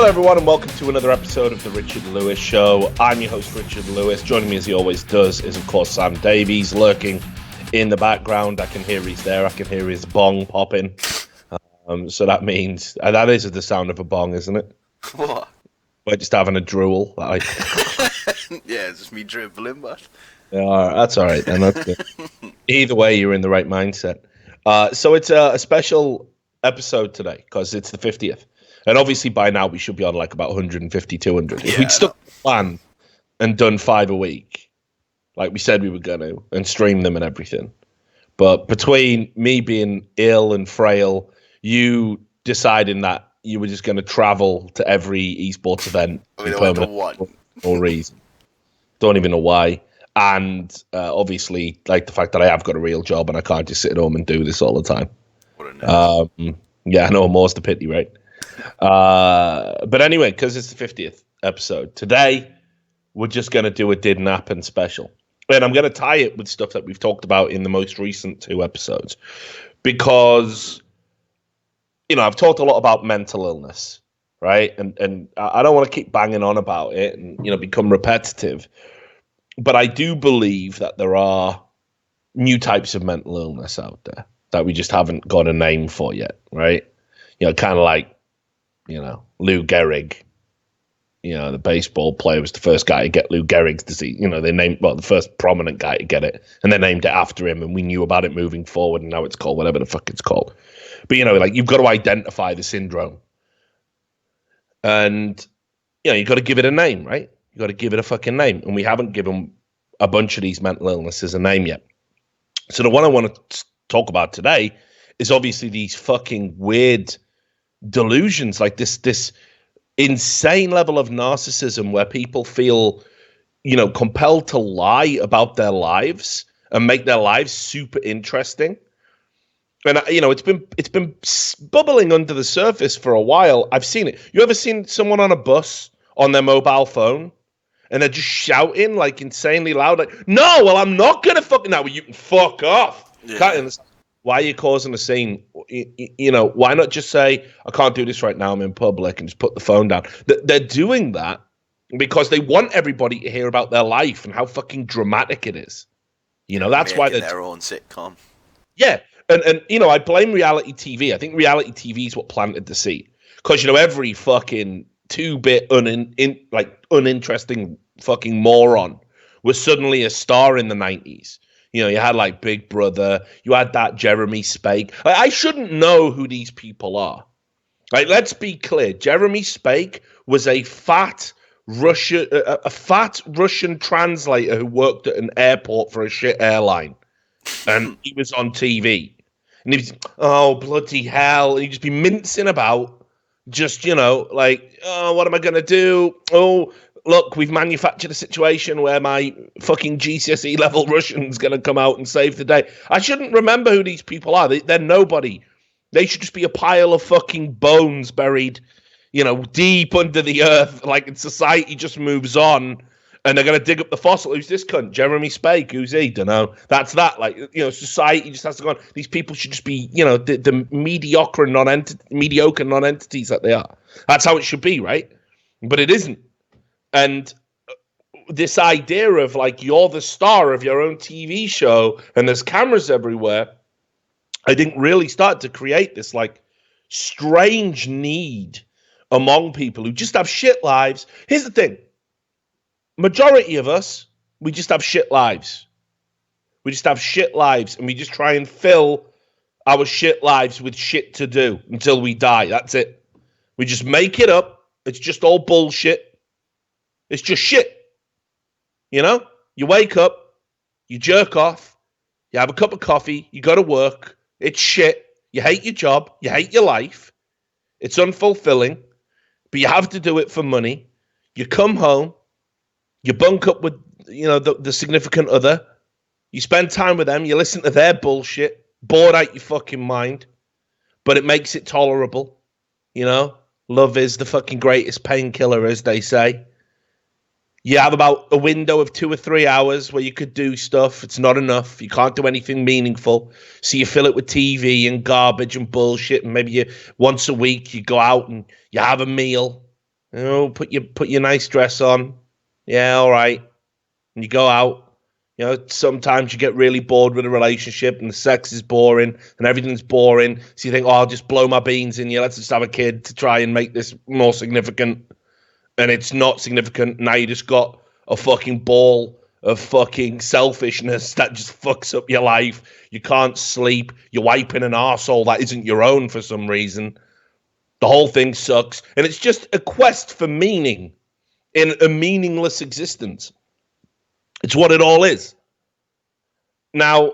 everyone, and welcome to another episode of The Richard Lewis Show. I'm your host, Richard Lewis. Joining me, as he always does, is, of course, Sam Davies, lurking in the background. I can hear he's there. I can hear his bong popping. So that means... that is the sound of a bong, isn't it? What? We're just having a drool. Yeah, it's just me dribbling, but... Yeah, that's all right, then. That's good. Either way, you're in the right mindset. So it's a special episode today, because it's the 50th. And obviously by now we should be on like about 150, 200. If we'd stuck to the plan and done 5 a week, like we said we were going to, and stream them and everything. But between me being ill and frail, you deciding that you were just going to travel to every esports event for no reason. Don't even know why. And obviously, like the fact that I have got a real job and I can't just sit at home and do this all the time. Yeah, I know, more's the pity, right? But anyway, because it's the 50th episode, today we're just going to do a Didn't Happen special. And I'm going to tie it with stuff that we've talked about in the most recent 2 episodes. Because, you know, I've talked a lot about mental illness, right? And I don't want to keep banging on about it and, you know, become repetitive. But I do believe that there are new types of mental illness out there that we just haven't got a name for yet, right? You know, kind of like, you know, Lou Gehrig, you know, the baseball player was the first guy to get Lou Gehrig's disease. You know, they named, well, the first prominent guy to get it, and they named it after him, and we knew about it moving forward, and now it's called whatever the fuck it's called. But, you know, like, you've got to identify the syndrome. And, you know, you've got to give it a name, right? You've got to give it a fucking name. And we haven't given a bunch of these mental illnesses a name yet. So the one I want to talk about today is obviously these fucking weird delusions, like this insane level of narcissism where people feel, you know, compelled to lie about their lives and make their lives super interesting. And you know, it's been bubbling under the surface for a while. I've seen it. You ever seen someone on a bus on their mobile phone and they're just shouting like insanely loud, like, "No, well, I'm not gonna fucking now. Well, you can fuck off." Yeah. Can't understand. Why are you causing a scene? You know, why not just say, I can't do this right now, I'm in public, and just put the phone down? They're doing that because they want everybody to hear about their life and how fucking dramatic it is. You know, that's why they're their own sitcom. Yeah, and you know, I blame reality TV. I think reality TV is what planted the seed. Because, you know, every fucking 2-bit uninteresting fucking moron was suddenly a star in the 90s. You know, you had like Big Brother, you had that Jeremy Spake. I shouldn't know who these people are. Like, let's be clear. Jeremy Spake was a fat Russian translator who worked at an airport for a shit airline. And he was on TV. And he was, oh, bloody hell. And he'd just be mincing about, just, you know, like, oh, what am I going to do? Oh, look, we've manufactured a situation where my fucking GCSE level Russian's going to come out and save the day. I shouldn't remember who these people are. They're nobody. They should just be a pile of fucking bones buried, you know, deep under the earth. Like, society just moves on and they're going to dig up the fossil. Who's this cunt? Jeremy Spake. Who's he? Don't know. That's that. Like, you know, society just has to go on. These people should just be, you know, the mediocre non-entities that they are. That's how it should be, right? But it isn't. And this idea of like, you're the star of your own TV show and there's cameras everywhere, I think really started to create this like strange need among people who just have shit lives. Here's the thing. Majority of us, we just have shit lives. We just have shit lives and we just try and fill our shit lives with shit to do until we die. That's it. We just make it up. It's just all bullshit. It's just shit. You know? You wake up, you jerk off, you have a cup of coffee, you go to work, it's shit. You hate your job, you hate your life. It's unfulfilling, but you have to do it for money. You come home, you bunk up with, you know, the significant other. You spend time with them, you listen to their bullshit, bored out your fucking mind, but it makes it tolerable. You know? Love is the fucking greatest painkiller, as they say. You have about a window of 2 or 3 hours where you could do stuff. It's not enough. You can't do anything meaningful. So you fill it with TV and garbage and bullshit. And maybe once a week you go out and you have a meal. You know, put your nice dress on. Yeah, all right. And you go out. You know, sometimes you get really bored with a relationship and the sex is boring and everything's boring. So you think, oh, I'll just blow my beans in you. Let's just have a kid to try and make this more significant. And it's not significant. Now you just got a fucking ball of fucking selfishness that just fucks up your life. You can't sleep. You're wiping an arsehole that isn't your own for some reason. The whole thing sucks. And it's just a quest for meaning in a meaningless existence. It's what it all is. Now,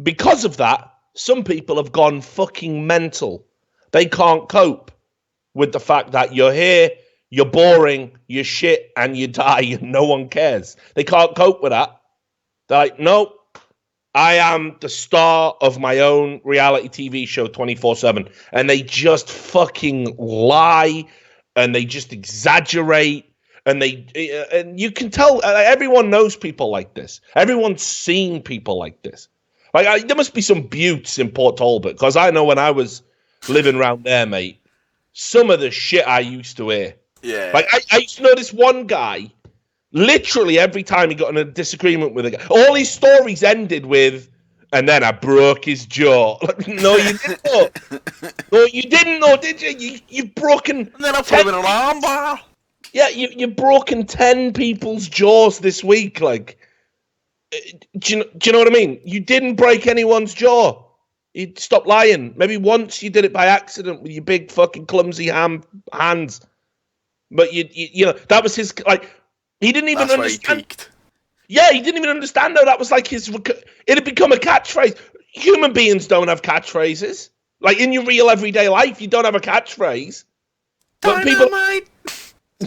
because of that, some people have gone fucking mental. They can't cope with the fact that you're here, you're boring, you're shit, and you die, and no one cares. They can't cope with that. They're like, no, I am the star of my own reality TV show 24/7. And they just fucking lie, and they just exaggerate. And you can tell, everyone knows people like this. Everyone's seen people like this. Like, there must be some buttes in Port Talbot, because I know when I was living around there, mate, some of the shit I used to hear. Yeah. Like, I used to know this one guy, literally every time he got in a disagreement with a guy, all his stories ended with, and then I broke his jaw. Like, no, you didn't know. No, you didn't know, did you? You've broken... And then I put him in an armbar. Yeah, you've broken 10 people's jaws this week. Like, do you know what I mean? You didn't break anyone's jaw. You stop lying. Maybe once you did it by accident with your big fucking clumsy hands. But you know that was his, like, he didn't even understand. Where he peaked. Yeah, he didn't even understand how that was like his. It had become a catchphrase. Human beings don't have catchphrases. Like, in your real everyday life, you don't have a catchphrase. But Dynamite.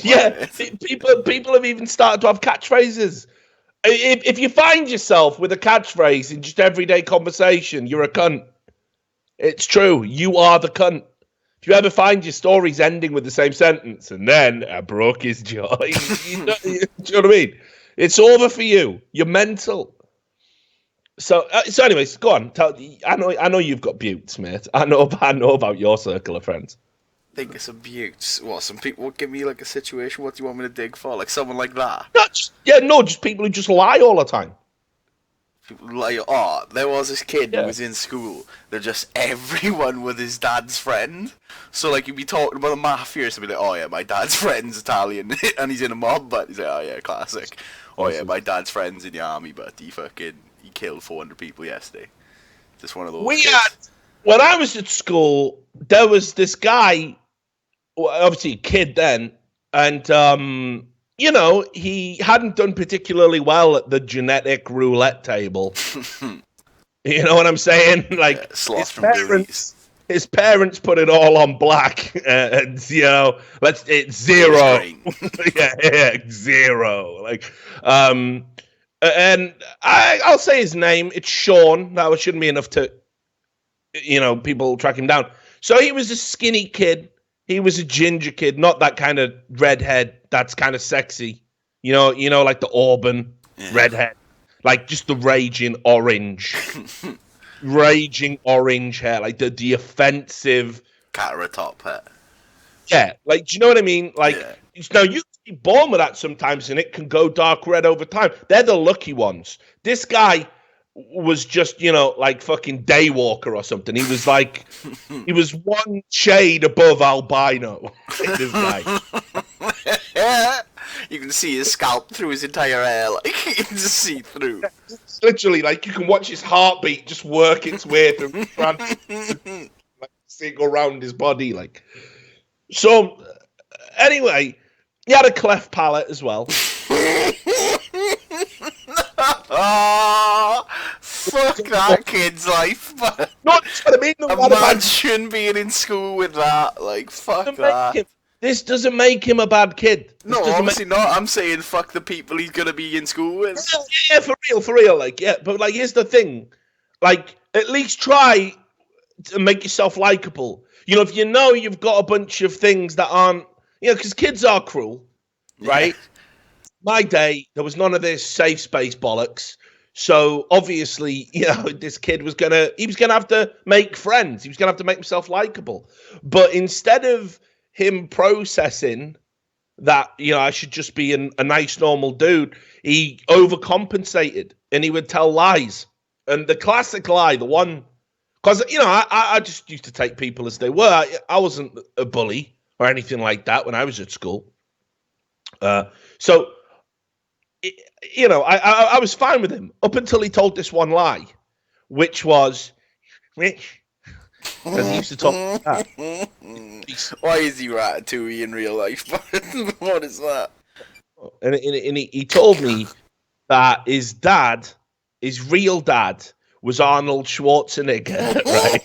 Yeah, people have even started to have catchphrases. If you find yourself with a catchphrase in just everyday conversation, you're a cunt. It's true. You are the cunt. If you ever find your stories ending with the same sentence, and then I broke his jaw, you know what I mean? It's over for you. You're mental. So anyways, go on. I know you've got buttes, mate. I know about your circle of friends. Think of some buttes. What, some people would give me like a situation, what do you want me to dig for? Like someone like that? Just people who just lie all the time. People like, oh, there was this kid who was in school that just everyone was his dad's friend. So like you'd be talking about the mafia or something like, oh yeah, my dad's friend's Italian and he's in a mob, but he's like, oh yeah, classic. Oh yeah, my dad's friend's in the army, but he killed 400 people yesterday. Just one of those kids. When I was at school, there was this guy, obviously a kid then, and you know, he hadn't done particularly well at the genetic roulette table. You know what I'm saying? Like, his parents put it all on black, and you know, it's zero. yeah, zero. Like, and I'll say his name. It's Sean. That shouldn't be enough to, you know, people track him down. So he was a skinny kid. He was a ginger kid, not that kind of redhead that's kind of sexy. You know, like the Auburn redhead. Like just the raging orange hair. Like the offensive Catara top hair. Yeah, like, do you know what I mean? Like, now you can be born with that sometimes and it can go dark red over time. They're the lucky ones. This guy was just, you know, like fucking Daywalker or something. He was like, he was one shade above albino. This guy. You can see his scalp through his entire hair. Like, you can just see through. It's literally, like, you can watch his heartbeat just work its way through. Like, see it go around his body. Like, so, anyway, he had a cleft palate as well. Oh, fuck that kid's life. But no, that's what I mean. Imagine being in school with that. Like, fuck that. This doesn't make him a bad kid. No, obviously not. I'm saying fuck the people he's gonna be in school with. Yeah, for real. Like, yeah, but like, here's the thing. Like, at least try to make yourself likable. You know, if you know you've got a bunch of things that aren't, you know, because kids are cruel, right? My day, there was none of this safe space bollocks. So obviously, you know, this kid was gonna have to make friends. He was gonna have to make himself likable. But instead of him processing that, I should just be a nice, normal dude. He overcompensated and he would tell lies. And the classic lie, the one, because, I just used to take people as they were. I wasn't a bully or anything like that when I was at school. So, I was fine with him up until he told this one lie, which was, Rich, because he used to talk like that. Why is he Ratatouille in real life? What is that? And he told me that his dad, his real dad, was Arnold Schwarzenegger, right?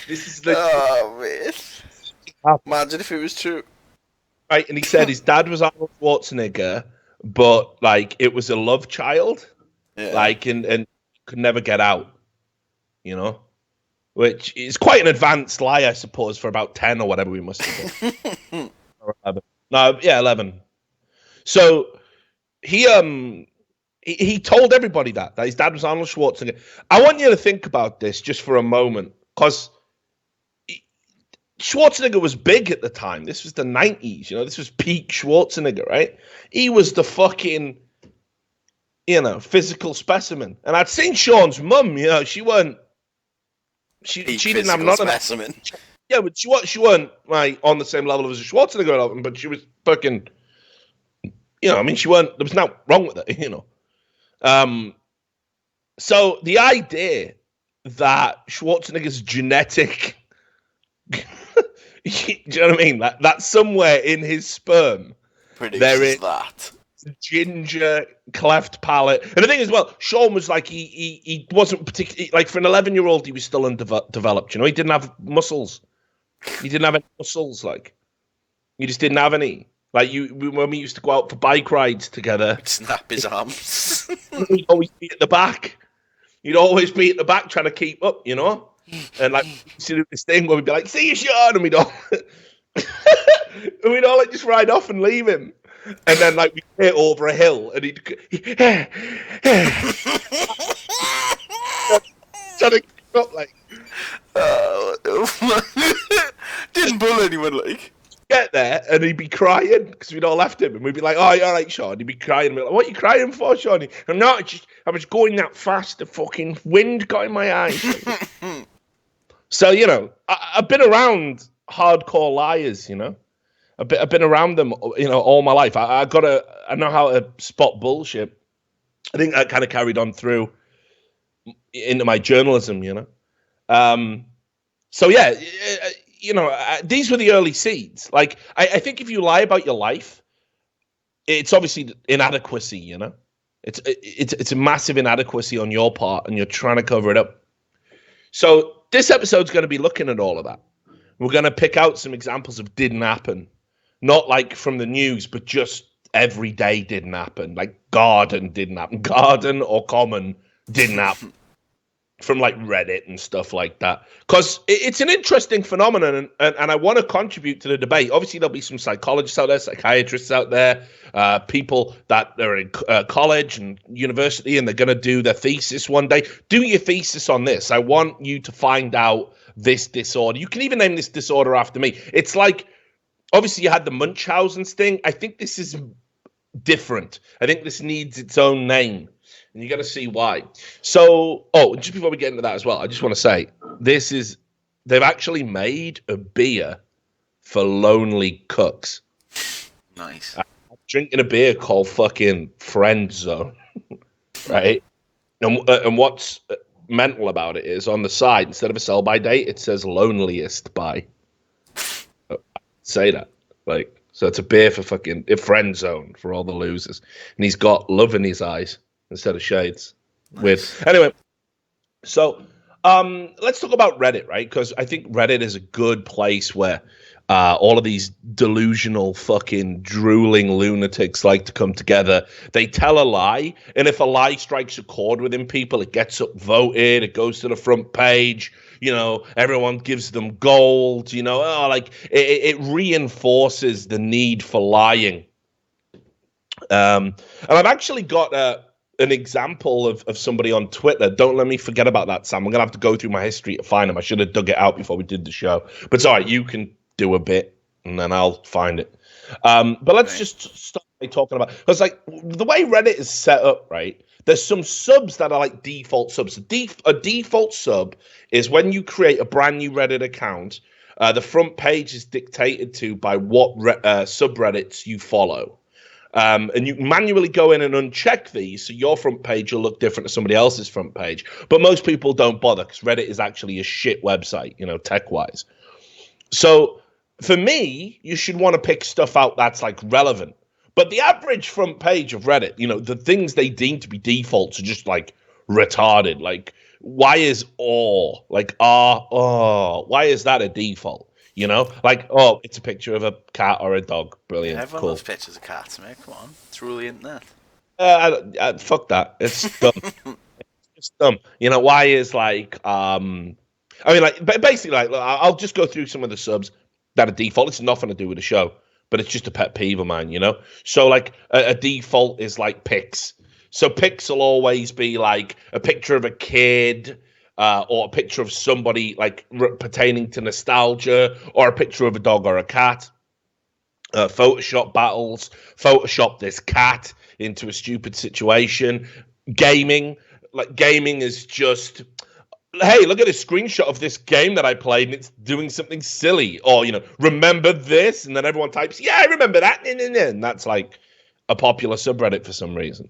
This is the... Oh, man. Imagine if it was true. Right, and he said his dad was Arnold Schwarzenegger, but, like, it was a love child. Yeah. Like, and could never get out, Which is quite an advanced lie, I suppose, for about 10 or whatever we must have been. Or 11. No, yeah, 11. So he told everybody that his dad was Arnold Schwarzenegger. I want you to think about this just for a moment, because Schwarzenegger was big at the time. This was the 90s, this was peak Schwarzenegger, right? He was the fucking, physical specimen. And I'd seen Sean's mum, she weren't, she didn't have none specimen. of that. Yeah, but she weren't like on the same level as a Schwarzenegger, but she was fucking, she weren't, there was nothing wrong with it, So the idea that Schwarzenegger's genetic, do you know what I mean? That somewhere in his sperm, there is that ginger, cleft palate. And the thing is, well, Sean was like, he wasn't particularly, like, for an 11-year-old, he was still undeveloped, he didn't have muscles. He didn't have any muscles, like. He just didn't have any. Like, when we used to go out for bike rides together. Snap his arms. He'd always be at the back. He'd always be at the back trying to keep up, And, like, we'd do this thing where we'd be like, see you, Sean, and we'd all... and we'd all, like, just ride off and leave him. And then, like, we'd hit over a hill, and he'd trying to keep up, like... Didn't bull anyone, like. Get there, and he'd be crying, because we'd all left him, and we'd be like, oh, you're all right, Sean. He'd be crying, and we'd be like, what are you crying for, Sean? I'm not, I was going that fast, the fucking wind got in my eyes. So, I've been around hardcore liars, I've been around them, all my life. I know how to spot bullshit. I think that kind of carried on through into my journalism, So yeah, these were the early seeds. Like, I think if you lie about your life, it's obviously inadequacy, It's a massive inadequacy on your part, and you're trying to cover it up. So this episode's going to be looking at all of that. We're going to pick out some examples of didn't happen. Not like from the news, but just every day didn't happen. Like garden didn't happen. Garden or common didn't happen. From like Reddit and stuff like that. Because it's an interesting phenomenon, and I want to contribute to the debate. Obviously, there'll be some psychologists out there, psychiatrists out there, people that are in college and university, and they're going to do their thesis one day. Do your thesis on this. I want you to find out this disorder. You can even name this disorder after me. It's like, obviously, you had the Munchausen's thing. I think this is different. I think this needs its own name. And you're going to see why. So, just before we get into that as well, I just want to say, they've actually made a beer for lonely cooks. Nice. I'm drinking a beer called fucking Friend Zone, right? And what's mental about it is on the side, instead of a sell-by date, it says loneliest by. Say that. Like, so it's a beer for fucking a Friend Zone for all the losers. And he's got love in his eyes instead of shades. Nice. Weird. Anyway, so let's talk about Reddit, right? Because I think Reddit is a good place where all of these delusional fucking drooling lunatics like to come together. They tell a lie, and if a lie strikes a chord within people, it gets upvoted, it goes to the front page, everyone gives them gold, it reinforces the need for lying. And I've actually got an example of somebody on Twitter. Don't let me forget about that, Sam. I'm going to have to go through my history to find him. I should have dug it out before we did the show. But it's all right. You can do a bit. and then I'll find it. But let's just start by talking about, because like the way Reddit is set up, right? There's some subs that are like default subs. A default sub is when you create a brand new Reddit account. The front page is dictated to by what subreddits you follow. And you manually go in and uncheck these, so your front page will look different to somebody else's front page. But most people don't bother because Reddit is actually a shit website, tech-wise. So for me, you should want to pick stuff out that's like relevant. But the average front page of Reddit, the things they deem to be defaults are just like retarded. Like, why is why is that a default? Like, it's a picture of a cat or a dog. Brilliant. Everyone loves pictures of cats, mate. Come on, it's really internet. Fuck that. It's dumb. It's dumb. Why is like basically, like, I'll just go through some of the subs that are default. It's nothing to do with the show, but it's just a pet peeve of mine, So, like, a default is like pics. So pics will always be like a picture of a kid, or a picture of somebody like pertaining to nostalgia, or a picture of a dog or a cat. Photoshop battles, Photoshop this cat into a stupid situation. Gaming is just, hey, look at a screenshot of this game that I played and it's doing something silly. Or, remember this? And then everyone types, yeah, I remember that. And that's like a popular subreddit for some reason.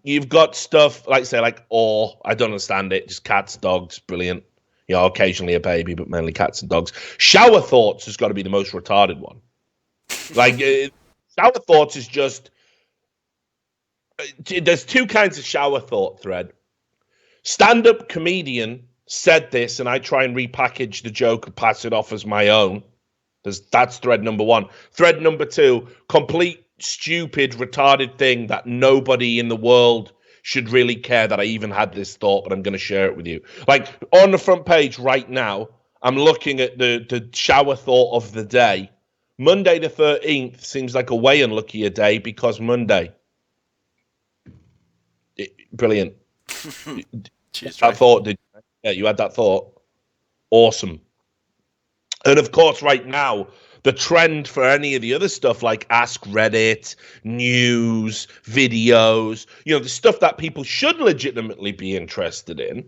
You've got stuff like, say, like, I don't understand it. Just cats, dogs, brilliant. Occasionally a baby, but mainly cats and dogs. Shower thoughts has got to be the most retarded one. Like, shower thoughts is just, there's two kinds of shower thought thread. Stand-up comedian said this, and I try and repackage the joke and pass it off as my own. That's thread number one. Thread number two, complete stupid, retarded thing that nobody in the world should really care that I even had this thought, but I'm going to share it with you. Like, on the front page right now, I'm looking at the shower thought of the day. Monday the 13th seems like a way unluckier day because Monday. Brilliant. Cheers, that thought, you had that thought. Awesome. And of course, right now, the trend for any of the other stuff like Ask Reddit, news, videos, the stuff that people should legitimately be interested in,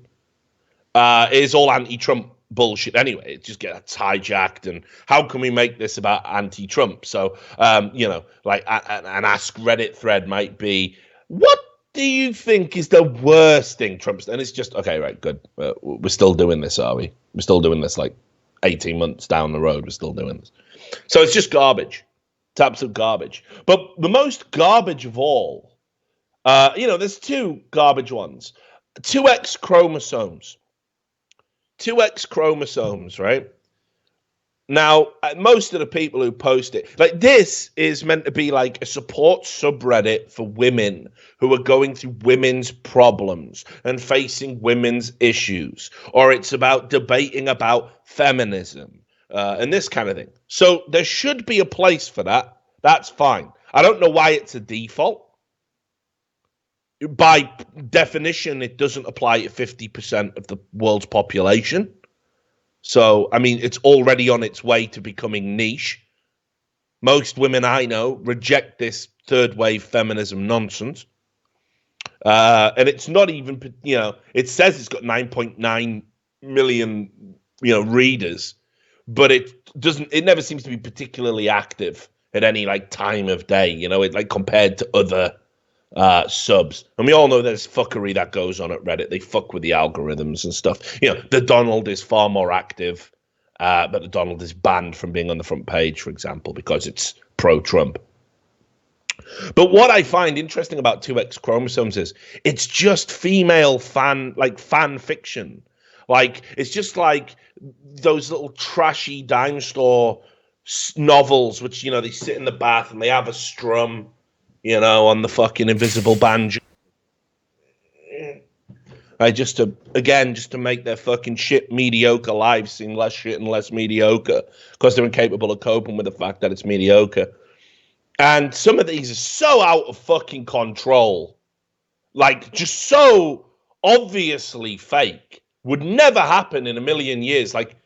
is all anti-Trump bullshit anyway. It just gets hijacked, and how can we make this about anti-Trump? So, like an Ask Reddit thread might be, what do you think is the worst thing Trump's done? And it's just, okay, right, good. We're still doing this, are we? We're still doing this like 18 months down the road. We're still doing this. So it's just garbage. It's absolute garbage. But the most garbage of all, there's two garbage ones. 2X chromosomes. 2X chromosomes, right? Now, most of the people who post it, like, this is meant to be like a support subreddit for women who are going through women's problems and facing women's issues, or it's about debating about feminism and this kind of thing. So there should be a place for that. That's fine. I don't know why it's a default. By definition, it doesn't apply to 50% of the world's population. So, I mean, it's already on its way to becoming niche. Most women I know reject this third wave feminism nonsense. And it's not even, it says it's got 9.9 million, readers, but it never seems to be particularly active at any like time of day, it like compared to other subs. And we all know there's fuckery that goes on at Reddit. They fuck with the algorithms and stuff. The Donald is far more active, but the Donald is banned from being on the front page, for example, because it's pro-Trump. But what I find interesting about 2X chromosomes is it's just female fan fiction. Like, it's just like those little trashy dime store novels, which, they sit in the bath and they have a strum, on the fucking invisible banjo. Just to make their fucking shit mediocre lives seem less shit and less mediocre, because they're incapable of coping with the fact that it's mediocre. And some of these are so out of fucking control, like, just so obviously fake, would never happen in a million years. Like,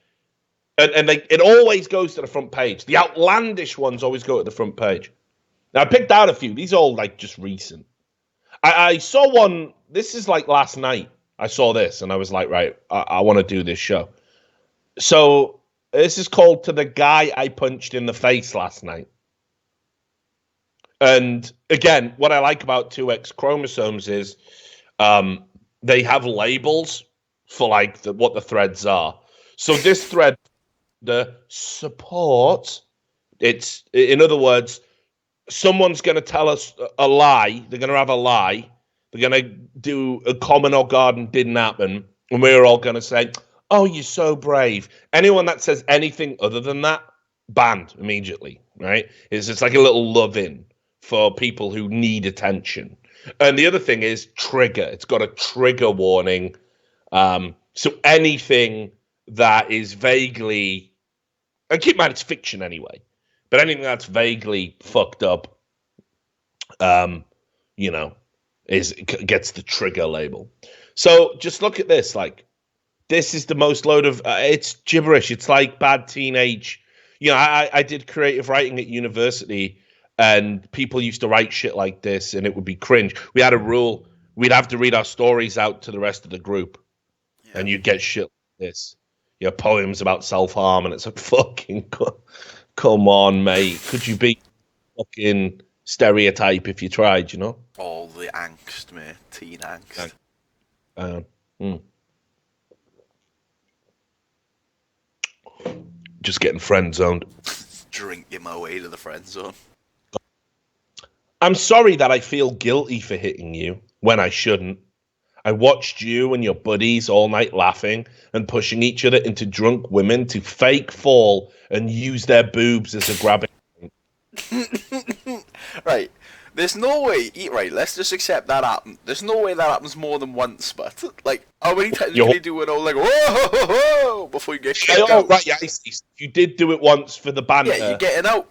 And it always goes to the front page. The outlandish ones always go to the front page. Now I picked out a few. These are all like just recent. I saw one. This is like last night. I saw this and I was like, right, I want to do this show. So this is called "To the Guy I Punched in the Face Last Night." And again, what I like about 2X chromosomes is they have labels for like what the threads are. So this thread, the support, it's, in other words, someone's going to tell us a lie. They're going to have a lie. They're going to do a common or garden didn't happen. And we're all going to say, oh, you're so brave. Anyone that says anything other than that, banned immediately, right? It's just like a little love-in for people who need attention. And the other thing is trigger. It's got a trigger warning. So anything that is vaguely, and keep in mind it's fiction anyway, but anything that's vaguely fucked up, gets the trigger label. So just look at this. Like, this is the most load of, it's gibberish. It's like bad teenage. I did creative writing at university, and people used to write shit like this, and it would be cringe. We had a rule: we'd have to read our stories out to the rest of the group, and you'd get shit like this. Poems about self-harm, and it's like, fucking, come on, mate. Could you be fucking stereotype if you tried, All the angst, mate. Teen angst. Just getting friend zoned. Drinking my way to the friend zone. I'm sorry that I feel guilty for hitting you when I shouldn't. I watched you and your buddies all night laughing and pushing each other into drunk women to fake fall and use their boobs as a grabbing. Right. There's no way. Right, let's just accept that happened. There's no way that happens more than once, but like, how many times can you do it all like, whoa, before you get kicked out? Right, yeah, I see. You did do it once for the banter. Yeah, you're getting out.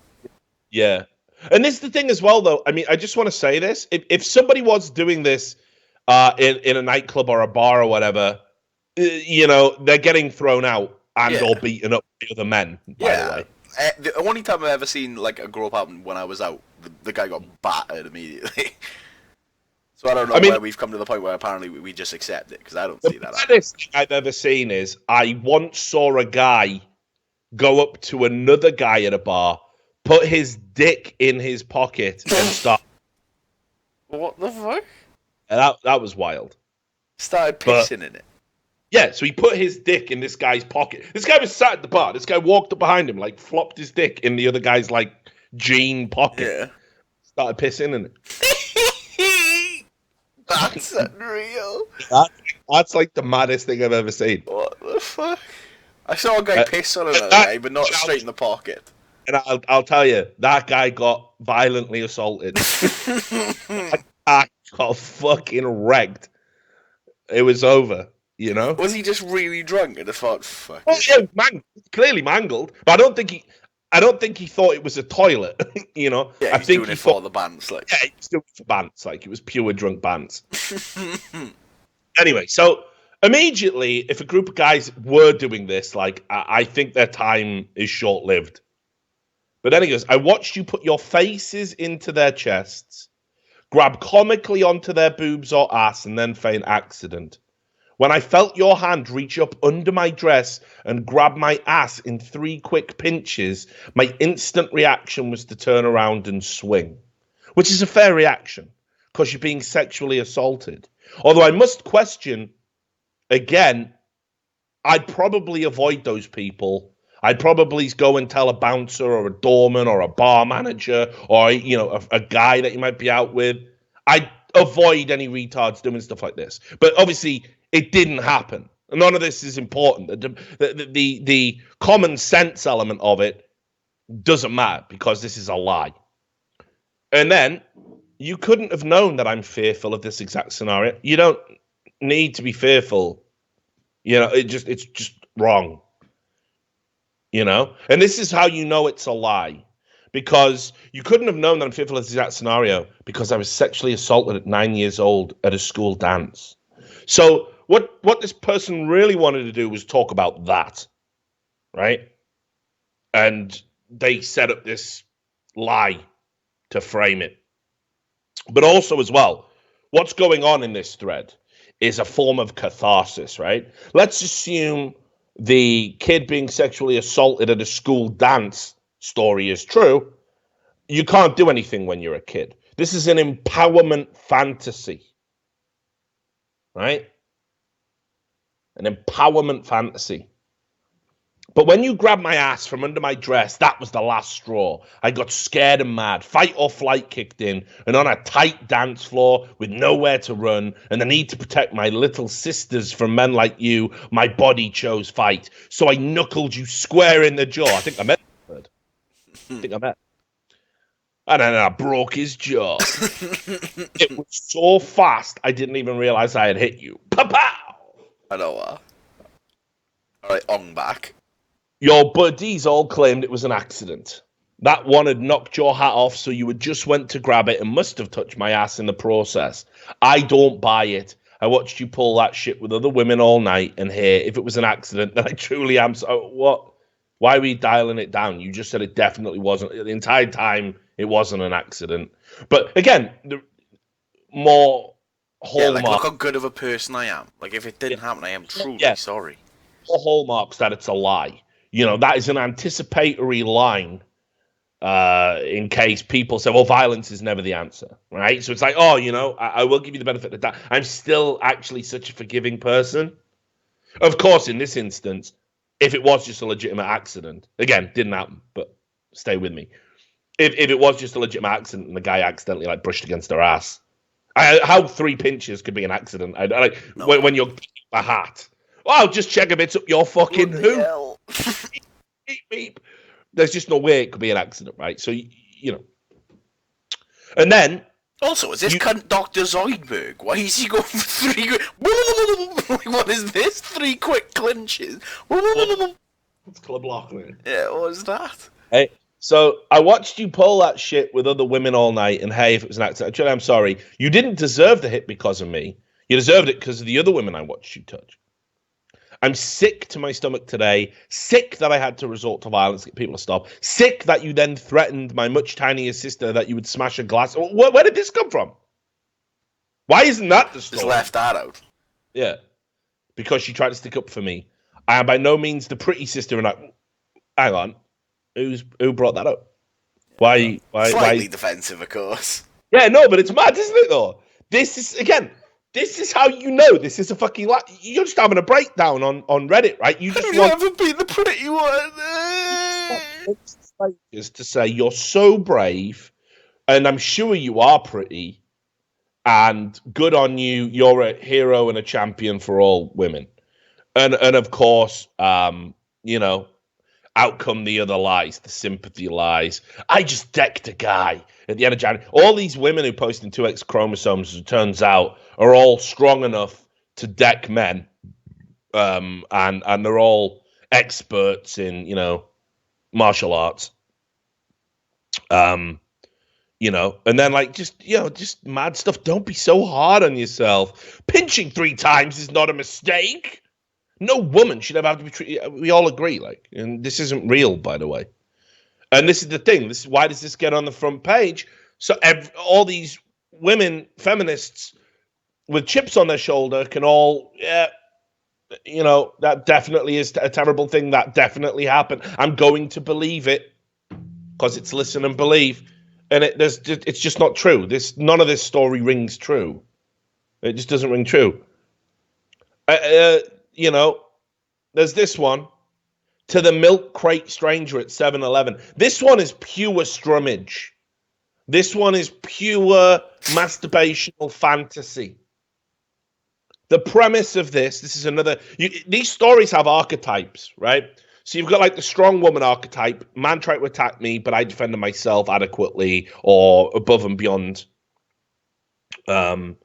Yeah. And this is the thing as well, though. I mean, I just want to say this. If somebody was doing this in a nightclub or a bar or whatever, they're getting thrown out and or beaten up by other men, by the way. The only time I've ever seen like a grow up happen when I was out, the guy got battered immediately. So I don't know why we've come to the point where apparently we just accept it, because I don't see that. The saddest thing I've ever seen is I once saw a guy go up to another guy at a bar, put his dick in his pocket, and start. What the fuck? And that was wild. Started pissing in it. Yeah, so he put his dick in this guy's pocket. This guy was sat at the bar. This guy walked up behind him, like, flopped his dick in the other guy's, like, jean pocket. Yeah. Started pissing in it. That's unreal. That's, like, the maddest thing I've ever seen. What the fuck? I saw a guy piss on another guy, but not straight in the pocket. And I'll tell you, that guy got violently assaulted. I got fucking wrecked. It was over. Was he just really drunk and just thought, "Fuck"? Oh yeah, clearly mangled. But I don't think he thought it was a toilet. Yeah, I think doing it for the bands, like. Yeah, he's doing it for bands, like it was pure drunk bands. Anyway, so immediately, if a group of guys were doing this, like I think their time is short-lived. But then he goes, I watched you put your faces into their chests, grab comically onto their boobs or ass, and then feign accident. When I felt your hand reach up under my dress and grab my ass in 3 quick pinches, my instant reaction was to turn around and swing. Which is a fair reaction, because you're being sexually assaulted. Although I must question, again, I'd probably avoid those people. I'd probably go and tell a bouncer or a doorman or a bar manager or, a guy that you might be out with. I'd avoid any retards doing stuff like this. But obviously, it didn't happen. None of this is important. The common sense element of it doesn't matter because this is a lie. And then you couldn't have known that I'm fearful of this exact scenario. You don't need to be fearful. It's just wrong. And this is how you know it's a lie. Because you couldn't have known that I'm fearful of this exact scenario because I was sexually assaulted at 9 years old at a school dance. So what this person really wanted to do was talk about that, right? And they set up this lie to frame it. But also as well, what's going on in this thread is a form of catharsis, right? Let's assume the kid being sexually assaulted at a school dance story is true. You can't do anything when you're a kid. This is an empowerment fantasy, right? An empowerment fantasy. But when you grabbed my ass from under my dress, that was the last straw. I got scared and mad. Fight or flight kicked in, and on a tight dance floor with nowhere to run and the need to protect my little sisters from men like you, my body chose fight. So I knuckled you square in the jaw. I think I met the word. And then I broke his jaw. It was so fast, I didn't even realize I had hit you. Pow! I know what. Alright, on back. Your buddies all claimed it was an accident. That one had knocked your hat off, so you had just went to grab it and must have touched my ass in the process. I don't buy it. I watched you pull that shit with other women all night, and here, if it was an accident, then I truly am. So, what? Why were you dialing it down? You just said it definitely wasn't. The entire time, it wasn't an accident. But again, the more hallmark. Yeah, like, look how good of a person I am. Like, if it didn't happen, I am truly sorry. More hallmarks that it's a lie. You know, that is an anticipatory line in case people say, well, violence is never the answer, right? So it's like, oh, you know, I will give you the benefit of that. I'm still actually such a forgiving person. Of course, in this instance, if it was just a legitimate accident, again, didn't happen, but stay with me. If it was just a legitimate accident and the guy accidentally like brushed against her ass, how 3 pinches could be an accident? When you're a hat. Well, just check if it's up your fucking hoop. Beep, beep. There's just no way it could be an accident, right? So, you know. And then... Also, is this cunt Dr. Zoidberg? Why is he going for 3... What is this? 3 quick clinches? It's Club Lochlan. Yeah, what was that? Hey, so I watched you pull that shit with other women all night, and hey, if it was an accident, actually, I'm sorry. You didn't deserve the hit because of me. You deserved it because of the other women I watched you touch. I'm sick to my stomach today, sick that I had to resort to violence to get people to stop, sick that you then threatened my much tinier sister that you would smash a glass. Where did this come from? Why isn't that the story? Just left that out. Yeah, because she tried to stick up for me. I am by no means the pretty sister, and hang on, who brought that up? Why? Slightly defensive, of course. Yeah, no, but it's mad, isn't it, though? This is how you know this is a fucking lie. You're just having a breakdown on Reddit, right? You just haven't been the pretty one. Just to say you're so brave, and I'm sure you are pretty, and good on you. You're a hero and a champion for all women, and of course, you know, out come the other lies, the sympathy lies. I just decked a guy at the end of January. All these women who posted 2X chromosomes, as it turns out, are all strong enough to deck men. And they're all experts in, you know, martial arts. You know, and then like just mad stuff. Don't be so hard on yourself. Pinching 3 times is not a mistake. No woman should ever have to be treated. We all agree, like, and this isn't real, by the way. And this is the thing. This is why does this get on the front page? So all these women, feminists with chips on their shoulder, can all, you know, that definitely is a terrible thing. That definitely happened. I'm going to believe it because it's listen and believe, and it's just not true. None of this story rings true. It just doesn't ring true. You know, there's this one. To the milk crate stranger at 7-Eleven. This one is pure strummage. This one is pure masturbational fantasy. The premise of this is another... these stories have archetypes, right? So you've got like the strong woman archetype. Man tried to attack me, but I defended myself adequately or above and beyond. Or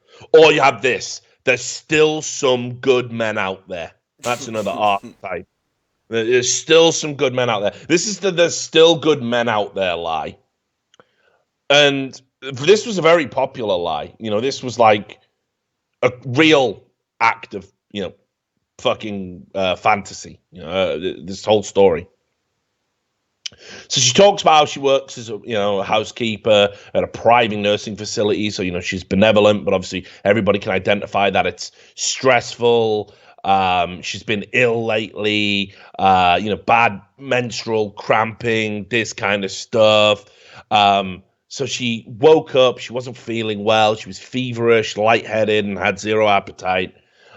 you have this. There's still some good men out there. That's another archetype. There's still some good men out there. This is there's still good men out there lie. And this was a very popular lie. You know, this was like a real act of, you know, fucking fantasy. You know, this whole story. So she talks about how she works as a housekeeper at a private nursing facility. So she's benevolent, but obviously everybody can identify that it's stressful. She's been ill lately. Bad menstrual cramping, this kind of stuff. So she woke up. She wasn't feeling well. She was feverish, lightheaded, and had zero appetite.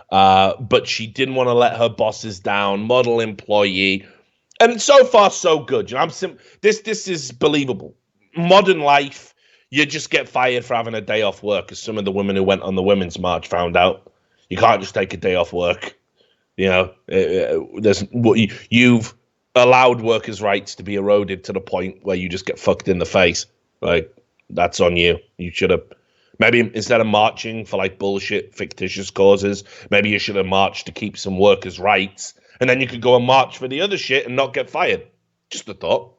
But she didn't want to let her bosses down. Model employee. And so far, so good. This is believable. Modern life, you just get fired for having a day off work, as some of the women who went on the Women's March found out. You can't just take a day off work. You've allowed workers' rights to be eroded to the point where you just get fucked in the face. Like, that's on you. You should have, maybe instead of marching for like bullshit, fictitious causes, maybe you should have marched to keep some workers' rights. And then you could go and march for the other shit and not get fired. Just a thought.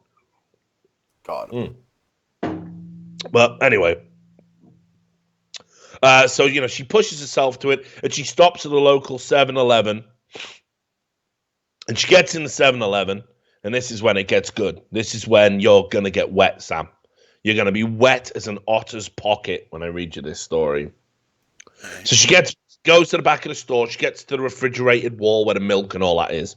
God. But anyway. So she pushes herself to it, and she stops at the local 7-Eleven. And she gets in the 7-Eleven, and this is when it gets good. This is when you're going to get wet, Sam. You're going to be wet as an otter's pocket when I read you this story. So she goes to the back of the store. She gets to the refrigerated wall where the milk and all that is.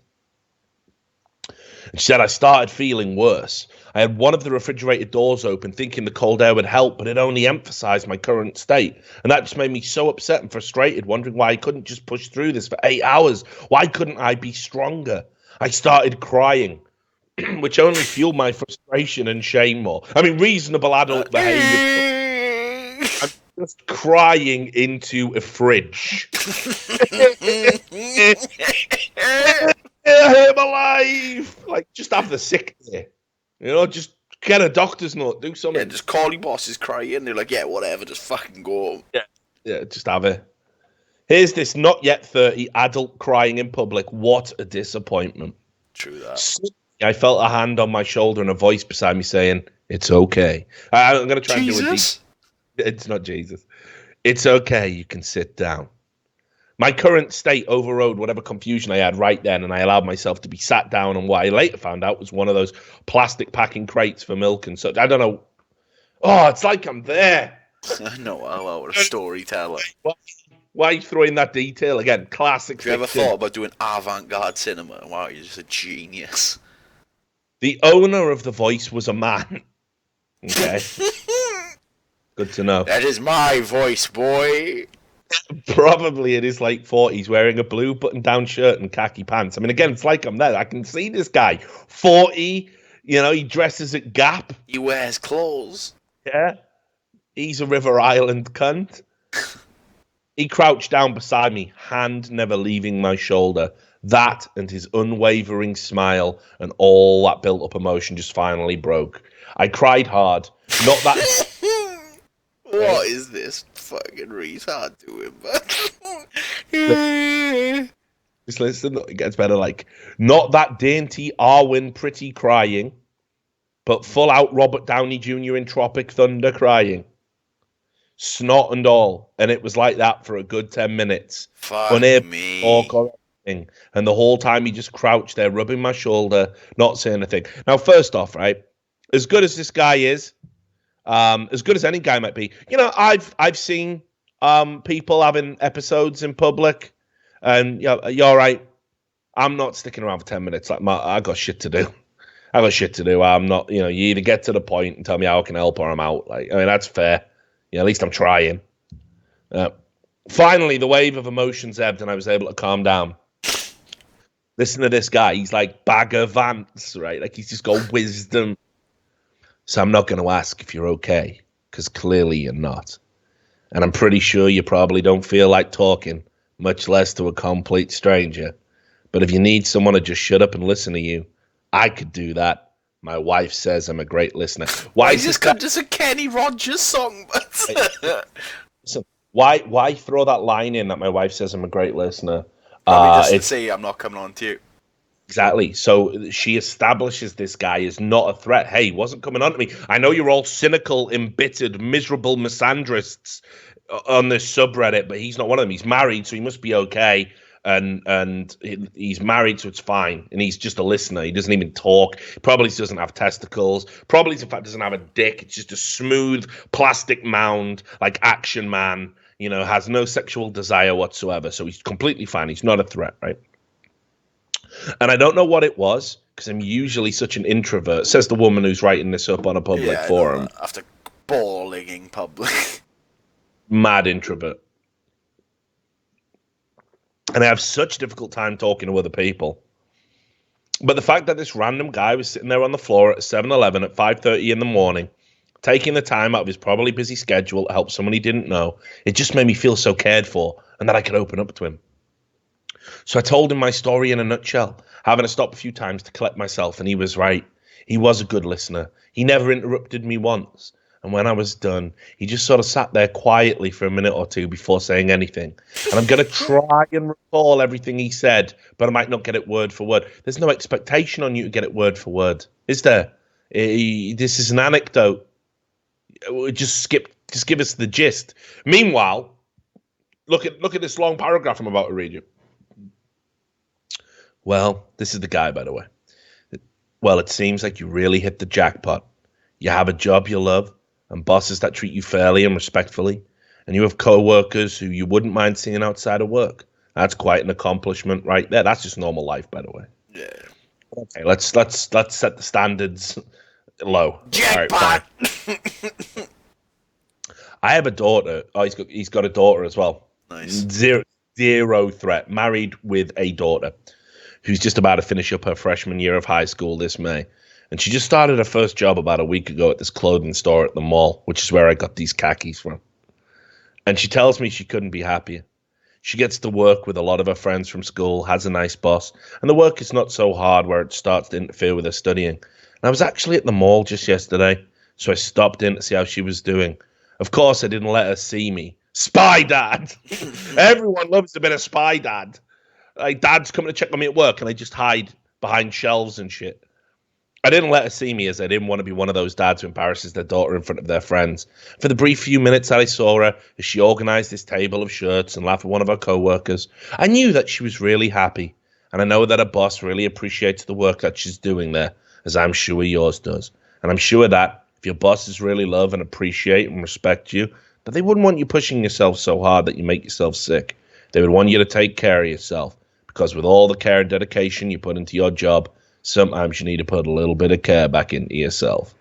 And she said, I started feeling worse. I had one of the refrigerated doors open, thinking the cold air would help, but it only emphasized my current state. And that just made me so upset and frustrated, wondering why I couldn't just push through this for 8 hours. Why couldn't I be stronger? I started crying, which only fueled my frustration and shame more. I mean, reasonable adult behavior. I'm just crying into a fridge. I'm alive. Like, just have the sick day. Just get a doctor's note. Do something. Yeah, just call your bosses crying. They're like, yeah, whatever. Just fucking go. Yeah, just have it. Here's this not yet 30 adult crying in public. What a disappointment. True that. Suddenly, I felt a hand on my shoulder and a voice beside me saying, it's okay. I'm going to try Jesus? and do it. It's not Jesus. It's okay. You can sit down. My current state overrode whatever confusion I had right then, and I allowed myself to be sat down on what I later found out was one of those plastic packing crates for milk and such. I don't know. Oh, it's like I'm there. I know. What a storyteller. Why are you throwing that detail again? Classic. Have you ever thought about doing avant-garde cinema? Wow, you're just a genius. The owner of the voice was a man. Okay. Good to know. That is my voice, boy. Probably in his late 40s, wearing a blue button-down shirt and khaki pants. I mean, again, it's like I'm there. I can see this guy. 40, he dresses at Gap. He wears clothes. Yeah. He's a River Island cunt. He crouched down beside me, hand never leaving my shoulder. That and his unwavering smile and all that built-up emotion just finally broke. I cried hard. Not that... What is this fucking retard doing, man? Just listen, it gets better. Like, not that dainty Arwen pretty crying, but full out Robert Downey Jr. in Tropic Thunder crying. Snot and all. And it was like that for a good 10 minutes. Fuck me. Or anything. And the whole time he just crouched there, rubbing my shoulder, not saying anything. Now, first off, right, as good as this guy is, as good as any guy might be, I've seen people having episodes in public, and you're right. I'm not sticking around for 10 minutes. Like, I got shit to do. I'm not. You either get to the point and tell me how I can help, or I'm out. Like, I mean, that's fair. At least I'm trying. Finally, the wave of emotions ebbed, and I was able to calm down. Listen to this guy. He's like Bagger Vance, right? Like, he's just got wisdom. So I'm not going to ask if you're okay, because clearly you're not. And I'm pretty sure you probably don't feel like talking, much less to a complete stranger. But if you need someone to just shut up and listen to you, I could do that. My wife says I'm a great listener. Why is this just a Kenny Rogers song? Listen, why throw that line in that my wife says I'm a great listener? Probably just to say I'm not coming on to you. Exactly. So she establishes this guy as not a threat. Hey, he wasn't coming on to me. I know you're all cynical, embittered, miserable misandrists on this subreddit, but he's not one of them. He's married, so he must be okay. and he's married, so it's fine. And he's just a listener. He doesn't even talk. Probably doesn't have testicles. Probably, in fact, doesn't have a dick. It's just a smooth plastic mound, like Action Man. Has no sexual desire whatsoever. So he's completely fine. He's not a threat, right? And I don't know what it was, because I'm usually such an introvert, says the woman who's writing this up on a public forum. After bawling in public. Mad introvert. And I have such a difficult time talking to other people. But the fact that this random guy was sitting there on the floor at 7-Eleven at 5:30 in the morning, taking the time out of his probably busy schedule to help someone he didn't know, it just made me feel so cared for and that I could open up to him. So I told him my story in a nutshell, having to stop a few times to collect myself, and he was right. He was a good listener. He never interrupted me once. And when I was done, he just sort of sat there quietly for a minute or two before saying anything. And I'm going to try and recall everything he said, but I might not get it word for word. There's no expectation on you to get it word for word, is there? This is an anecdote. Just give us the gist. Meanwhile, look at this long paragraph I'm about to read you. Well, this is the guy, by the way. Well, it seems like you really hit the jackpot. You have a job you love, and bosses that treat you fairly and respectfully, and you have co-workers who you wouldn't mind seeing outside of work. That's quite an accomplishment right there. That's just normal life, by the way. Yeah. Okay, let's set the standards low. Jackpot. All right, I have a daughter. Oh, he's got a daughter as well. Nice. Zero threat. Married with a daughter who's just about to finish up her freshman year of high school this May. And she just started her first job about a week ago at this clothing store at the mall, which is where I got these khakis from. And she tells me she couldn't be happier. She gets to work with a lot of her friends from school, has a nice boss, and the work is not so hard where it starts to interfere with her studying. And I was actually at the mall just yesterday, so I stopped in to see how she was doing. Of course, I didn't let her see me. Spy dad! Everyone loves a bit of spy dad. Like, dad's coming to check on me at work, and I just hide behind shelves and shit. I didn't let her see me, as I didn't want to be one of those dads who embarrasses their daughter in front of their friends. For the brief few minutes that I saw her, as she organized this table of shirts and laughed at one of her co-workers, I knew that she was really happy. And I know that her boss really appreciates the work that she's doing there, as I'm sure yours does. And I'm sure that if your bosses really love and appreciate and respect you, that they wouldn't want you pushing yourself so hard that you make yourself sick. They would want you to take care of yourself, because with all the care and dedication you put into your job, sometimes you need to put a little bit of care back into yourself.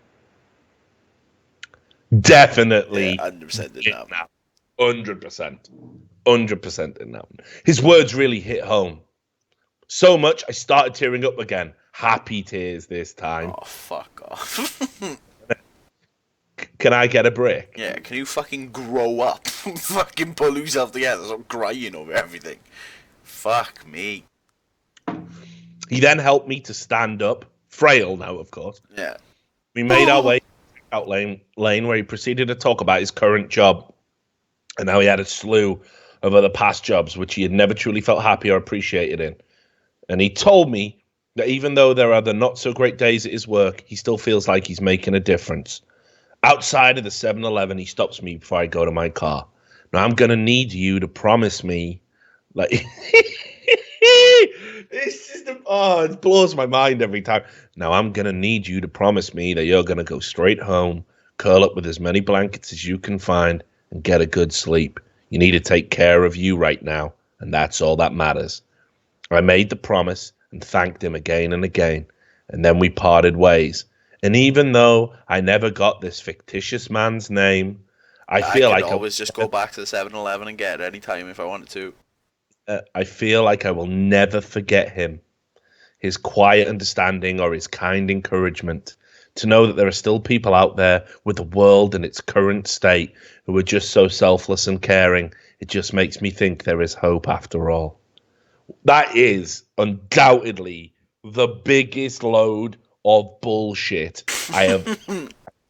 Definitely. Yeah, 100% in that one. 100%. 100% in that one. His words really hit home. So much, I started tearing up again. Happy tears this time. Oh, fuck off. Can I get a break? Yeah, can you fucking grow up? Fucking pull yourself together. Stop crying over everything. Fuck me. He then helped me to stand up, frail now, of course. Yeah. We made our way out lane where he proceeded to talk about his current job and how he had a slew of other past jobs which he had never truly felt happy or appreciated in. And he told me that even though there are the not-so-great days at his work, he still feels like he's making a difference. Outside of the 7-Eleven, he stops me before I go to my car. Now, I'm going to need you to promise me, like... This is it blows my mind every time. Now I'm going to need you to promise me that you're going to go straight home, curl up with as many blankets as you can find, and get a good sleep. You need to take care of you right now, and that's all that matters. I made the promise and thanked him again and again, and then we parted ways. And even though I never got this fictitious man's name, I feel like I always just go back to the 7-Eleven and get it any time if I wanted to. I feel like I will never forget him, his quiet understanding or his kind encouragement, to know that there are still people out there with the world in its current state who are just so selfless and caring. It just makes me think there is hope after all. That is undoubtedly the biggest load of bullshit I have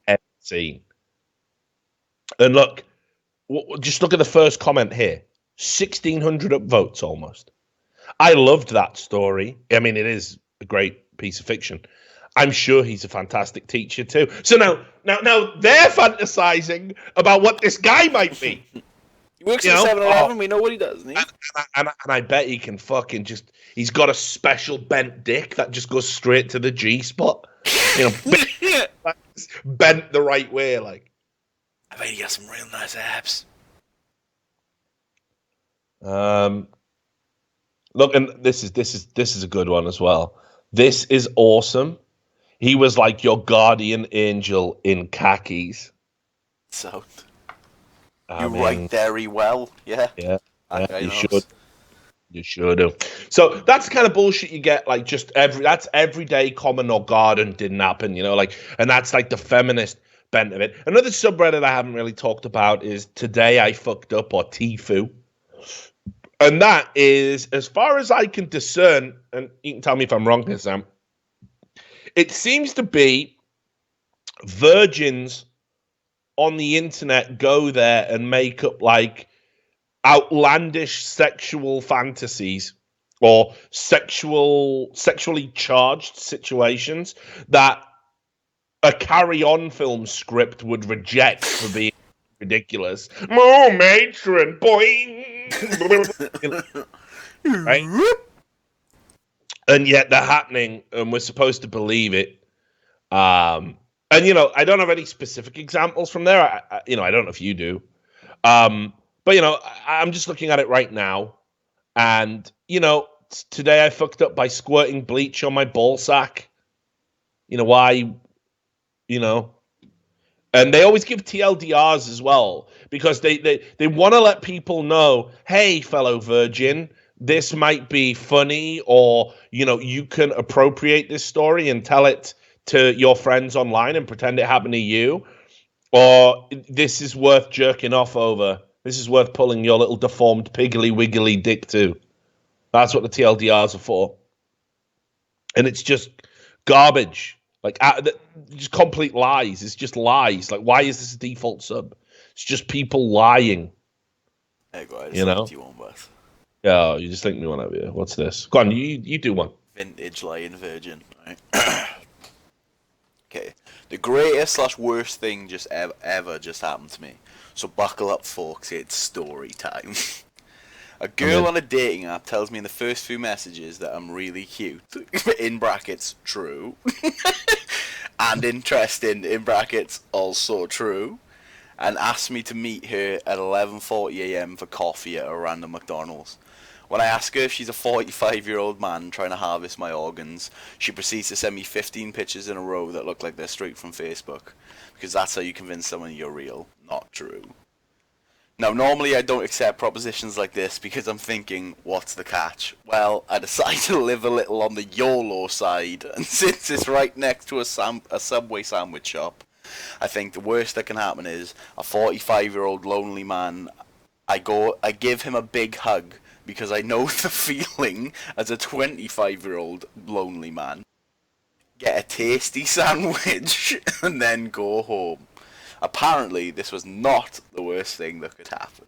ever seen. And look, just look at the first comment here. 1,600 upvotes almost. I loved that story. I mean, it is a great piece of fiction. I'm sure he's a fantastic teacher too. So now they're fantasizing about what this guy might be. He works You at know? 7-Eleven. We know what he does, doesn't he? And I bet he can fucking just. He's got a special bent dick that just goes straight to the G spot. You know, bent the right way, like. I bet he got some real nice abs. Look, and this is a good one as well. This is awesome. He was like your guardian angel in khakis. So I you mean, write very well, yeah. Yeah, you should. Knows. You should have. So that's the kind of bullshit you get. Like, just that's everyday common or garden didn't happen. You know, like, and that's like the feminist bent of it. Another subreddit I haven't really talked about is Today I Fucked Up, or TIFU. And that is, as far as I can discern, and you can tell me if I'm wrong here, Sam, it seems to be virgins on the internet go there and make up like outlandish sexual fantasies or sexually charged situations that a Carry-On film script would reject for being ridiculous. Oh, matron, boing! Right? And yet they're happening, and we're supposed to believe it. And you know, I don't have any specific examples from there. I don't know if you do. But you know, I'm just looking at it right now, and you know, today I fucked up by squirting bleach on my ball sack. You know why? You know, and they always give TLDRs as well because they want to let people know, hey, fellow virgin, this might be funny, or you know, you can appropriate this story and tell it to your friends online and pretend it happened to you, or this is worth jerking off over. This is worth pulling your little deformed piggly wiggly dick to. That's what the TLDRs are for. And it's just garbage. Like, just complete lies. It's just lies. Like, why is this a default sub? It's just people lying. Hey guys, you know? what do you want with? Yeah, you just think me one over here. What's this? Go on, you do one. Vintage lying virgin, right? Okay. The greatest / worst thing just ever just happened to me. So buckle up, folks. It's story time. A girl on a dating app tells me in the first few messages that I'm really cute. In brackets, true. And interesting, in brackets, also true. And asks me to meet her at 11:40 a.m. for coffee at a random McDonald's. When I ask her if she's a 45-year-old man trying to harvest my organs, she proceeds to send me 15 pictures in a row that look like they're straight from Facebook. Because that's how you convince someone you're real, not true. Now, normally I don't accept propositions like this because I'm thinking, what's the catch? Well, I decided to live a little on the YOLO side, and since it's right next to a Subway sandwich shop, I think the worst that can happen is a 45-year-old lonely man. I give him a big hug because I know the feeling as a 25-year-old lonely man. Get a tasty sandwich and then go home. Apparently, this was not the worst thing that could happen.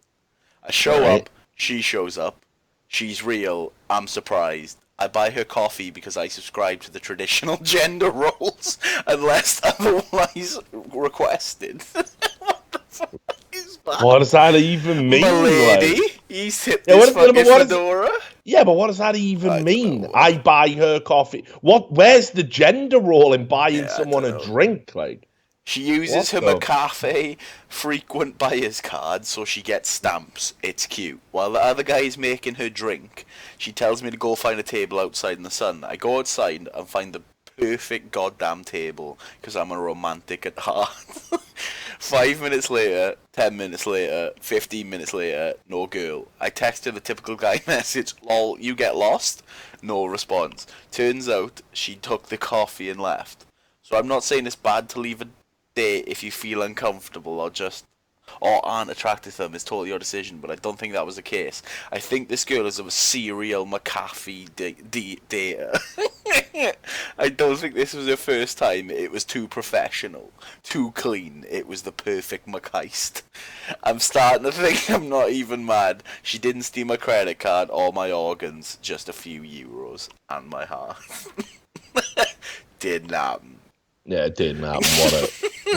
I show up, she shows up, she's real, I'm surprised. I buy her coffee because I subscribe to the traditional gender roles, unless otherwise requested. What the fuck is that? What does that even mean? Milady, like? he's hit this fucking fedora. Yeah, but what does that even mean? I buy her coffee. Where's the gender role in buying someone a drink? Like, she uses her McCafe frequent buyer's card, so she gets stamps. It's cute. While the other guy is making her drink, she tells me to go find a table outside in the sun. I go outside and find the perfect goddamn table, because I'm a romantic at heart. 5 minutes later, 10 minutes later, 15 minutes later, no girl. I text her the typical guy message, lol, you get lost? No response. Turns out she took the coffee and left. So I'm not saying it's bad to leave a date if you feel uncomfortable or aren't attracted to them. It's totally your decision, but I don't think that was the case. I think this girl is a serial McAfee dater. I don't think this was her first time. It was too professional, too clean. It was the perfect McHeist. I'm starting to think I'm not even mad. She didn't steal my credit card or my organs, just a few euros and my heart. Didn't happen. Yeah, it didn't happen.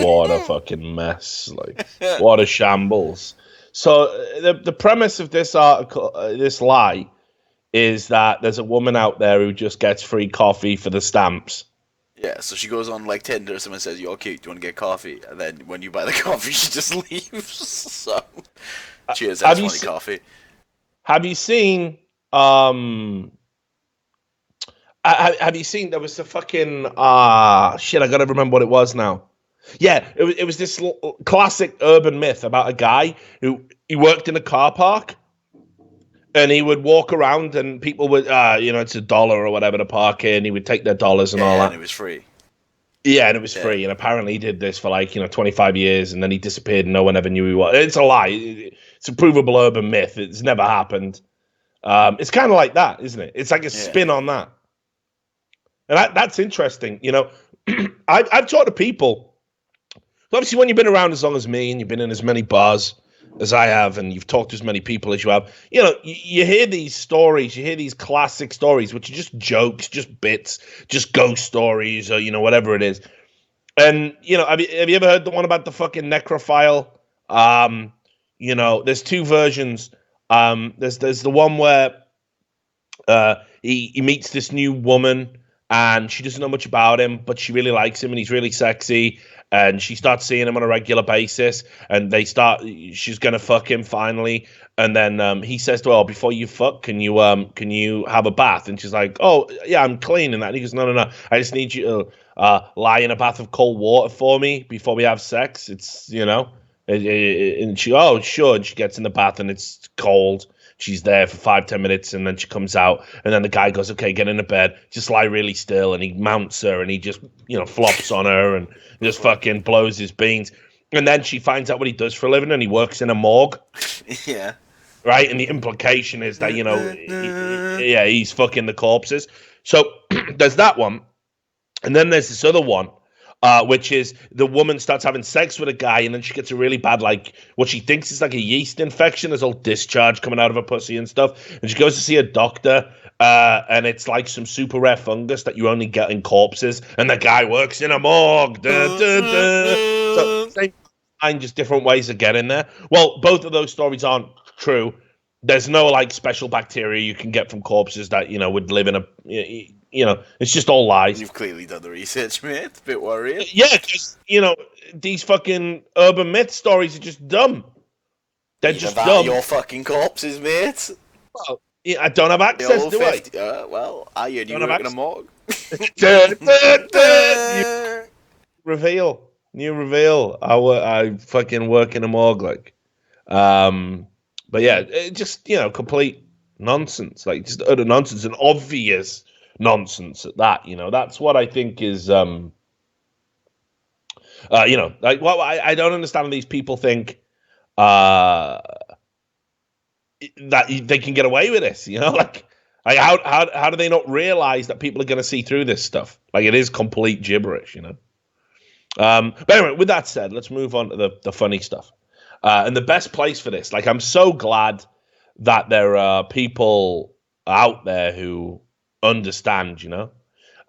What a fucking mess. Like, what a shambles. So the premise of this article, this lie, is that there's a woman out there who just gets free coffee for the stamps. Yeah, so she goes on like Tinder, someone says, "You're cute, do you want to get coffee?" And then when you buy the coffee, she just leaves. So, cheers, that's funny coffee. Have you seen, have you seen, there was the fucking, shit, I gotta remember what it was now. Yeah, it was this classic urban myth about a guy who, he worked in a car park, and he would walk around and people would, it's $1 or whatever to park in. He would take their dollars and all that. And it was free. Yeah, and it was free. And apparently he did this for 25 years, and then he disappeared and no one ever knew who he was. It's a lie. It's a provable urban myth. It's never happened. It's kind of like that, isn't it? It's like a spin on that. And that's interesting. I've talked to people. Obviously, when you've been around as long as me and you've been in as many bars as I have, and you've talked to as many people as you have, you hear these stories, you hear these classic stories, which are just jokes, just bits, just ghost stories, or, whatever it is. And, have you ever heard the one about the fucking necrophile? There's two versions. There's the one where he meets this new woman, and she doesn't know much about him, but she really likes him, and he's really sexy. And she starts seeing him on a regular basis, and she's gonna fuck him finally. And then he says to her, "Before you fuck, can you have a bath?" And she's like, "Oh yeah, I'm clean." And that, and he goes, "No, I just need you to lie in a bath of cold water for me before we have sex. It's And she, "Oh sure." And she gets in the bath, and it's cold. She's there for 5-10 minutes, and then she comes out, and then the guy goes, "Okay, get into bed, just lie really still," and he mounts her, and he just flops on her, and just fucking blows his beans. And then she finds out what he does for a living, and he works in a morgue. Yeah. Right, and the implication is that he's fucking the corpses. So there's that one, and then there's this other one. Which is the woman starts having sex with a guy, and then she gets a really bad, what she thinks is like a yeast infection. There's all discharge coming out of her pussy and stuff. And she goes to see a doctor, and it's like some super rare fungus that you only get in corpses. And the guy works in a morgue. So same thing, just different ways of getting there. Well, both of those stories aren't true. There's no special bacteria you can get from corpses that would live in a. It's just all lies. You've clearly done the research, mate. A bit worried. Yeah, because, these fucking urban myth stories are just dumb. They're just dumb. Your fucking corpses, mate. Well, I don't have access, do I? Well, I heard you work in a morgue. New reveal. I fucking work in a morgue, But yeah, just, complete nonsense. Just utter nonsense and obvious nonsense at that. That's what I think is what I don't understand. These people think that they can get away with this. How do they not realize that people are going to see through this stuff? It is complete gibberish. But anyway, with that said, let's move on to the funny stuff. And the best place for this, I'm so glad that there are people out there who understand,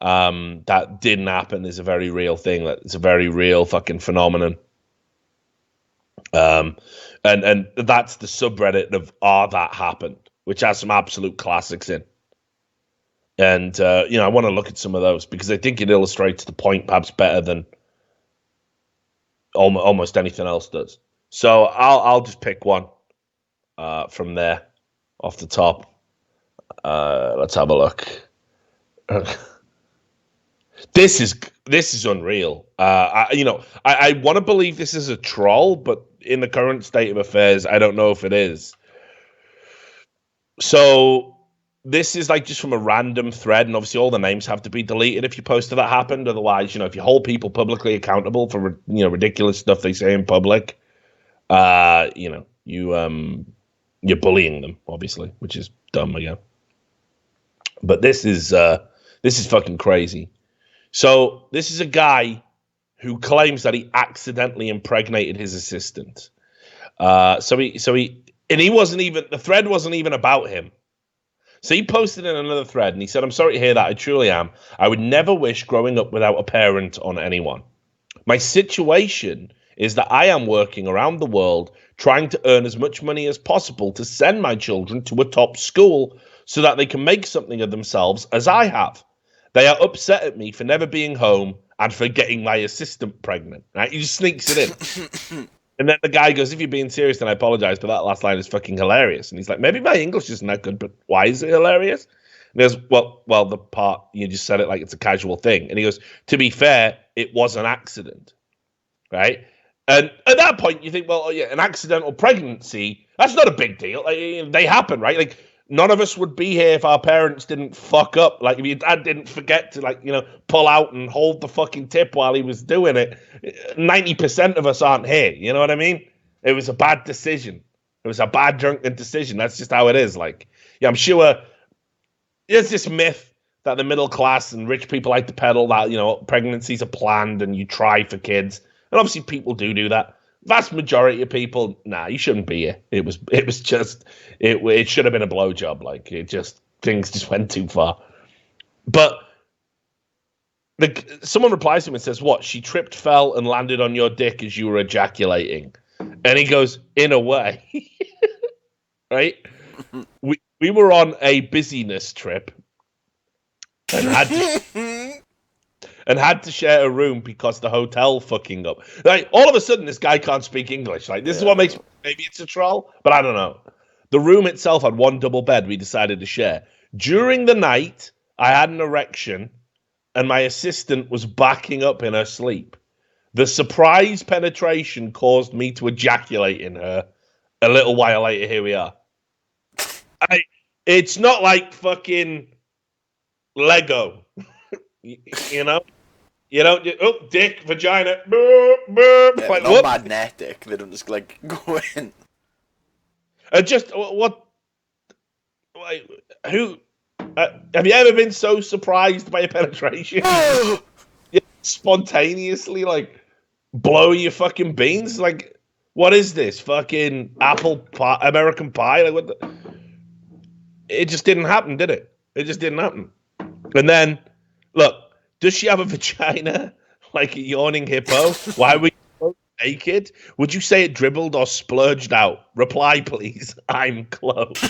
that didn't happen is a very real thing. That it's a very real fucking phenomenon. And that's the subreddit of That Happened, which has some absolute classics in. And I want to look at some of those because I think it illustrates the point perhaps better than almost anything else does. So I'll just pick one from there off the top. Let's have a look. This is unreal. I want to believe this is a troll, but in the current state of affairs, I don't know if it is. So this is just from a random thread, and obviously all the names have to be deleted if you post That Happened. Otherwise, if you hold people publicly accountable for ridiculous stuff they say in public, you're bullying them, obviously, which is dumb again. But this is fucking crazy. So this is a guy who claims that he accidentally impregnated his assistant. He wasn't even, the thread wasn't even about him. So he posted in another thread and he said, "I'm sorry to hear that. I truly am. I would never wish growing up without a parent on anyone. My situation is that I am working around the world trying to earn as much money as possible to send my children to a top school so that they can make something of themselves as I have. They are upset at me for never being home and for getting my assistant pregnant. Right? He just sneaks it in. And then the guy goes, if you're being serious, then I apologize, but that last line is fucking hilarious. And he's like, maybe my English isn't that good, but why is it hilarious? And he goes, well, the part, you just said it like it's a casual thing. And he goes, to be fair, it was an accident, right? And at that point, you think, well, yeah, an accidental pregnancy, that's not a big deal. Like, they happen, right? Like, none of us would be here if our parents didn't fuck up. Like, if your dad didn't forget to, like, pull out and hold the fucking tip while he was doing it, 90% of us aren't here. You know what I mean? It was a bad decision. It was a bad drunken decision. That's just how it is. Like, yeah, I'm sure there's this myth that the middle class and rich people like to peddle that, pregnancies are planned and you try for kids. And obviously people do that. Vast majority of people, nah, you shouldn't be here. It should have been a blowjob. Like, things just went too far. But someone replies to him and says, what, she tripped, fell, and landed on your dick as you were ejaculating? And he goes, in a way. Right? We were on a busyness trip and had to share a room because the hotel fucking up. Like, all of a sudden, this guy can't speak English. Like, this is what makes, maybe it's a troll, but I don't know. The room itself had one double bed we decided to share. During the night, I had an erection, and my assistant was backing up in her sleep. The surprise penetration caused me to ejaculate in her. A little while later, here we are. It's not like fucking Lego, you know? You don't, dick, vagina, burp, burp. Yeah, Like, not magnetic. They don't just, like, go in. Just, what, like, who, have you ever been so surprised by a penetration? You spontaneously, like, blow your fucking beans? Like, what is this? Fucking apple pie, American pie? Like, what the... It just didn't happen, did it? It just didn't happen. And then, look, does she have a vagina like a yawning hippo? Why were you naked? Would you say it dribbled or splurged out? Reply, please. I'm close.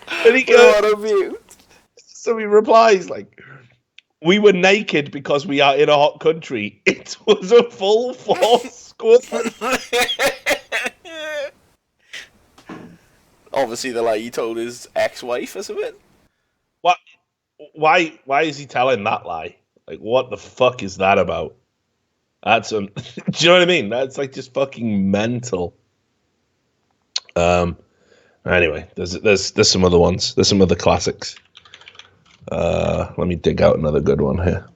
And he goes, so he replies, like, we were naked because we are in a hot country. It was a full force squad. Obviously, the lie he told his ex-wife or something. What? Why is he telling that lie? Like, what the fuck is that about? That's do you know what I mean? That's like just fucking mental. Anyway, there's some other ones. There's some other classics. Let me dig out another good one here.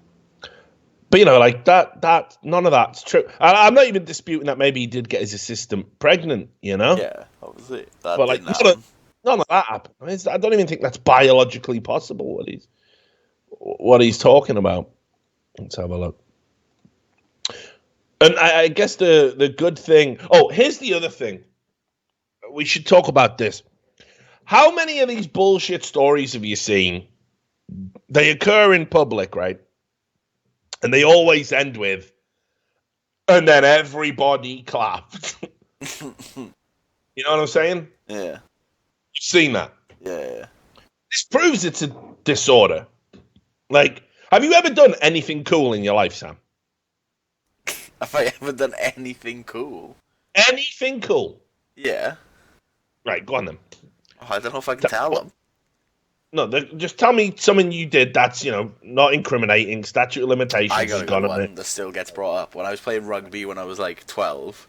But like that none of that's true. I'm not even disputing that maybe he did get his assistant pregnant, Yeah, obviously. But like none of that happened. I don't even think that's biologically possible what he's talking about. Let's have a look. And I guess the good thing. Oh, here's the other thing. We should talk about this. How many of these bullshit stories have you seen? They occur in public, right? And they always end with, and then everybody clapped. You know what I'm saying? Yeah. You've seen that? Yeah. This proves it's a disorder. Like, have you ever done anything cool in your life, Sam? Have I ever done anything cool? Anything cool? Yeah. Right, go on then. Oh, I don't know if I can tell them. No, just tell me something you did that's, not incriminating. Statute of limitations I got on one it. that still gets brought up. When I was playing rugby when I was like 12,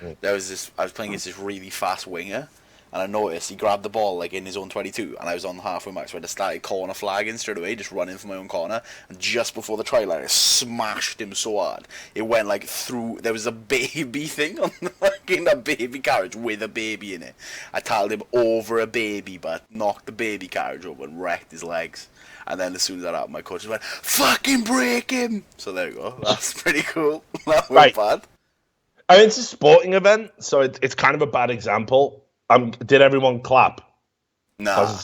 I was playing against this really fast winger, and I noticed he grabbed the ball like in his own 22, and I was on the halfway mark, so I just started corner flagging straight away, just running for my own corner, and just before the try line, I smashed him so hard. It went like through, there was a baby thing on the fucking a baby carriage with a baby in it. I tackled him over a baby butt, knocked the baby carriage over and wrecked his legs. And then as soon as that happened, my coach just went, fucking break him! So there you go, that's pretty cool. That wasn't bad. I mean, it's a sporting event, so it's kind of a bad example. Did everyone clap? Nah.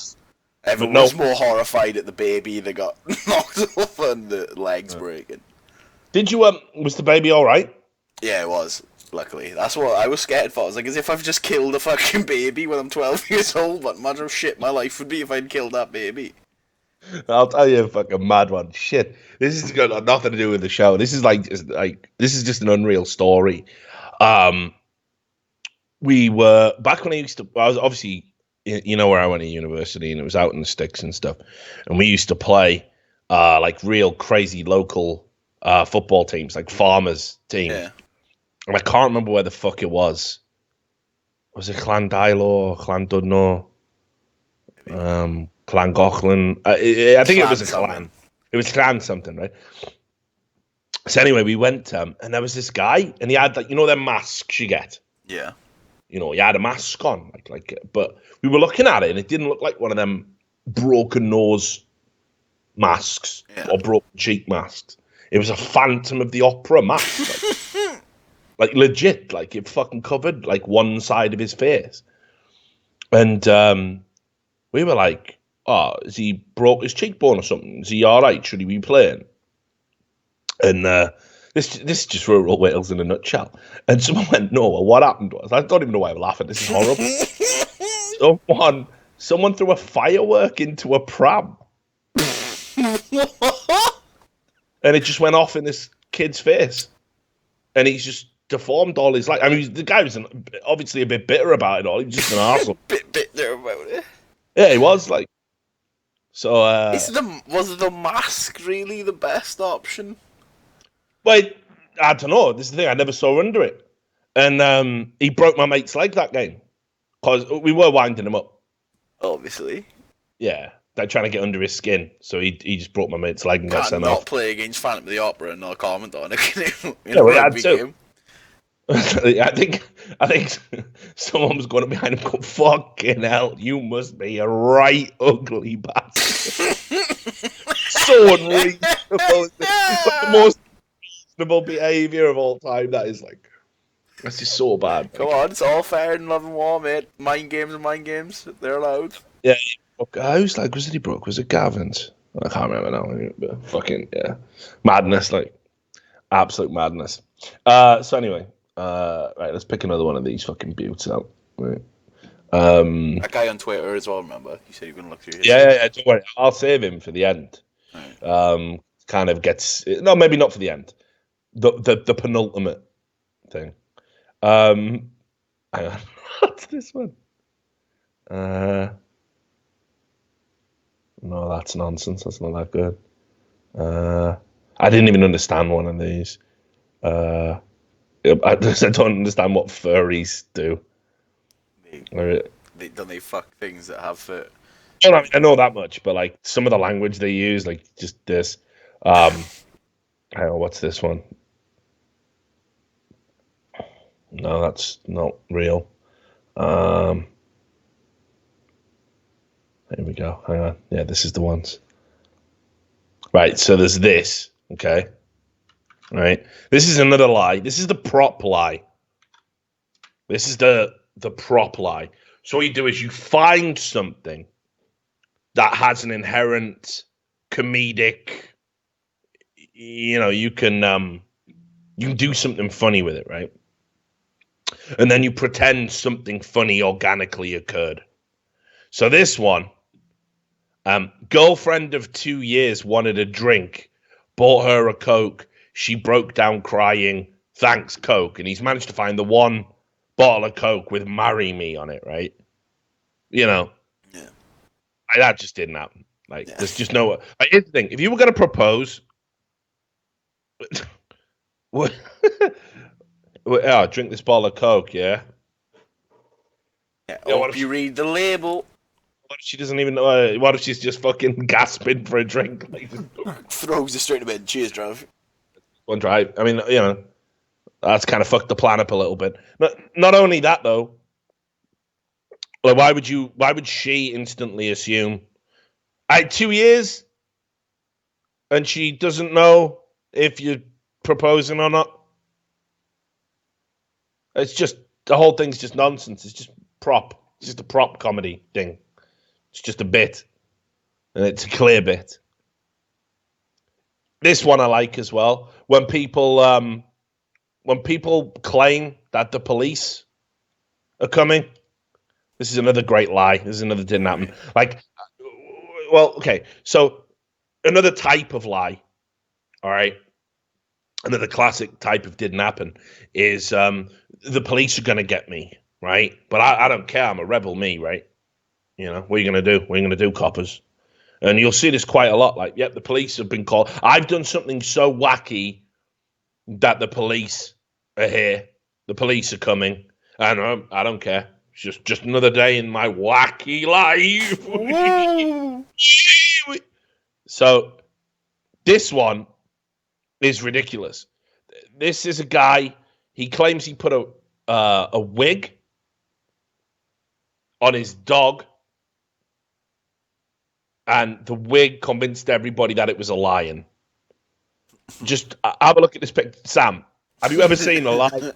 Everyone was more horrified at the baby that got knocked over and the legs breaking. Did you was the baby all right? Yeah, it was. Luckily, that's what I was scared for. I was like, as if I've just killed a fucking baby when I'm 12 years old. What imagine how shit my life would be if I'd killed that baby. I'll tell you a fucking mad one. Shit, this has got nothing to do with the show. This is this is just an unreal story. We were back when I was obviously, you know, where I went to university, and it was out in the sticks and stuff, and we used to play like real crazy local football teams, like farmers teams. Yeah. And I can't remember where the fuck it was. Was it Llandilo or Llandudno? Llangollen. I think it was a clan. It was clan something, right? So anyway, we went and there was this guy, and he had like, you know, them masks you get. Yeah. You know, he had a mask on, but we were looking at it, and it didn't look like one of them broken nose masks or broken cheek masks. It was a Phantom of the Opera mask, like legit, like it fucking covered like one side of his face. And we were like, "Oh, has he broke his cheekbone or something? Is he all right? Should he be playing?" And this is just rural Wales in a nutshell. And someone went, "No, well, what happened was," I don't even know why I'm laughing. This is horrible. someone threw a firework into a pram. And it just went off in this kid's face. And he's just deformed all his life. I mean, the guy was obviously a bit bitter about it all. He was just an arsehole. bit bitter about it. Yeah, he was like. So, was the mask really the best option? Wait, I don't know. This is the thing. I never saw under it. And he broke my mate's leg that game. Because we were winding him up. Obviously. Yeah. They're trying to get under his skin. So he just broke my mate's leg and got sent off. off. Not play against Phantom of the Opera and not comment on it. Yeah, we had to. I think someone was going behind him going, "Fucking hell, you must be a right ugly bastard." So unreasonable. It's like the most reasonable behaviour of all time. That is like, that's just so bad. Come on, it's all fair in love and war, mate. Mind games and mind games. They're allowed. Yeah. Was it he broke? Was it Gavin's? I can't remember now. But fucking, yeah. Madness, like, absolute madness. So anyway, right, let's pick another one of these fucking buttes out. Right. That guy on Twitter as well, remember? You said you were going to look through his. Yeah, don't worry. I'll save him for the end. Right. Kind of gets, no, maybe not for the end. The penultimate thing. Hang on. What's this one? No, that's nonsense. That's not that good. I didn't even understand one of these. I don't understand what furries do. They fuck things that have fur. I know that much, but like some of the language they use, like just this. Hang on, what's this one? No, that's not real. Here we go. Hang on. Yeah, this is the ones. Right, so there's this, okay? Right? This is another lie. This is the prop lie. This is the prop lie. So what you do is you find something that has an inherent comedic, you can do something funny with it, right? And then you pretend something funny organically occurred. So this one, girlfriend of 2 years wanted a drink, bought her a Coke. She broke down crying. Thanks, Coke. And he's managed to find the one bottle of Coke with "Marry Me" on it, right? Yeah. That just didn't happen. Like, there's just no. Like, here's the thing: if you were going to propose, drink this bottle of Coke, yeah. Yeah. What if you read the label? What if she doesn't even know? What if she's just fucking gasping for a drink? Like, throws it straight to bed. Cheers, drive. One drive. I mean, that's kind of fucked the plan up a little bit. Not only that though. Like, why would she instantly assume? 2 years, and she doesn't know if you're proposing or not. It's just the whole thing's just nonsense. It's just prop. It's just a prop comedy thing. It's just a bit, and it's a clear bit. This one I like as well. When people claim that the police are coming, this is another great lie. This is another didn't happen. Like, well, okay. So another type of lie. All right. Another classic type of didn't happen is the police are going to get me, right? But I don't care. I'm a rebel, me, right? You know, what are you going to do? What are you going to do, coppers? And you'll see this quite a lot. Like, yep, the police have been called. I've done something so wacky that the police are here. The police are coming. And I don't care. It's just another day in my wacky life. So this one is ridiculous. This is a guy. He claims he put a wig on his dog, and the wig convinced everybody that it was a lion. Just have a look at this picture. Sam, have you ever seen a lion?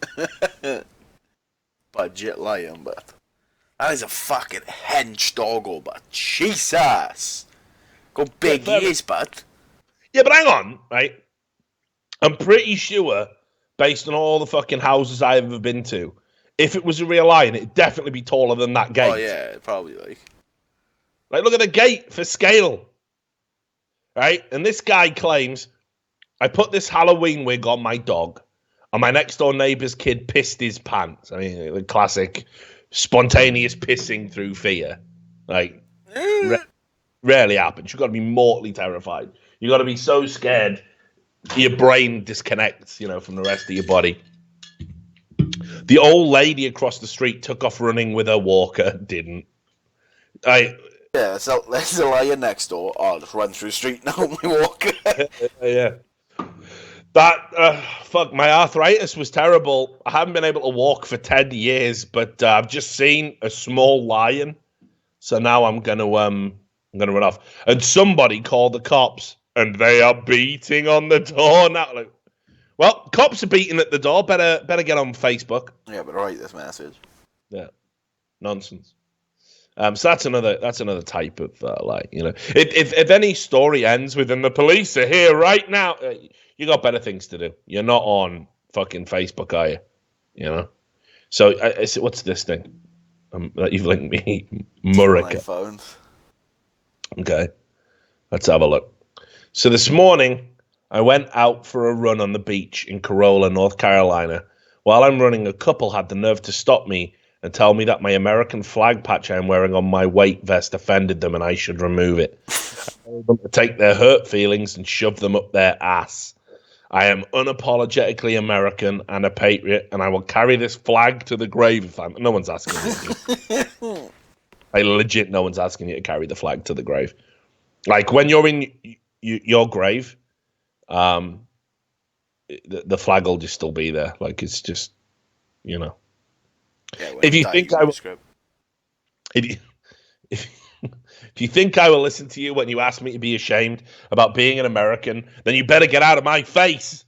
Budget lion, but that is a fucking hench doggo, but Jesus. Go big he is, but. Yeah, but hang on, right? I'm pretty sure, based on all the fucking houses I've ever been to, if it was a real lion, it'd definitely be taller than that gate. Oh, yeah, probably, like. Like, look at the gate for scale. Right? And this guy claims, I put this Halloween wig on my dog, and my next door neighbor's kid pissed his pants. I mean, the classic spontaneous pissing through fear. Like, rarely happens. You've got to be mortally terrified. You've got to be so scared your brain disconnects, you know, from the rest of your body. The old lady across the street took off running with her walker. Didn't. Yeah, so that's the lion next door. I'll just run through the street now with my walker. Yeah. That, fuck, my arthritis was terrible. I haven't been able to walk for 10 years, but I've just seen a small lion. So now I'm going to run off. And somebody called the cops, and they are beating on the door now. Like, well, cops are beating at the door. Better get on Facebook. Yeah, but write this message. Yeah, nonsense. So that's another type of lie. You know, if any story ends with "and the police are here right now," you got better things to do. You're not on fucking Facebook, are you? You know. So what's this thing that you've linked me? Murica. My phone. Okay, let's have a look. So this morning, I went out for a run on the beach in Corolla, North Carolina. While I'm running, a couple had the nerve to stop me and tell me that my American flag patch I'm wearing on my weight vest offended them and I should remove it. I told them to take their hurt feelings and shove them up their ass. I am unapologetically American and a patriot, and I will carry this flag to the grave if no one's asking you. Like, legit, no one's asking you to carry the flag to the grave. Like, when you're in your grave, the flag will just still be there. Like, it's just, you know. Yeah, if you think I will, if you think I will listen to you when you ask me to be ashamed about being an American, then you better get out of my face.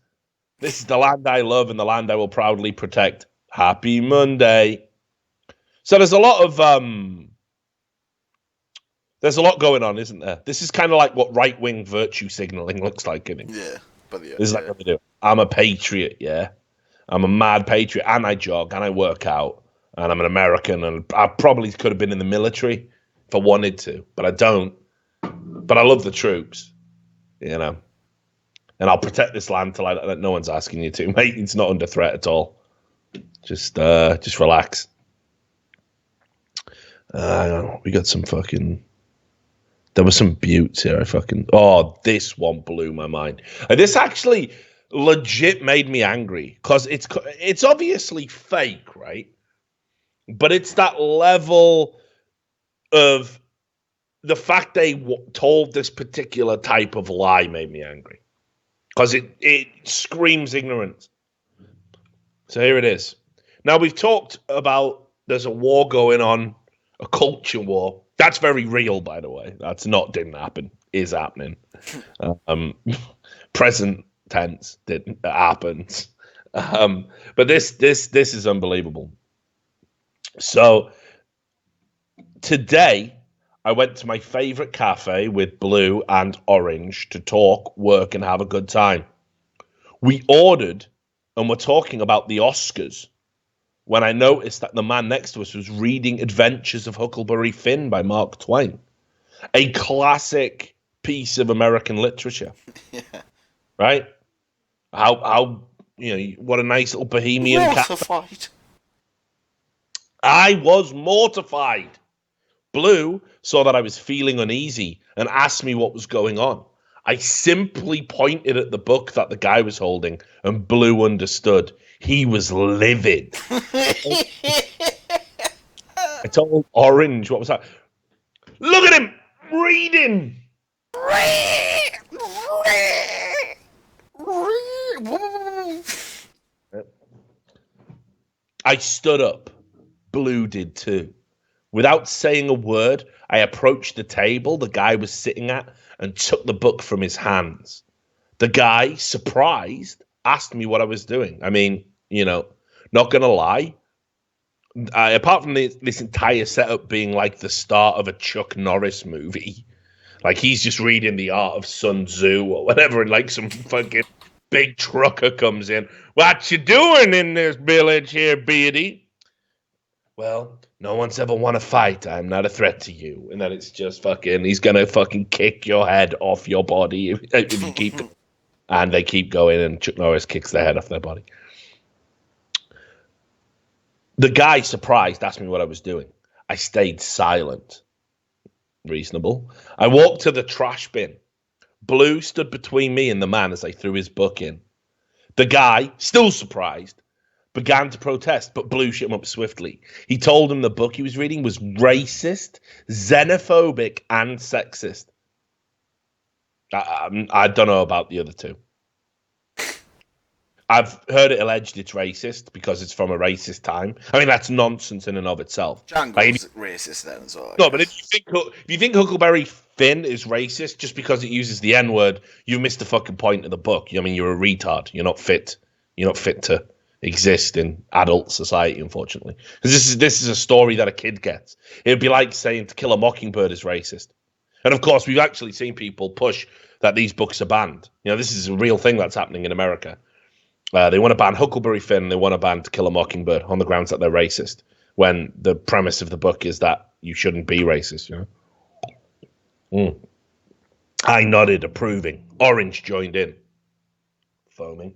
This is the land I love and the land I will proudly protect. Happy Monday. So there's a lot going on, isn't there? This is kind of like what right-wing virtue signaling looks like, isn't it? Yeah, but yeah, this is like what they do. I'm a patriot, yeah. I'm a mad patriot, and I jog, and I work out, and I'm an American, and I probably could have been in the military if I wanted to, but I don't. But I love the troops, you know. And I'll protect this land till no one's asking you to, mate. It's not under threat at all. Just relax. We got some fucking. There were some buttes here. This one blew my mind. This actually legit made me angry because it's obviously fake, right? But it's that level of the fact they told this particular type of lie made me angry because it screams ignorance. So here it is. Now, we've talked about there's a war going on, a culture war. That's very real, by the way. That's not didn't happen. Is happening. Present tense didn't happens. But this is unbelievable. So today, I went to my favorite cafe with Blue and Orange to talk, work, and have a good time. We ordered and were talking about the Oscars when I noticed that the man next to us was reading Adventures of Huckleberry Finn by Mark Twain, a classic piece of American literature. Yeah. Right? How what a nice little bohemian cat. Mortified. I was mortified. Blue saw that I was feeling uneasy and asked me what was going on. I simply pointed at the book that the guy was holding, and Blue understood. He was livid. I told Orange, what was that? Look at him reading. I stood up. Blue did too. Without saying a word, I approached the table the guy was sitting at and took the book from his hands. The guy, surprised, asked me what I was doing. I mean, not going to lie, apart from this entire setup being like the start of a Chuck Norris movie, like he's just reading The Art of Sun Tzu or whatever, and like some fucking big trucker comes in. What you doing in this village here, Beardy? Well, no one's ever won a fight. I'm not a threat to you. And then it's just he's going to fucking kick your head off your body if you keep going. And they keep going, and Chuck Norris kicks their head off their body. The guy, surprised, asked me what I was doing. I stayed silent. Reasonable. I walked to the trash bin. Blue stood between me and the man as I threw his book in. The guy, still surprised, began to protest, but Blue shut him up swiftly. He told him the book he was reading was racist, xenophobic, and sexist. I don't know about the other two. I've heard it alleged it's racist because it's from a racist time. I mean, that's nonsense in and of itself. Django's racist then as well. No, but if you think Huckleberry Finn is racist just because it uses the N-word, you missed the fucking point of the book. I mean, you're a retard. You're not fit. You're not fit to exist in adult society, unfortunately. Because this is a story that a kid gets. It would be like saying To Kill a Mockingbird is racist. And of course, we've actually seen people push that these books are banned. This is a real thing that's happening in America. They want to ban Huckleberry Finn. They want to ban To Kill a Mockingbird on the grounds that they're racist, when the premise of the book is that you shouldn't be racist. I nodded, approving. Orange joined in, foaming.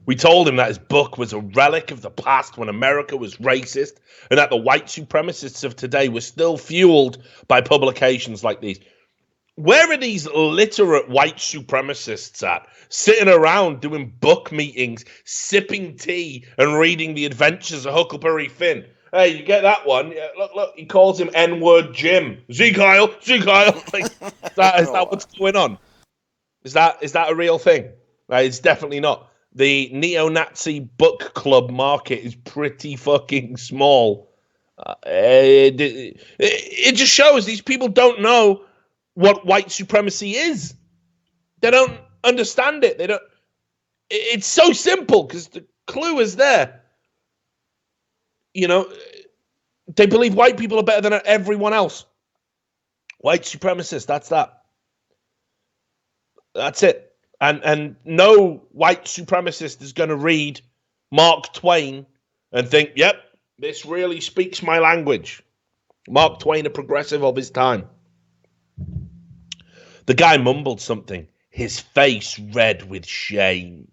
We told him that his book was a relic of the past when America was racist, and that the white supremacists of today were still fueled by publications like these. Where are these literate white supremacists at? Sitting around doing book meetings, sipping tea, and reading The Adventures of Huckleberry Finn. Hey, you get that one? Yeah, look, he calls him N-word Jim. Z Kyle. Like, is that what's going on? Is that a real thing? It's definitely not. The neo-Nazi book club market is pretty fucking small. It just shows these people don't know what white supremacy is. They don't understand it. It's so simple because the clue is there. They believe white people are better than everyone else. White supremacists, that's that. That's it. And no white supremacist is going to read Mark Twain and think, yep, this really speaks my language. Mark Twain, a progressive of his time. The guy mumbled something, his face red with shame.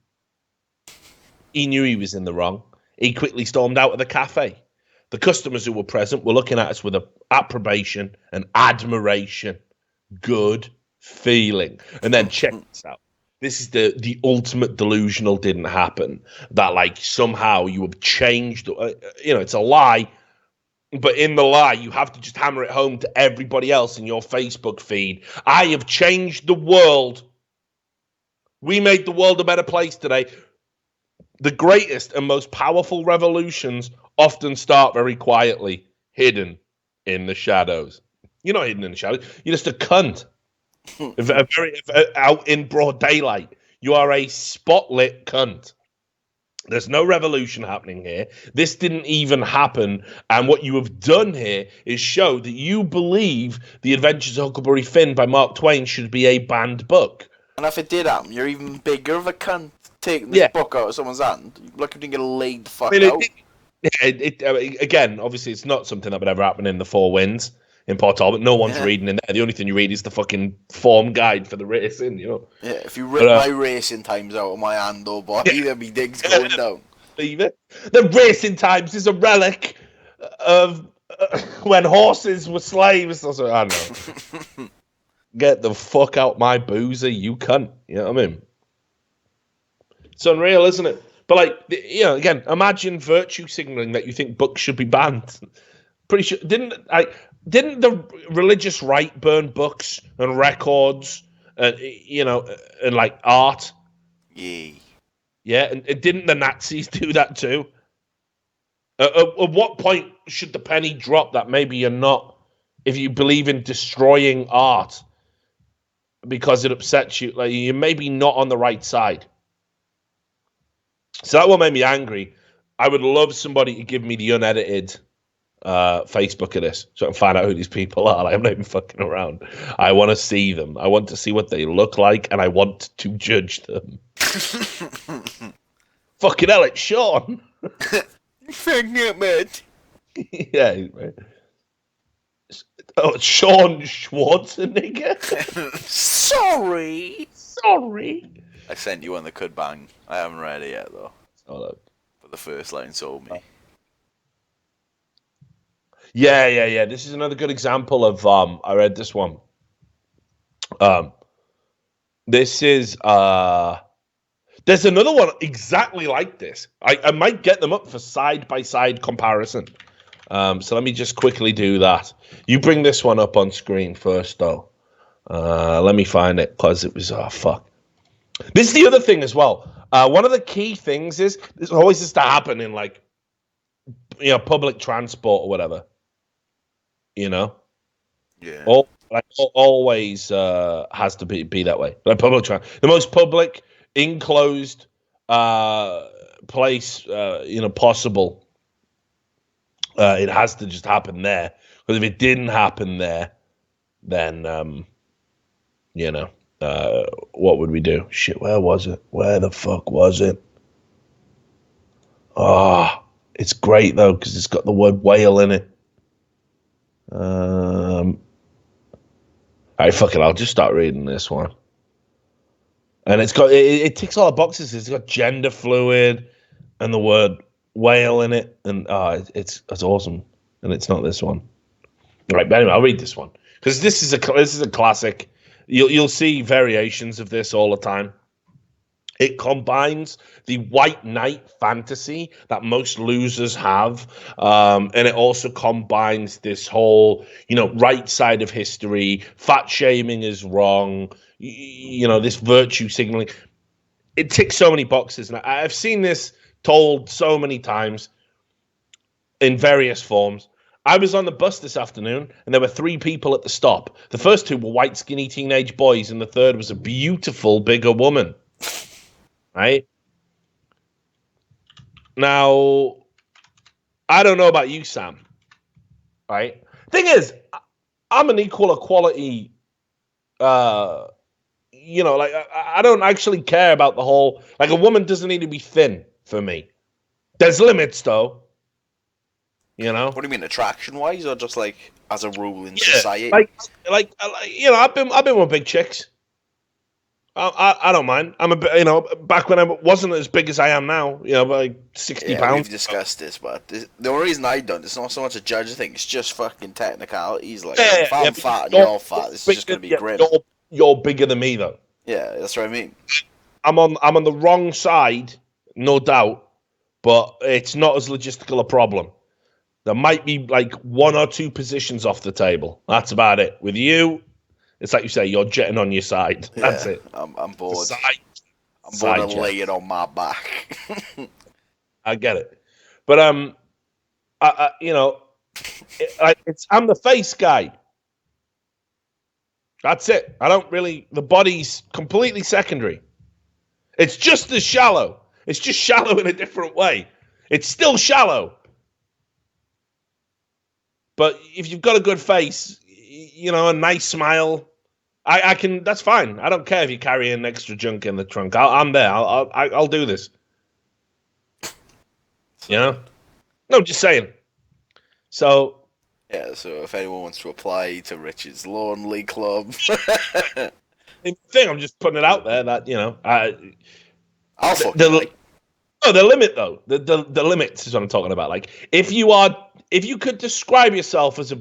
He knew he was in the wrong. He quickly stormed out of the cafe. The customers who were present were looking at us with approbation and admiration. Good feeling. And then check this out. This is the ultimate delusional didn't happen. That like somehow you have changed. It's a lie. But in the lie, you have to just hammer it home to everybody else in your Facebook feed. I have changed the world. We made the world a better place today. The greatest and most powerful revolutions often start very quietly, hidden in the shadows. You're not hidden in the shadows. You're just a cunt. Out in broad daylight. You are a spotlit cunt. There's no revolution happening here. This didn't even happen. And what you have done here is show that you believe The Adventures of Huckleberry Finn by Mark Twain should be a banned book. And if it did happen, you're even bigger of a cunt taking this book out of someone's hand. Look, you didn't get laid the fuck out. Again, obviously, it's not something that would ever happen in the Four Winds in Port Talbot. No one's reading in there. The only thing you read is the fucking form guide for the racing, you know. Yeah, if you rip my racing times out of my hand, oh boy, there'd be digs going down. Leave it. The racing times is a relic of when horses were slaves. I don't know. Get the fuck out my boozer, you cunt. You know what I mean? It's unreal, isn't it? But, like, you know, again, imagine virtue signaling that you think books should be banned. Pretty sure didn't the religious right burn books and records and you know and like art? Yeah, and didn't the Nazis do that too? At what point should the penny drop that maybe you're not, if you believe in destroying art because it upsets you, like you're maybe not on the right side? So that what made me angry. I would love somebody to give me the unedited Facebook of this so I can find out who these people are. Like, I'm not even fucking around. I want to see them. I want to see what they look like, and I want to judge them. Fucking hell, it's Sean. Fucking mate. Yeah, man. Oh, Sean Schwarzenegger. Sorry. I sent you one that could bang. I haven't read it yet though. Hold up. But the first line sold me. Yeah. This is another good example of I read this one. This is there's another one exactly like this. I might get them up for side-by-side comparison. So let me just quickly do that. You bring this one up on screen first, though. Let me find it, because it was, fuck. This is the other thing as well. One of the key things is, this always has to happen in, like, you know, public transport or whatever. You know? Yeah. Always has to be that way. Like public transport. The most public, enclosed place, possible. It has to just happen there. Because if it didn't happen there, then, what would we do? Shit, where was it? Where the fuck was it? Oh, it's great, though, because it's got the word whale in it. All right, fuck it, I'll just start reading this one. And it's got, it ticks all the boxes. It's got gender fluid and the word whale in it. And it's awesome. And it's not this one. All right, but anyway, I'll read this one. Because this is a classic. You'll see variations of this all the time. It combines the white knight fantasy that most losers have, and it also combines this whole, right side of history. Fat shaming is wrong. This virtue signaling. It ticks so many boxes, and I've seen this told so many times in various forms. I was on the bus this afternoon, and there were 3 people at the stop. The first 2 were white, skinny teenage boys, and the third was a beautiful, bigger woman. Right? Now, I don't know about you, Sam. Right? Thing is, I'm an equal equality, I don't actually care about the whole, like, a woman doesn't need to be thin for me. There's limits, though. What do you mean, attraction-wise, or just, like, as a rule in society? I've been with big chicks. I don't mind. I'm a bit, back when I wasn't as big as I am now, like 60 pounds. We've discussed this, but the only reason I don't, it's not so much a judge thing, it's just fucking technicalities. Like, if I'm fat and you're fat, this is just going to be grim. You're bigger than me, though. Yeah, that's what I mean. I'm on the wrong side, no doubt, but it's not as logistical a problem. There might be like 1 or 2 positions off the table. That's about it. With you, it's like you say, you're jetting on your side. That's it. I'm bored. I'm bored of laying on my back. I get it. But, I'm the face guy. That's it. I don't really, the body's completely secondary. It's just as shallow. It's just shallow in a different way. It's still shallow. But if you've got a good face, you know, a nice smile, I can. That's fine. I don't care if you carry an extra junk in the trunk. I'm there. I'll do this. You know? No, just saying. So. Yeah. So if anyone wants to apply to Richard's Lonely Club, the thing, I'm just putting it out there that, you know, I'll fucking like. No, the limit though. The limits is what I'm talking about. Like, if you could describe yourself as a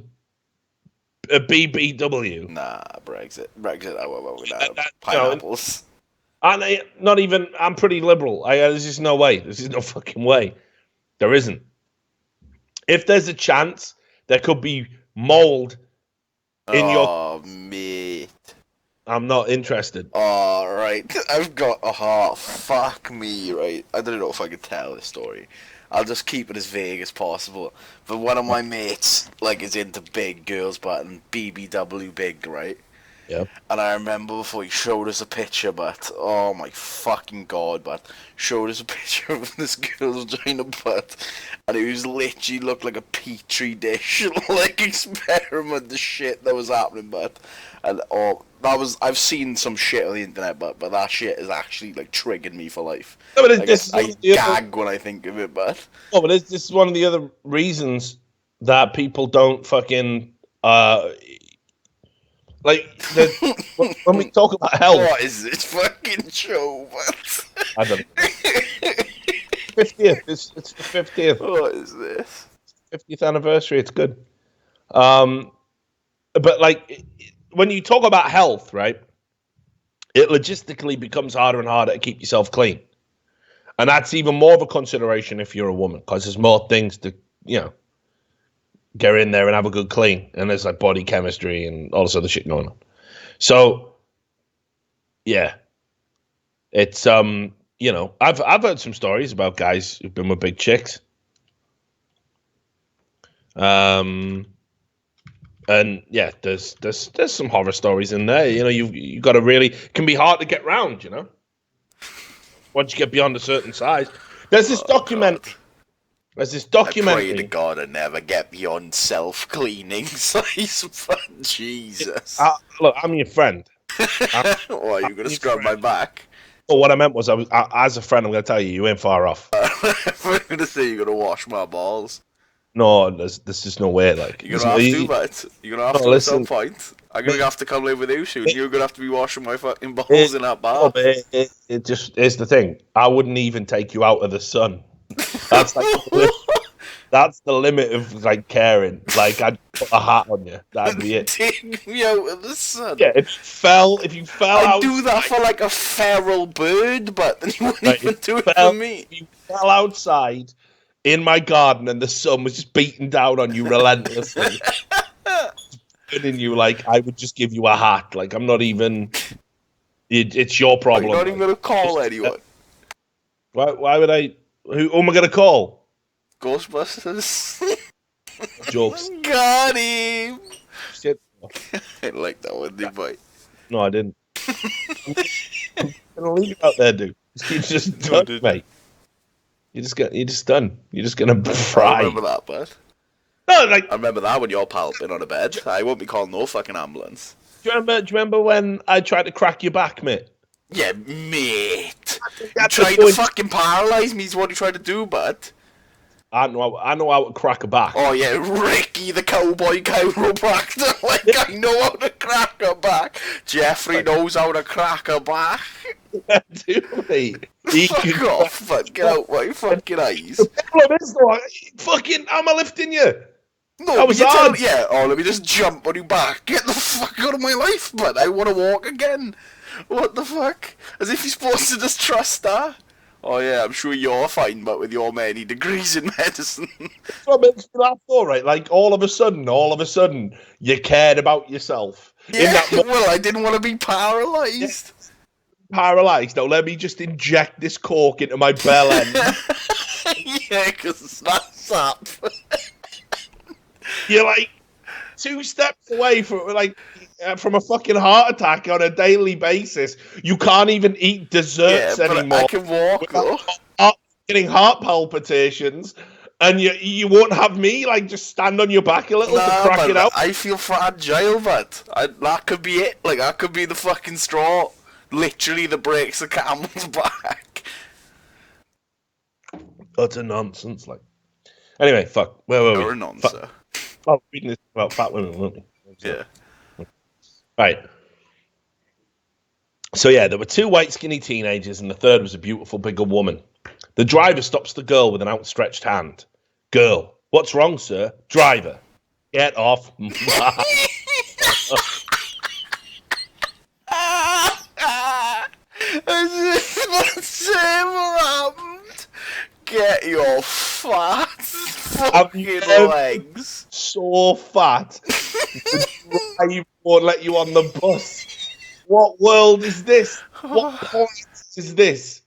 BBW. Nah, Brexit. I won't with that. Pineapples. And not even. I'm pretty liberal. There's just no way. There's no fucking way. There isn't. If there's a chance, there could be mold in your. Oh, mate. I'm not interested. Oh, right. I've got. Oh, fuck me, right. I don't know if I can tell this story. I'll just keep it as vague as possible. But one of my mates, like, is into big girls, but and BBW big, right? Yeah. And I remember before he showed us a picture, but oh my fucking god, but showed us a picture of this girl's vagina butt, and it was literally looked like a petri dish, like experiment, the shit that was happening, but and I've seen some shit on the internet, but that shit is actually like triggered me for life. No, but like, I gag when I think of it, but. Oh, but this is one of the other reasons that people don't fucking like when we talk about health. What is this fucking show? What? I don't know. 50th. It's the 50th. What is this? 50th anniversary. It's good. But like when you talk about health, right? It logistically becomes harder and harder to keep yourself clean, and that's even more of a consideration if you're a woman, because there's more things to, you know, get in there and have a good clean, and there's like body chemistry and all this other shit going on. So, yeah, it's you know, I've heard some stories about guys who've been with big chicks, and yeah, there's some horror stories in there. You know, you got to really, it can be hard to get round. You know, once you get beyond a certain size. There's this documentary. God. There's this documentary. I pray to God I never get beyond self-cleaning size, but Jesus. Look, I'm your friend. Why are you going to scrub my back? Well, what I meant was, as a friend, I'm going to tell you, you ain't far off. I'm going to say you're going to wash my balls. No, there's just no way. Like, you're going to have to, but you're going to have to at some point. I'm going to have to come live with you soon. You're going to have to be washing my fucking balls in that bath. It just is the thing. I wouldn't even take you out of the sun. That's like that's the limit of like caring. Like, I'd put a hat on you. That'd be it. Take me out of the sun. Yeah, if you fell I'd out, do that for like a feral bird, but then you wouldn't even do it for me. If you fell outside in my garden and the sun was just beating down on you relentlessly, hitting you, like, I would just give you a hat. Like, I'm not even. It's your problem. You're not even gonna call anyone. Why would I? Who am I gonna call? Ghostbusters. Jokes. Got him. Shit. I like that one, did you? No, I didn't. I'm gonna leave it out there, dude. You're just done, mate. You're just done. You're just gonna fry. I remember that, bud. No, like, I remember that when your pal been on a bed. I won't be calling no fucking ambulance. Do you remember when I tried to crack your back, mate? Yeah, mate. You tried to fucking paralyze me is what you tried to do, bud. I know how to crack a back. Oh yeah, Ricky the cowboy chiropractor. Like, I know how to crack a back. Jeffrey knows how to crack a back. Do mate. Fuck off, but get out my fucking eyes. The problem is, though, fucking, how am I lifting you? No, that was hard. Yeah, oh, let me just jump on your back. Get the fuck out of my life, bud. I want to walk again. What the fuck? As if you're supposed to just trust that. Oh yeah, I'm sure you're fine, but with your many degrees in medicine. That's what makes me laugh, though, right? Like, all of a sudden, you cared about yourself. Yeah, well, I didn't want to be paralysed. Paralysed? Now, let me just inject this cork into my bell end. Yeah, because that's up. You're like 2 steps away from a fucking heart attack on a daily basis. You can't even eat desserts anymore. I can walk. getting heart palpitations, and you won't have me like just stand on your back a little to crack it out. I feel fragile, but that could be it. Like, that could be the fucking straw. Literally, that breaks the camel's back. Utter nonsense. Like, anyway, fuck. Where were we? You're a nonsense. Oh, reading this about fat women, weren't we? Yeah. Right. So yeah, there were 2 white skinny teenagers, and the third was a beautiful bigger woman. The driver stops the girl with an outstretched hand. Girl, what's wrong, sir? Driver, get off my... As if happened. Get your fat fucking legs. So fat. The driver won't let you on the bus. What world is this? What place is this?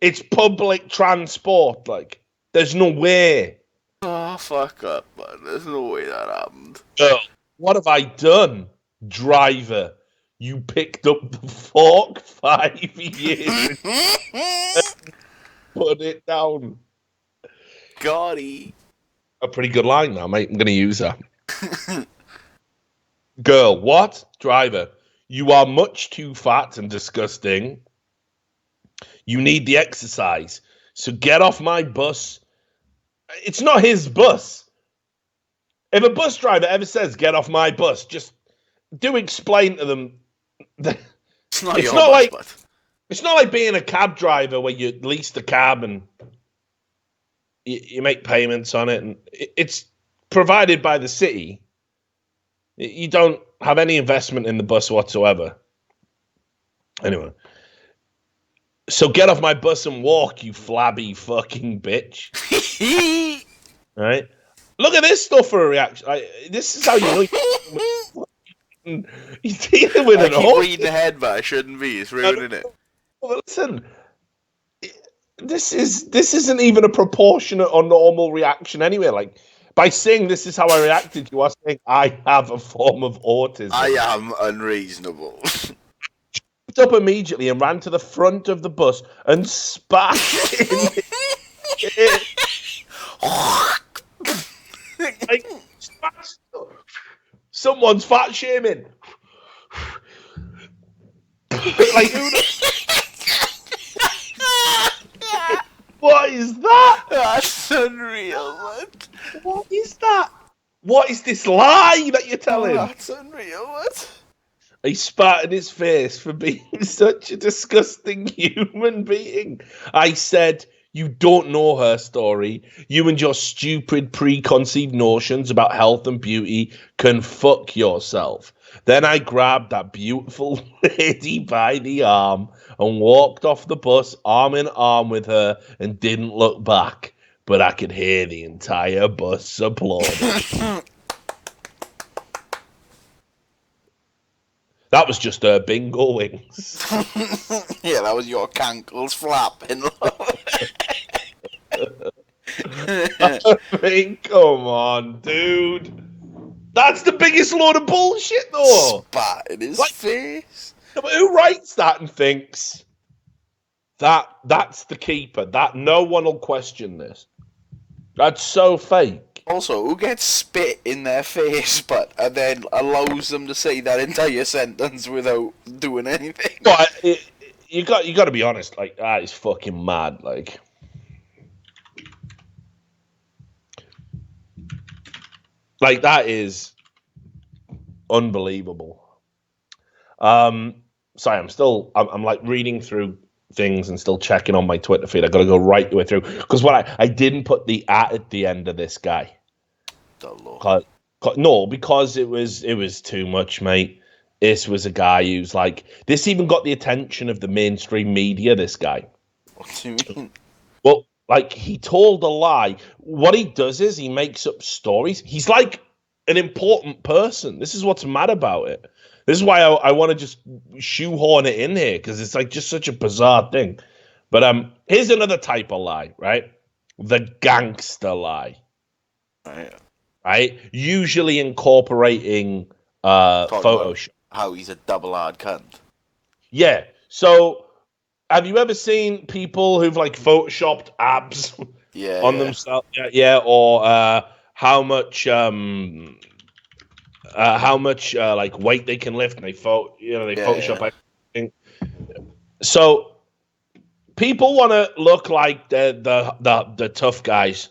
It's public transport. Like, there's no way. Oh, fuck up, man. There's no way that happened. Girl, what have I done? Driver, you picked up the fork 5 years ago. Put it down. Gotti. A pretty good line now, mate. I'm going to use that. Girl, what? Driver, you are much too fat and disgusting. You need the exercise. So get off my bus. It's not his bus. If a bus driver ever says, get off my bus, just do explain to them. It's not your bus, but... It's not like being a cab driver where you lease the cab and you make payments on it. And it's provided by the city. You don't have any investment in the bus whatsoever. Anyway. So get off my bus and walk, you flabby fucking bitch. Right? Look at this stuff for a reaction. This is how you know you're dealing with an I keep reading ahead, but I shouldn't be. It's ruining it. Well, listen, this isn't even a proportionate or normal reaction anyway. Like, by saying this is how I reacted, you are saying I have a form of autism. I am unreasonable. Up immediately and ran to the front of the bus and spat in like, someone's fat shaming. Like, what is that? That's unreal, man. What is that? What is this lie that you're telling? That's unreal, man. He spat in his face for being such a disgusting human being. I said, you don't know her story. You and your stupid preconceived notions about health and beauty can fuck yourself. Then I grabbed that beautiful lady by the arm and walked off the bus arm in arm with her and didn't look back. But I could hear the entire bus applauding. That was just her bingo wings. Yeah, that was your cankles flapping. I mean, come on, dude. That's the biggest load of bullshit, though. Spat in his face. Who writes that and thinks that's the keeper? That no one will question this. That's so fake. Also, who gets spit in their face, and then allows them to say that entire sentence without doing anything? But you got to be honest. Like, that is fucking mad. Like, that is unbelievable. Sorry, I'm like reading through things and still checking on my Twitter feed. I got to go right the way through because what I didn't put the at the end of this guy. No, because it was too much, mate. This was a guy who's like, this even got the attention of the mainstream media. This guy. What do you mean? Well, like, he told a lie. What he does is he makes up stories. He's like an important person. This is what's mad about it. This is why I want to just shoehorn it in here, because it's like just such a bizarre thing. But here's another type of lie, right? The gangster lie. Right? Usually incorporating Photoshop. How he's a double hard cunt. Yeah. So have you ever seen people who've like photoshopped abs on themselves? Yeah, or how much like weight they can lift, and they Photoshop everything. So people want to look like they're the tough guys.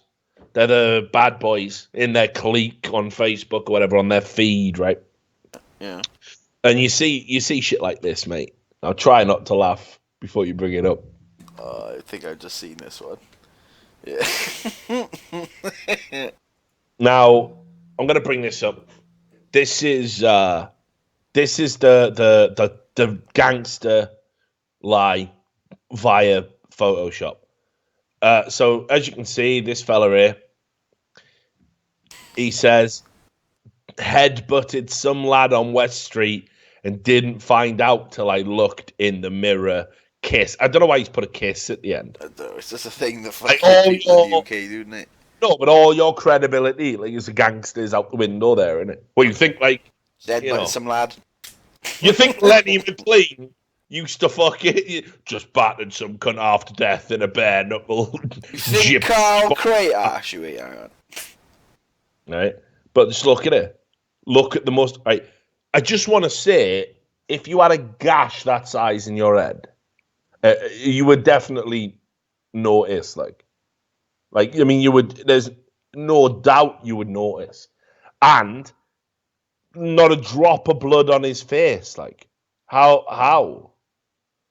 They're the bad boys in their clique on Facebook or whatever, on their feed, right? Yeah. And you see shit like this, mate. I'll try not to laugh before you bring it up. I think I've just seen this one. Yeah. Now, I'm gonna bring this up. This is the gangster lie via Photoshop. So as you can see, this fella here, he says, head-butted some lad on West Street and didn't find out till I looked in the mirror. Kiss. I don't know why he's put a kiss at the end. It's just a thing that Like, fucking people in the UK do, isn't it? No, but all your credibility, like, as a gangster, is out the window there, isn't it? Well, you think, like... Dead some lad. You think Lenny McLean used to fuck it? Just battered some cunt half to death in a bare knuckle. You think Carl Crater... Actually, hang on. Right? But just look at it. Look at the most... Right, I just want to say, if you had a gash that size in your head, you would definitely notice, like, I mean, you would, there's no doubt you would notice. And not a drop of blood on his face, like, how?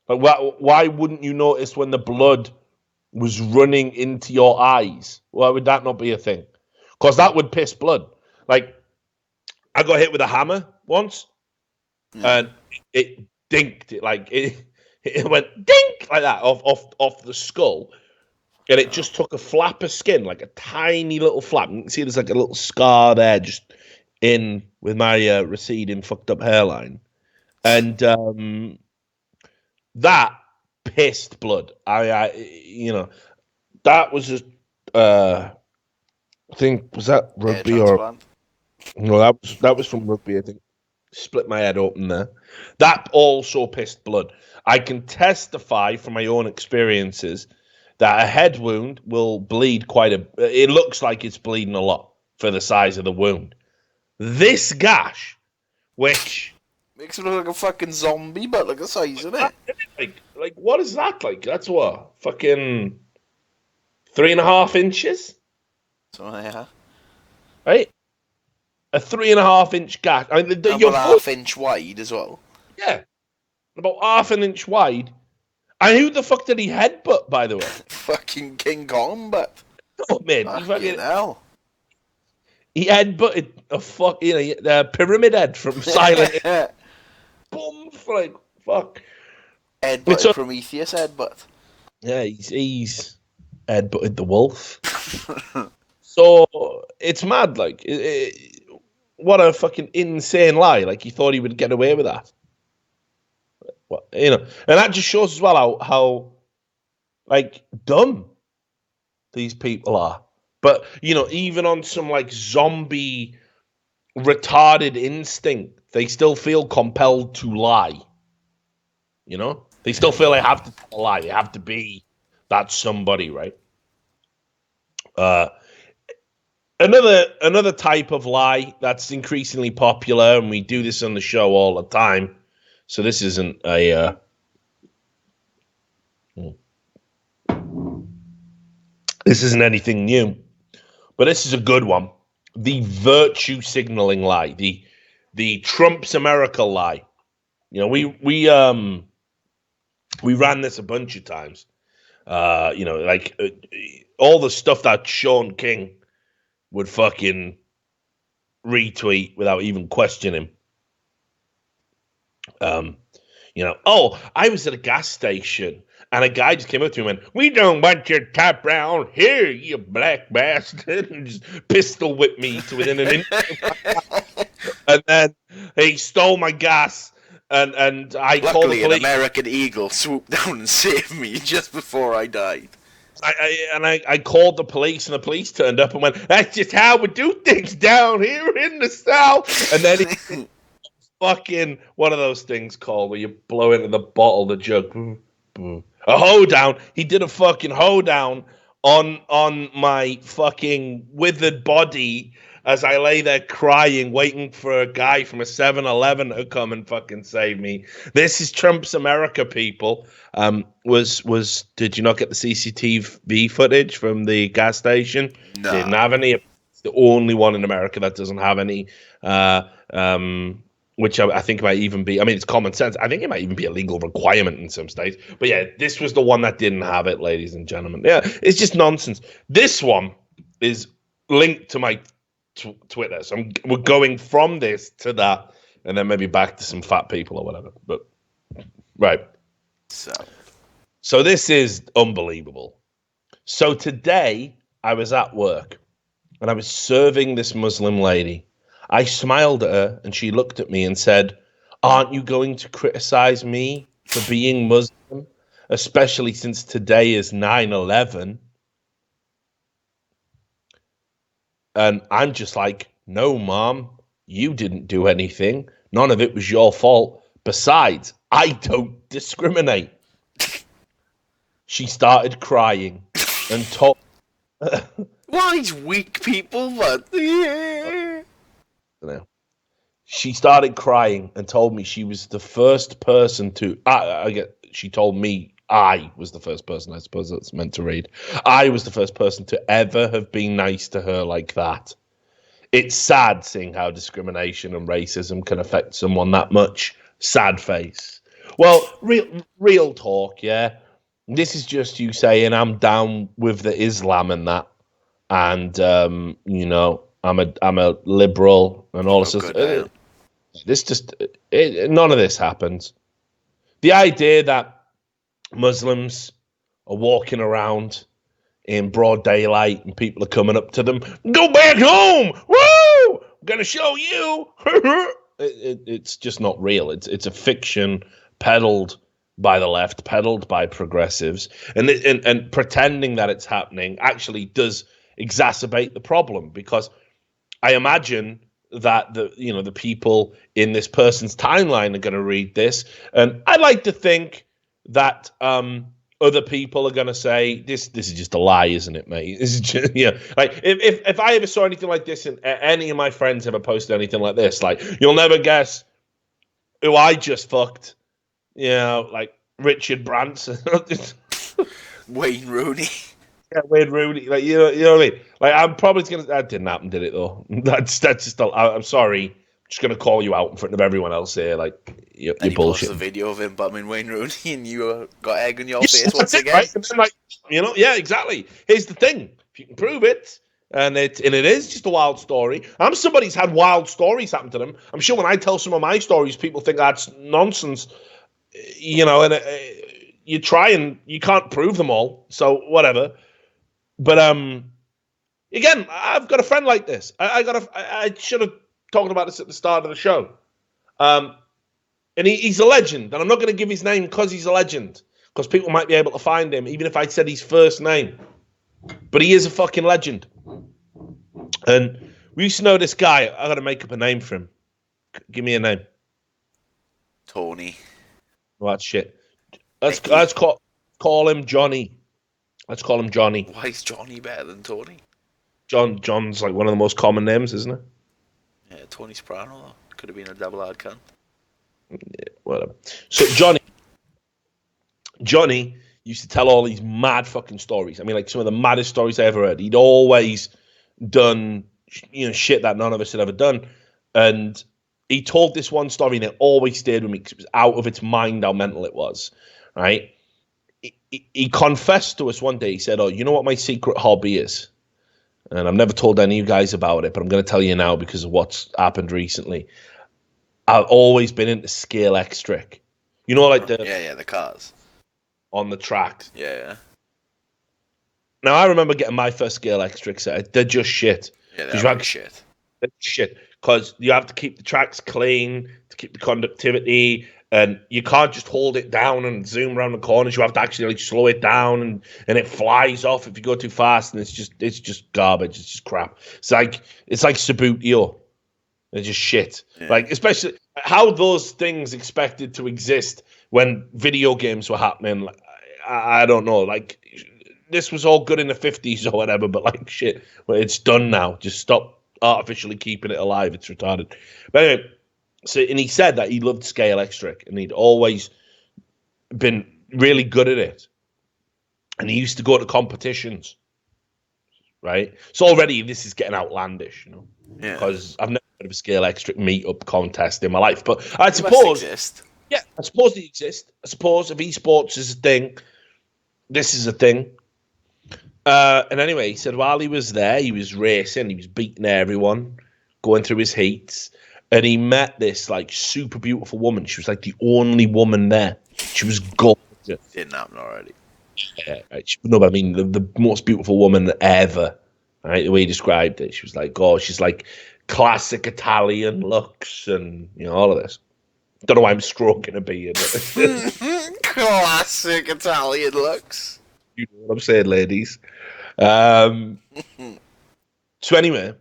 Like, why wouldn't you notice when the blood was running into your eyes? Why would that not be a thing? Because that would piss blood. Like, I got hit with a hammer once, and it dinked it, like, it went dink like that off the skull, and it just took a flap of skin, like a tiny little flap. You can see there's like a little scar there, just in with my receding fucked up hairline, and that pissed blood. I that was just I think, was that rugby or no? That was from rugby. I think. Split my head open there. That also pissed blood. I can testify from my own experiences that a head wound will bleed it looks like it's bleeding a lot for the size of the wound. This gash, which makes it look like a fucking zombie, but like a size of it. Like what is that like? That's what? Fucking 3.5 inches? So yeah. Right? A 3.5 inch gash. I mean, you're half inch wide as well. Yeah, about half an inch wide. And who the fuck did he headbutt, by the way? Fucking King Kong, but oh man, hell. He headbutted a pyramid head from Silent Hill. Boom, like fuck. Headbutted Prometheus headbutt. Yeah, he's headbutted the wolf. So it's mad, like. What a fucking insane lie. Like, he thought he would get away with that. What, and that just shows as well how like, dumb these people are. But, even on some, like, zombie retarded instinct, they still feel compelled to lie. They still feel they have to tell a lie. They have to be that somebody, right? Another type of lie that's increasingly popular, and we do this on the show all the time. So this isn't anything new, but this is a good one. The virtue signaling lie, the Trump's America lie. We ran this a bunch of times. Like all the stuff that Sean King would fucking retweet without even questioning. I was at a gas station and a guy just came up to me and went, "We don't want your tap round here, you black bastard," and just pistol whipped me to within an inch. And then he stole my gas, and I called the police. An American Eagle swooped down and saved me just before I died. I called the police, and the police turned up and went, "That's just how we do things down here in the South." And then he fucking, what are those things called where you blow into the bottle, the jug? A hoedown. He did a fucking hoedown on my fucking withered body as I lay there crying, waiting for a guy from a 7-Eleven to come and fucking save me. This is Trump's America, people. Did you not get the CCTV footage from the gas station? No. Didn't have any. It's the only one in America that doesn't have any. Which I think might even be, I mean, it's common sense. I think it might even be a legal requirement in some states. But yeah, this was the one that didn't have it, ladies and gentlemen. Yeah, it's just nonsense. This one is linked to my Twitter. So we're going from this to that, and then maybe back to some fat people or whatever. But, right. So this is unbelievable. So today, I was at work, and I was serving this Muslim lady. I smiled at her and she looked at me and said, "Aren't you going to criticize me for being Muslim, especially since today is 9/11?" And I'm just like, "No, Mom, you didn't do anything. None of it was your fault. Besides, I don't discriminate." She started crying and told... Well, these weak people, but... She started crying and told me she was the first person to... She told me I was the first person, I suppose that's meant to read. I was the first person to ever have been nice to her like that. It's sad seeing how discrimination and racism can affect someone that much. Sad face. Well, real talk, yeah? This is just you saying I'm down with the Islam and that. And, you know, I'm a liberal and all this. None of this happens. The idea that Muslims are walking around in broad daylight and people are coming up to them, "Go back home! Woo! I'm gonna show you!" It's just not real. It's a fiction peddled by the left, peddled by progressives, and pretending that it's happening actually does exacerbate the problem, because I imagine that the people in this person's timeline are going to read this, and I'd like to think that other people are going to say this is just a lie, isn't it, mate? This is just, like if I ever saw anything like this and any of my friends ever posted anything like this, like, "You'll never guess who I just fucked," like Richard Branson, Wayne Rooney. Yeah, Wayne Rooney, like you know what I mean. Like, I'm probably gonna. That didn't happen, did it? Though that's just. I'm sorry. I'm just gonna call you out in front of everyone else here. Like, you're bullshit. A video of him bumming Wayne Rooney, and you got egg on your face once again. Right? And then, like, yeah, exactly. Here's the thing: if you can prove it, and it is just a wild story. I'm somebody's had wild stories happen to them. I'm sure when I tell some of my stories, people think that's nonsense. And you try and you can't prove them all. So whatever. But again, I've got a friend like this. I should have talked about this at the start of the show. And he's a legend, and I'm not going to give his name because he's a legend, because people might be able to find him, even if I said his first name. But he is a fucking legend. And we used to know this guy. I got to make up a name for him. Give me a name. Tony. Well, that's shit. Let's call him Johnny. Let's call him Johnny. Why is Johnny better than Tony? John's like one of the most common names, isn't it? Yeah, Tony Soprano, though. Could have been a double hard cunt. Yeah, whatever. So Johnny used to tell all these mad fucking stories. I mean, like some of the maddest stories I ever heard. He'd always done, shit that none of us had ever done. And he told this one story and it always stayed with me because it was out of its mind how mental it was, right? He confessed to us one day. He said, "Oh, you know what my secret hobby is? And I've never told any of you guys about it, but I'm going to tell you now because of what's happened recently. I've always been into scale X trick. You know, like the cars on the tracks. Yeah. Now I remember getting my first scale X trick set. They're just shit. Yeah, they're shit. They're shit because you have to keep the tracks clean to keep the conductivity. And you can't just hold it down and zoom around the corners. You have to actually like slow it down, and it flies off if you go too fast. And it's just garbage. It's just crap. It's like Subbuteo. It's just shit. Yeah. Like, especially how those things expected to exist when video games were happening. I don't know. Like, this was all good in the 50s or whatever, but like, shit, well, it's done now. Just stop artificially keeping it alive. It's retarded. But anyway, so, and he said that he loved scale extric and he'd always been really good at it. And he used to go to competitions, right? So already this is getting outlandish, you know, because I've never heard of a scale extric meetup contest in my life. But I suppose, yeah, I suppose they exist. I suppose if esports is a thing, this is a thing. And anyway, he said while he was there, he was racing, he was beating everyone, going through his heats, and he met this like super beautiful woman. She was like the only woman there. She was gorgeous. Didn't happen already. Yeah, right. No, but I mean the most beautiful woman ever. Right, the way he described it, she was like, oh, she's like classic Italian looks, and you know all of this. Don't know why I'm stroking a beard. Classic Italian looks. You know what I'm saying, ladies. So anyway,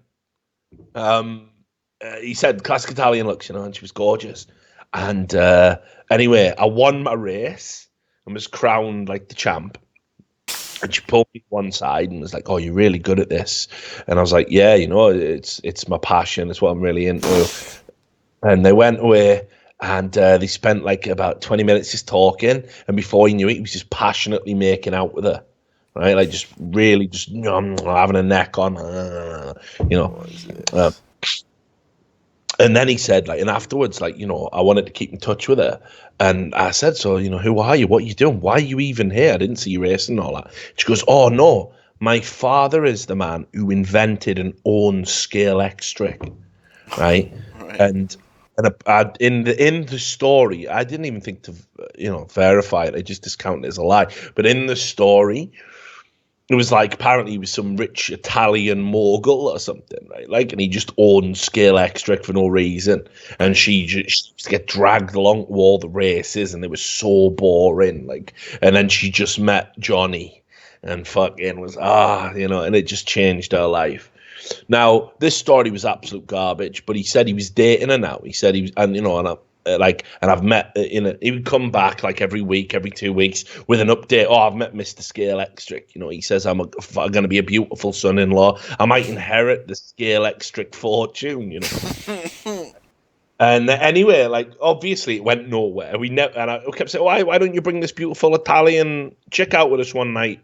he said classic Italian looks, you know, and she was gorgeous. And anyway, I won my race and was crowned like the champ. And she pulled me to one side and was like, "Oh, you're really good at this." And I was like, "Yeah, you know, it's my passion. It's what I'm really into." And they went away. And they spent like about 20 minutes just talking. And before he knew it, he was just passionately making out with her. Right? Like just really just having a neck on, you know. And then he said, like, and afterwards, like, you know, I wanted to keep in touch with her. And I said, so, you know, who are you? What are you doing? Why are you even here? I didn't see you racing and all that. She goes, oh, no, my father is the man who invented and owns scale extric. Right? And in the story, I didn't even think to, you know, verify it. I just discounted it as a lie. But in the story, it was like apparently he was some rich Italian mogul or something, right? Like, and he just owned scale extric for no reason. And she used to get dragged along to all the races, and it was so boring. Like, and then she just met Johnny, and fucking was you know, and it just changed her life. Now, this story was absolute garbage, but he said he was dating her now. He said he was, and you know, and I've met he would come back like every week, every 2 weeks with an update. Oh, I've met Mr. Scale Extric. You know, he says I'm going to be a beautiful son-in-law. I might inherit the Scale Extric fortune. You know. And anyway, like obviously it went nowhere. And I kept saying, why don't you bring this beautiful Italian chick out with us one night,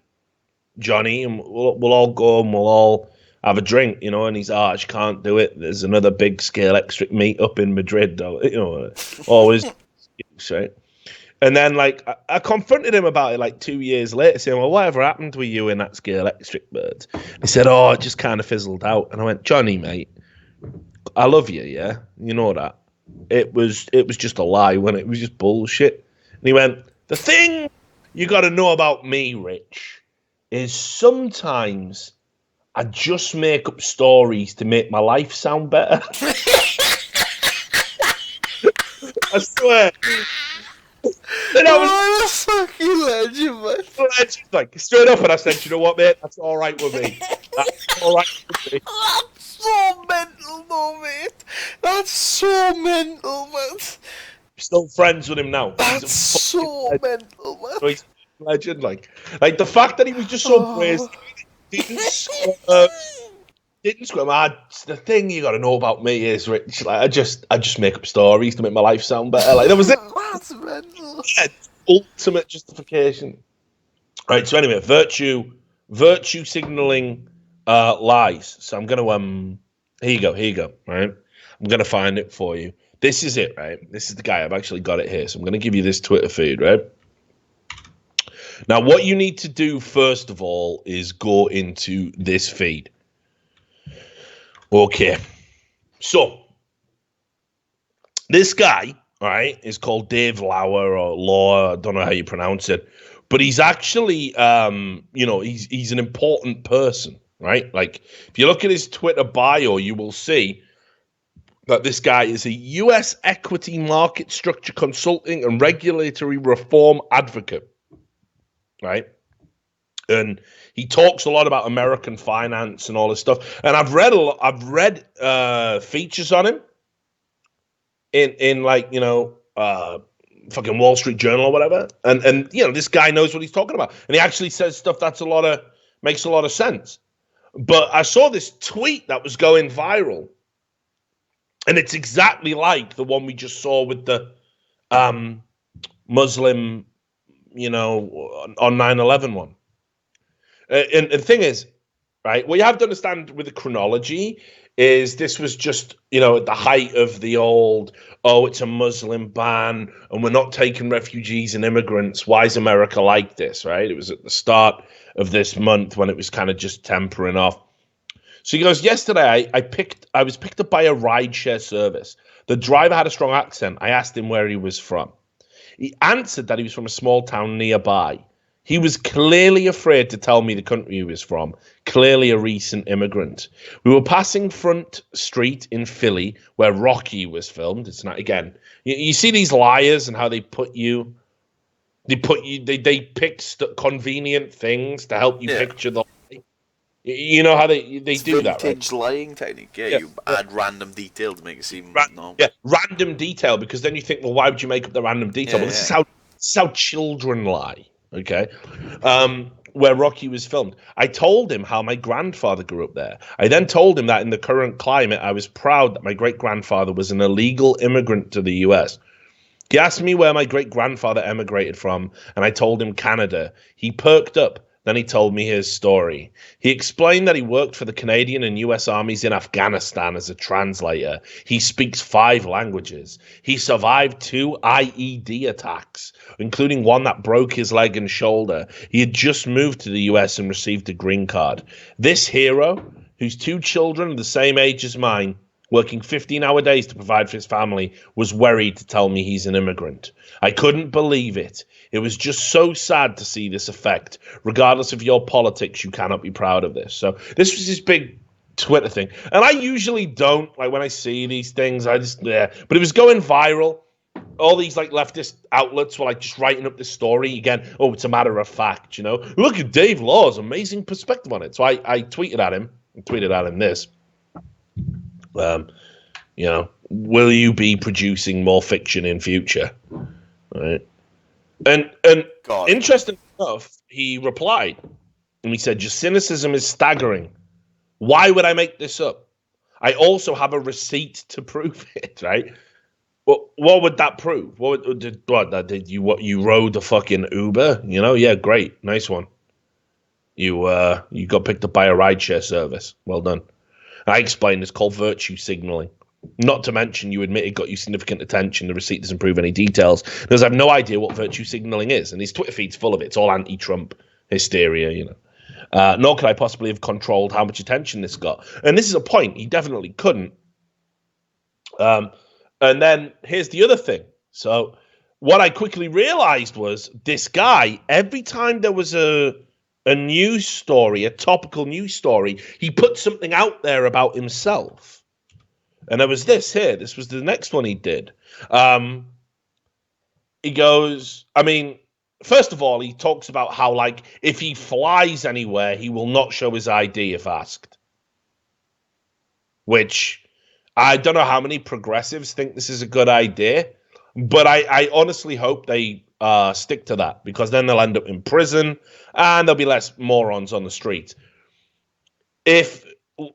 Johnny, and we'll all go and we'll all have a drink, you know, and he's, I can't do it. There's another big scale extric meet up in Madrid, you know, always, right? And then, like, I confronted him about it, like, 2 years later, saying, well, whatever happened with you in that scale extric bird? He said, oh, it just kind of fizzled out. And I went, Johnny, mate, I love you, yeah? You know that. It was just a lie, it was just bullshit. And he went, the thing you got to know about me, Rich, is sometimes I just make up stories to make my life sound better. I swear. And I was fucking legend, man. Like, straight up, and I said, you know what, mate? That's all right with me. That's all right with me. That's so mental, though, mate. That's so mental, man. Still friends with him now. That's so mental, man. He's a legend, like the fact that he was just so praised. Didn't squirm. The thing you got to know about me is, Rich, like I just make up stories to make my life sound better. Like that was it. That's mental. Yeah, ultimate justification. Right. So anyway, virtue signaling lies. So I'm gonna here you go. Right. I'm gonna find it for you. This is it. Right. This is the guy. I've actually got it here. So I'm gonna give you this Twitter feed. Right. Now, what you need to do, first of all, is go into this feed. Okay. So, this guy, all right, is called Dave Lauer or Law. I don't know how you pronounce it. But he's actually, you know, he's an important person, right? Like, if you look at his Twitter bio, you will see that this guy is a U.S. equity market structure consulting and regulatory reform advocate. Right, and he talks a lot about American finance and all this stuff. And I've read features on him in like, you know, fucking Wall Street Journal or whatever. And you know, this guy knows what he's talking about. And he actually says stuff that's makes a lot of sense. But I saw this tweet that was going viral. And it's exactly like the one we just saw with the Muslim, you know, on 9/11 one. And the thing is, right, what you have to understand with the chronology is this was just, you know, at the height of the old, oh, it's a Muslim ban and we're not taking refugees and immigrants. Why is America like this, right? It was at the start of this month when it was kind of just tempering off. So he goes, yesterday I was picked up by a rideshare service. The driver had a strong accent. I asked him where he was from. He answered that he was from a small town nearby. He was clearly afraid to tell me the country he was from, clearly a recent immigrant. We were passing Front Street in Philly, where Rocky was filmed. It's not, again, you see these liars and how they pick convenient things to help you picture the lie. You know how they do that, right? Vintage lying technique. Yeah, you add random detail to make it seem normal. Yeah, random detail, because then you think, well, why would you make up the random detail? Well, this is how children lie. Okay, where Rocky was filmed. I told him how my grandfather grew up there. I then told him that in the current climate, I was proud that my great-grandfather was an illegal immigrant to the US. He asked me where my great-grandfather emigrated from, and I told him Canada. He perked up. Then he told me his story. He explained that he worked for the Canadian and US armies in Afghanistan as a translator. He speaks 5 languages. He survived 2 IED attacks, including one that broke his leg and shoulder. He had just moved to the US and received a green card. This hero, whose 2 children are the same age as mine, working 15-hour days to provide for his family, was worried to tell me he's an immigrant. I couldn't believe it. It was just so sad to see this effect. Regardless of your politics, you cannot be proud of this. So this was his big Twitter thing. And I usually don't, like, when I see these things, I just, but it was going viral. All these, like, leftist outlets were, like, just writing up this story. Again, oh, it's a matter of fact, you know. Look at Dave Law's amazing perspective on it. So I tweeted at him this. You know, will you be producing more fiction in future? Right. And interesting enough, he replied, and he said, your cynicism is staggering. Why would I make this up? I also have a receipt to prove it, right? Well, what would that prove? You rode the fucking Uber? You know, yeah, great, nice one. You got picked up by a rideshare service. Well done. I explained it's called virtue signaling. Not to mention, you admit it got you significant attention. The receipt doesn't prove any details. Because I have no idea what virtue signaling is. And his Twitter feed's full of it. It's all anti-Trump hysteria, you know. Nor could I possibly have controlled how much attention this got. And this is a point. He definitely couldn't. And then here's the other thing. So what I quickly realized was this guy, every time there was a news story, a topical news story, he put something out there about himself. And there was this here. This was the next one he did. He goes, I mean, first of all, he talks about how, like, if he flies anywhere, he will not show his ID if asked. Which, I don't know how many progressives think this is a good idea, but I honestly hope they stick to that, because then they'll end up in prison and there'll be less morons on the street. If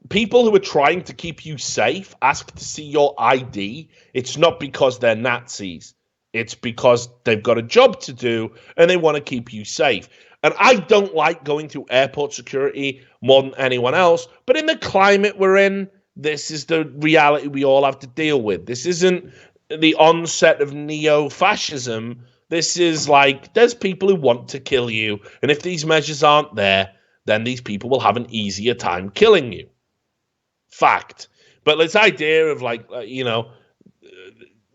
people who are trying to keep you safe ask to see your ID, it's not because they're Nazis. It's because they've got a job to do and they want to keep you safe. And I don't like going through airport security more than anyone else, but in the climate we're in, this is the reality we all have to deal with. This isn't the onset of neo-fascism. This is like, there's people who want to kill you, and if these measures aren't there, then these people will have an easier time killing you. Fact. But this idea of, like, you know,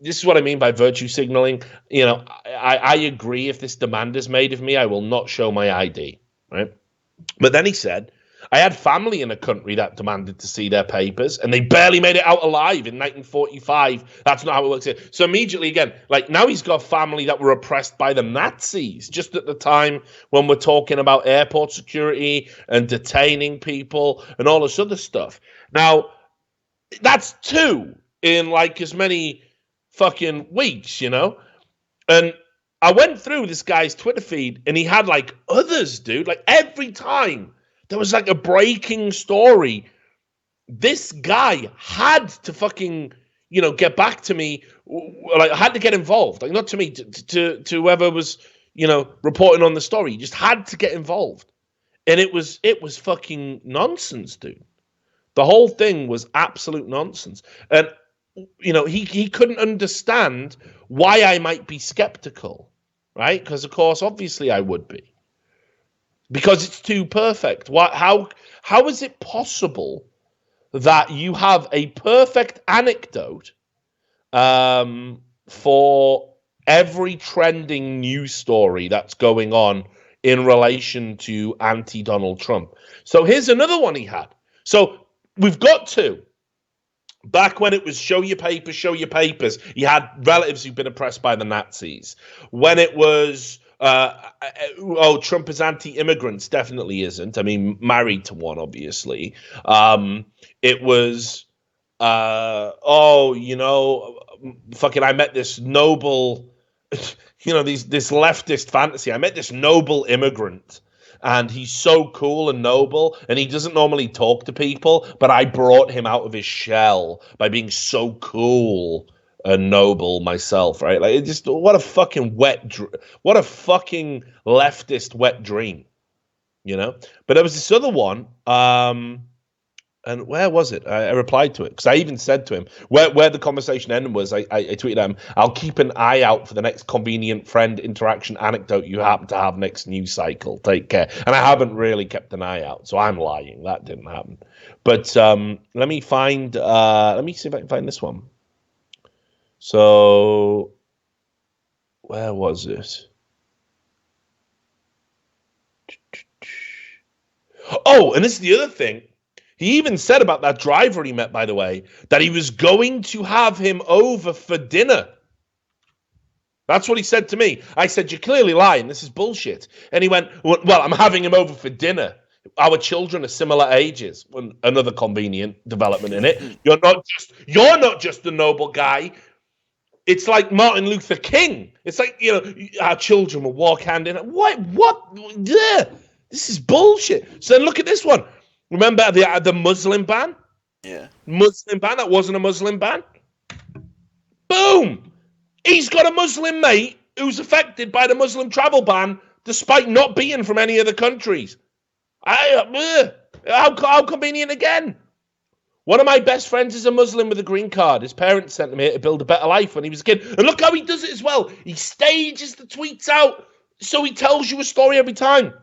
this is what I mean by virtue signaling. You know, I agree, if this demand is made of me, I will not show my ID, right? But then he said, I had family in a country that demanded to see their papers, and they barely made it out alive in 1945. That's not how it works here. So immediately, again, like, now he's got family that were oppressed by the Nazis, just at the time when we're talking about airport security and detaining people and all this other stuff. Now, that's 2 in, like, as many fucking weeks, you know? And I went through this guy's Twitter feed, and he had like others, dude. Like every time there was like a breaking story, this guy had to fucking, get back to me. Like, I had to get involved. Like, not to me, to whoever was, reporting on the story. He just had to get involved. And it was fucking nonsense, dude. The whole thing was absolute nonsense. And, he couldn't understand why I might be skeptical, right? Because, of course, obviously I would be. Because it's too perfect. How is it possible that you have a perfect anecdote for every trending news story that's going on in relation to anti-Donald Trump? So here's another one he had. So we've got two. Back when it was show your papers, he had relatives who've been oppressed by the Nazis. When it was Trump is anti-immigrants, definitely isn't. I mean, married to one, obviously. It was, fucking, I met this noble, this leftist fantasy. I met this noble immigrant, and he's so cool and noble, and he doesn't normally talk to people, but I brought him out of his shell by being so cool and noble myself, right? Like, it just, what a fucking leftist wet dream, But there was this other one, and where was it? I replied to it because I even said to him where the conversation ended was I tweeted at him, I'll keep an eye out for the next convenient friend interaction anecdote you happen to have next news cycle. Take care. And I haven't really kept an eye out, so I'm lying. That didn't happen. But let me see if I can find this one. So where was it? Oh, and this is the other thing. He even said about that driver he met, by the way, that he was going to have him over for dinner. That's what he said to me. I said, you're clearly lying. This is bullshit. And he went, well, I'm having him over for dinner. Our children are similar ages. Another convenient development in it. You're not just a noble guy. It's like Martin Luther King. It's like, our children will walk hand in hand. What? Yeah. This is bullshit. So then look at this one. Remember the Muslim ban? Yeah. Muslim ban, that wasn't a Muslim ban. Boom! He's got a Muslim mate who's affected by the Muslim travel ban despite not being from any of the countries. How convenient again? One of my best friends is a Muslim with a green card. His parents sent him here to build a better life when he was a kid. And look how he does it as well. He stages the tweets out so he tells you a story every time.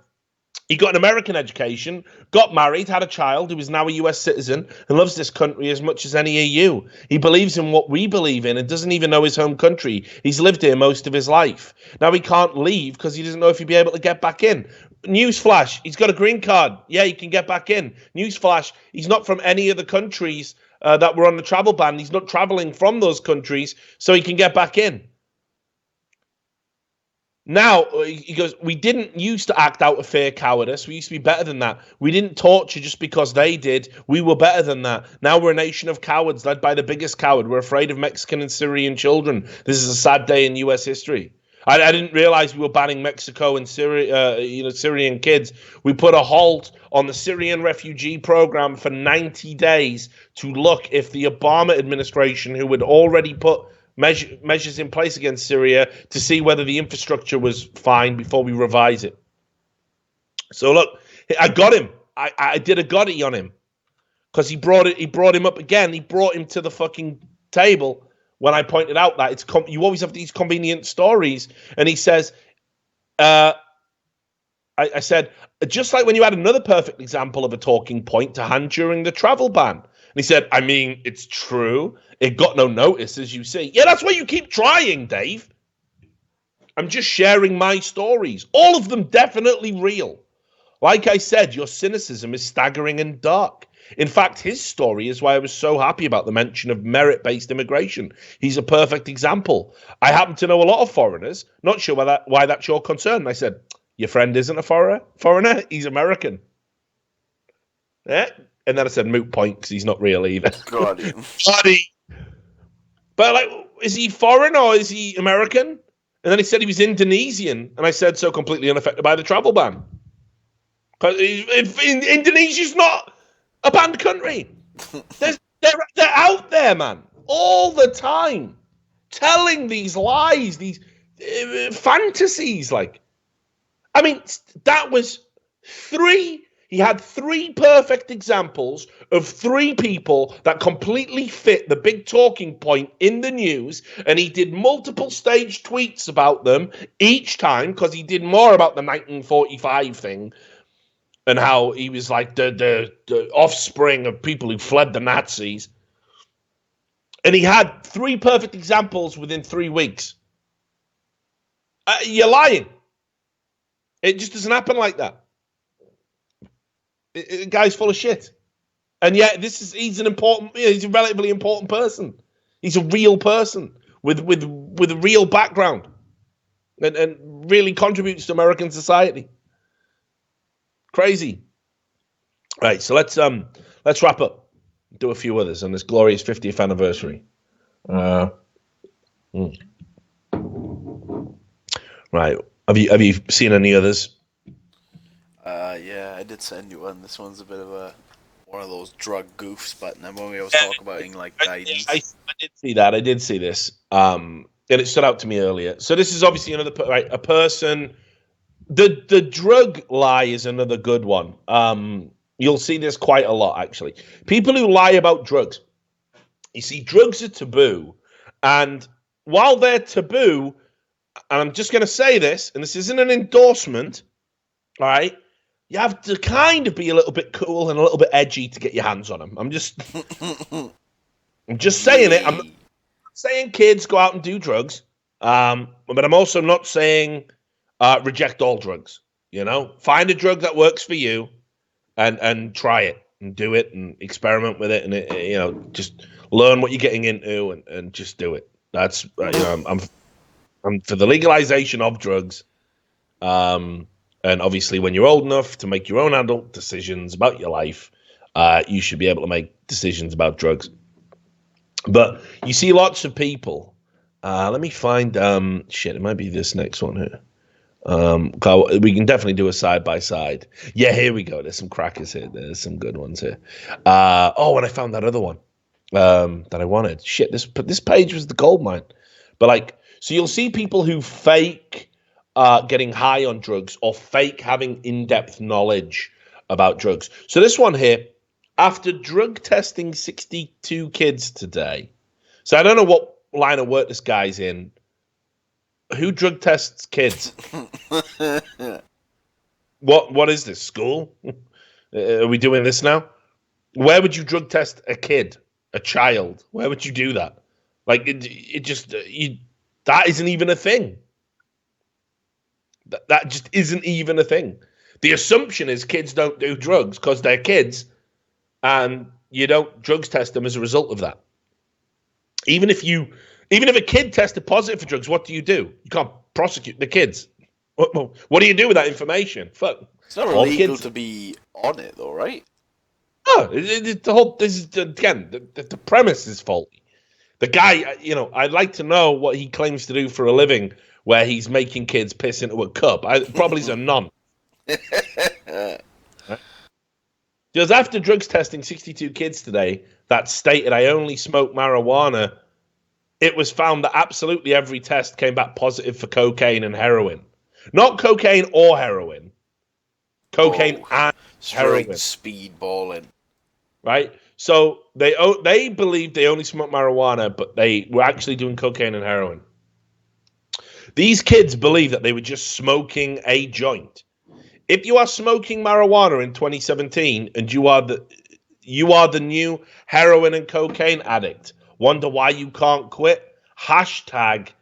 He got an American education, got married, had a child who is now a US citizen and loves this country as much as any of you. He believes in what we believe in and doesn't even know his home country. He's lived here most of his life. Now he can't leave because he doesn't know if he'll be able to get back in. Newsflash, he's got a green card. Yeah, he can get back in. Newsflash, he's not from any of the countries that were on the travel ban. He's not traveling from those countries, so he can get back in. Now, he goes, we didn't used to act out of fear cowardice. We used to be better than that. We didn't torture just because they did. We were better than that. Now we're a nation of cowards led by the biggest coward. We're afraid of Mexican and Syrian children. This is a sad day in U.S. history. I didn't realize we were banning Mexico and Syria, Syrian kids. We put a halt on the Syrian refugee program for 90 days to look if the Obama administration, who had already put measures in place against Syria, to see whether the infrastructure was fine before we revise it. So look, I got him. I did a Gotti on him because he brought him up again. He brought him to the fucking table when I pointed out that you always have these convenient stories. And he says, I said, just like when you had another perfect example of a talking point to hand during the travel ban. And he said, I mean, it's true. It got no notice, as you see. Yeah, that's why you keep trying, Dave. I'm just sharing my stories. All of them definitely real. Like I said, your cynicism is staggering and dark. In fact, his story is why I was so happy about the mention of merit-based immigration. He's a perfect example. I happen to know a lot of foreigners. Not sure why that's your concern. And I said, your friend isn't a foreigner. He's American. Yeah. And then I said moot point because he's not real either. Got him. But like, is he foreign or is he American? And then he said he was Indonesian, and I said so completely unaffected by the travel ban. Because Indonesia's not a banned country. They're out there, man, all the time, telling these lies, these fantasies. Like, I mean, that was three. He had three perfect examples of three people that completely fit the big talking point in the news, and he did multiple staged tweets about them each time because he did more about the 1945 thing and how he was like the offspring of people who fled the Nazis. And he had three perfect examples within 3 weeks. You're lying. It just doesn't happen like that. The guy's full of shit. And yet he's a relatively important person. He's a real person with a real background and really contributes to American society. Crazy. Right, so let's wrap up. Do a few others on this glorious 50th anniversary. Right. Have you seen any others? Yeah, I did send you one. This one's a bit of one of those drug goofs, but then when we always talk about like guidance. I did see that. I did see this. And it stood out to me earlier. So this is obviously a person. The drug lie is another good one. You'll see this quite a lot, actually. People who lie about drugs. You see, drugs are taboo. And while they're taboo, and I'm just going to say this, and this isn't an endorsement, all right? You have to kind of be a little bit cool and a little bit edgy to get your hands on them. I'm just saying it. I'm not saying kids go out and do drugs, but I'm also not saying reject all drugs. You know, find a drug that works for you, and try it and do it and experiment with it, and just learn what you're getting into and just do it. That's I'm for the legalization of drugs. And obviously, when you're old enough to make your own adult decisions about your life, you should be able to make decisions about drugs. But you see lots of people. Let me find. It might be this next one here. We can definitely do a side by side. Yeah, here we go. There's some crackers here. There's some good ones here. And I found that other one that I wanted. Shit, this page was the gold mine. But so you'll see people who fake getting high on drugs or fake having in-depth knowledge about drugs. So this one here, after drug testing 62 kids today. So I don't know what line of work this guy's in. Who drug tests kids? What is this, school? Are we doing this now? Where would you drug test a kid, a child? Where would you do that? That isn't even a thing. That just isn't even a thing. The assumption is kids don't do drugs because they're kids, and you don't drugs test them as a result of that. Even if a kid tested positive for drugs, what do? You can't prosecute the kids. What do you do with that information? Fuck. It's not illegal to be on it, though, right? No, the premise is faulty. The guy, I'd like to know what he claims to do for a living, where he's making kids piss into a cup. Probably is a nun. Right? Just after drugs testing 62 kids today that stated I only smoke marijuana, it was found that absolutely every test came back positive for cocaine and heroin. Not cocaine or heroin. Cocaine and heroin. Speedballing. Right? So they believed they only smoked marijuana, but they were actually doing cocaine and heroin. These kids believe that they were just smoking a joint. If you are smoking marijuana in 2017 and you are the new heroin and cocaine addict, wonder why you can't quit? Hashtag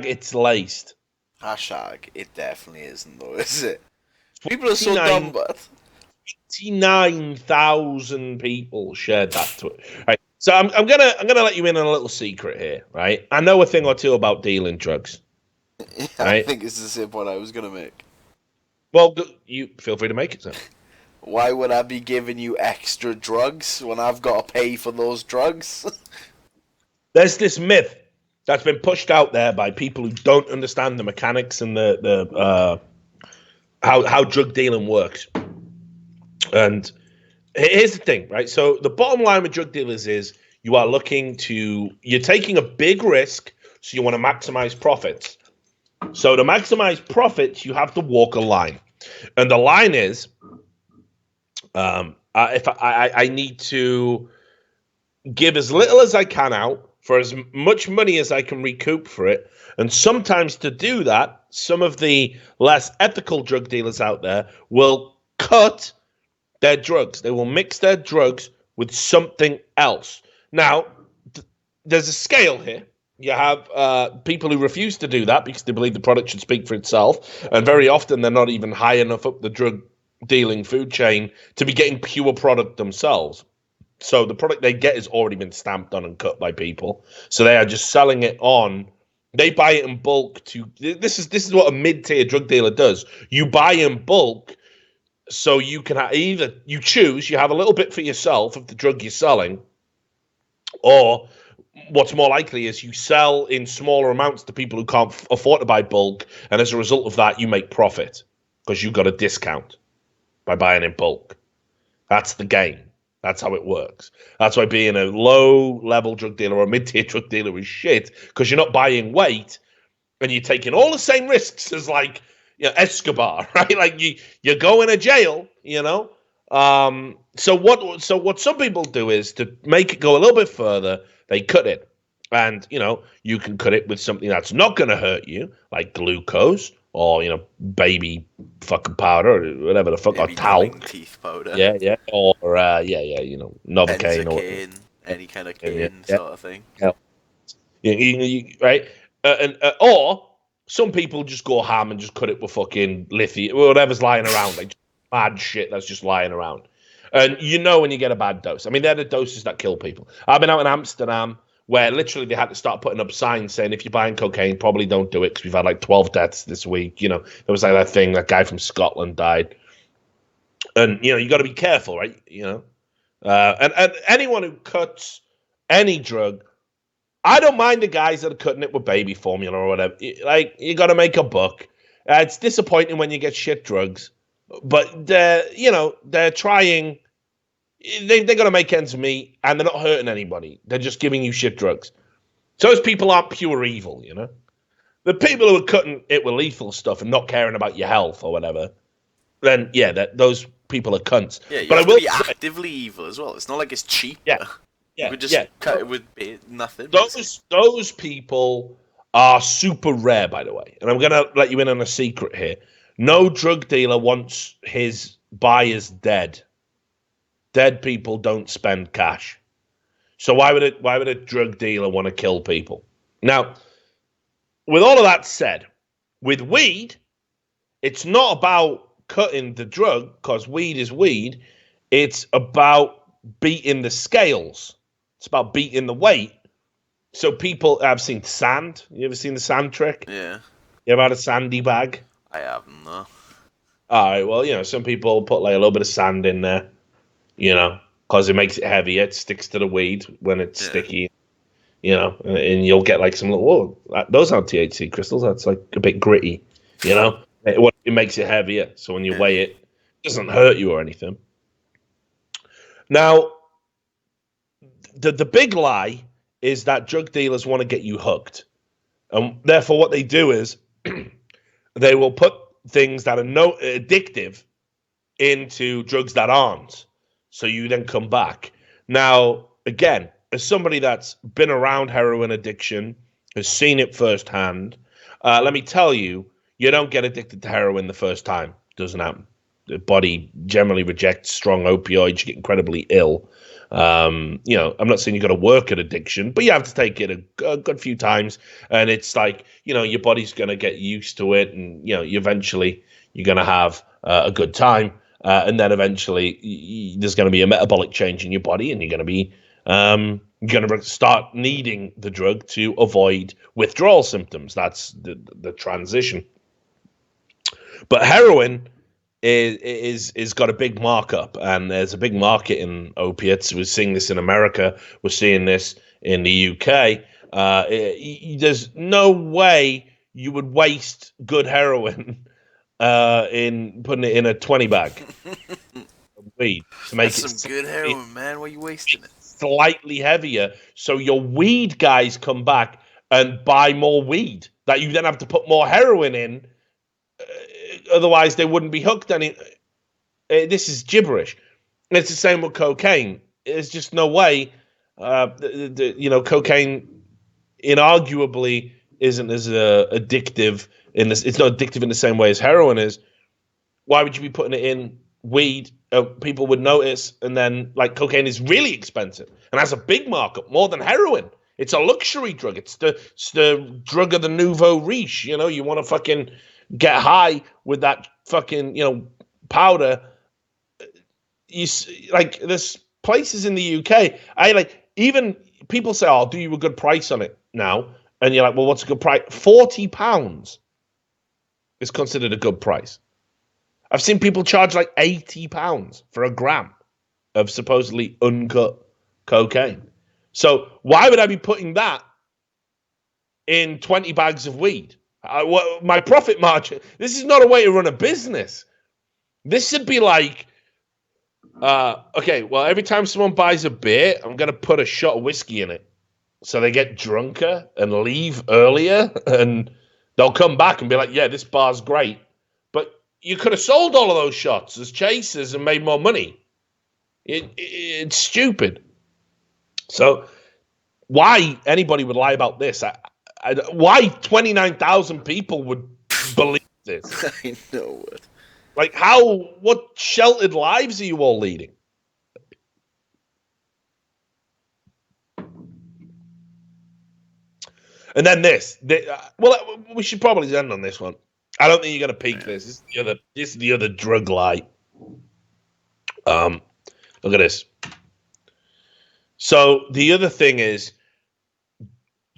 it's laced. Hashtag it definitely isn't, though, is it? People are so dumb, but 29,000 people shared that tweet. Right. So I'm gonna let you in on a little secret here, right? I know a thing or two about dealing drugs. Yeah, right? I think it's the same point I was gonna make. Well, you feel free to make it, sir. Why would I be giving you extra drugs when I've got to pay for those drugs? There's this myth. that's been pushed out there by people who don't understand the mechanics and the how drug dealing works. And here's the thing, right? So the bottom line with drug dealers is you're taking a big risk, so you want to maximize profits. So to maximize profits, you have to walk a line. And the line is, if I need to give as little as I can out for as much money as I can recoup for it. And sometimes to do that, some of the less ethical drug dealers out there will cut their drugs. They will mix their drugs with something else. Now, there's a scale here. You have people who refuse to do that because they believe the product should speak for itself. And very often they're not even high enough up the drug dealing food chain to be getting pure product themselves. So the product they get has already been stamped on and cut by people. So they are just selling it on. They buy it in bulk this is what a mid-tier drug dealer does. You buy in bulk so you can either you choose, you have a little bit for yourself of the drug you're selling, or what's more likely is you sell in smaller amounts to people who can't afford to buy bulk, and as a result of that, you make profit because you got a discount by buying in bulk. That's the game. That's how it works. That's why being a low-level drug dealer or a mid-tier drug dealer is shit, because you're not buying weight, and you're taking all the same risks as, like, Escobar, right? Like, you're going to jail, So what some people do is to make it go a little bit further, they cut it. And, you can cut it with something that's not going to hurt you, like glucose or, baby fucking powder or whatever the fuck, baby or talc. Teeth powder. Yeah. Or, Novocaine. Benzocaine, any kind of cane sort of thing. Yeah. Right? Or some people just go ham and just cut it with fucking lithium, whatever's lying around, like bad shit that's just lying around. And when you get a bad dose. I mean, they're the doses that kill people. I've been out in Amsterdam where literally they had to start putting up signs saying, if you're buying cocaine, probably don't do it because we've had like 12 deaths this week. There was like that thing, that guy from Scotland died. And, you got to be careful, right? And anyone who cuts any drug, I don't mind the guys that are cutting it with baby formula or whatever. Like, you got to make a buck. It's disappointing when you get shit drugs. But they're trying. They're going to make ends meet, and they're not hurting anybody. They're just giving you shit drugs. So those people aren't pure evil, The people who are cutting it with lethal stuff and not caring about your health or whatever, then those people are cunts. Yeah, you have to be actively evil as well. It's not like it's cheap. Yeah. You could just cut it with nothing. Those people are super rare, by the way. And I'm going to let you in on a secret here. No drug dealer wants his buyers dead. Dead people don't spend cash. So why would a drug dealer want to kill people? Now, with all of that said, with weed, it's not about cutting the drug, because weed is weed. It's about beating the scales. It's about beating the weight. So I've seen sand. You ever seen the sand trick? Yeah. You ever had a sandy bag? I haven't, though. All right, well, some people put like a little bit of sand in there, because it makes it heavier. It sticks to the weed when it's sticky, and you'll get like some little, those aren't THC crystals. That's like a bit gritty, It makes it heavier. So when you weigh it, it doesn't hurt you or anything. Now, the big lie is that drug dealers want to get you hooked. And therefore what they do is they will put things that are addictive into drugs that aren't. So you then come back. Now, again, as somebody that's been around heroin addiction, has seen it firsthand, let me tell you, you don't get addicted to heroin the first time. Doesn't happen. The body generally rejects strong opioids. You get incredibly ill. I'm not saying you got to work at addiction, but you have to take it a good few times, and it's like, your body's going to get used to it, and eventually you're going to have a good time, and then eventually there's going to be a metabolic change in your body, and you're going to be start needing the drug to avoid withdrawal symptoms. That's the transition. But heroin is got a big markup, and there's a big market in opiates. We're seeing this in America. We're seeing this in the UK. There's no way you would waste good heroin in putting it in a 20 bag of weed to make That's it some good heroin, man. Why are you wasting it? slightly heavier, so your weed guys come back and buy more weed that you then have to put more heroin in. Otherwise, they wouldn't be hooked. This is gibberish. It's the same with cocaine. There's just no way. Cocaine inarguably isn't as addictive in this. It's not addictive in the same way as heroin is. Why would you be putting it in weed? People would notice, and then like cocaine is really expensive and has a big markup, more than heroin. It's a luxury drug. It's the drug of the nouveau riche. You know, you want to fucking get high with that fucking powder. There's places in the UK. Even people say, "I'll do you a good price on it now," and you're like, "Well, what's a good price?" £40 is considered a good price. I've seen people charge like £80 for a gram of supposedly uncut cocaine. So why would I be putting that in 20 bags of weed? My profit margin. This is not a way to run a business. This should be like, okay, well, every time someone buys a beer, I'm going to put a shot of whiskey in it. So they get drunker and leave earlier, and they'll come back and be like, yeah, this bar's great. But you could have sold all of those shots as chasers and made more money. It's stupid. So why anybody would lie about this? Why 29,000 people would believe this? I know it. Like, what sheltered lives are you all leading? And then this. We should probably end on this one. I don't think you're going to peak this. This is the other drug lie. Look at this. So the other thing is,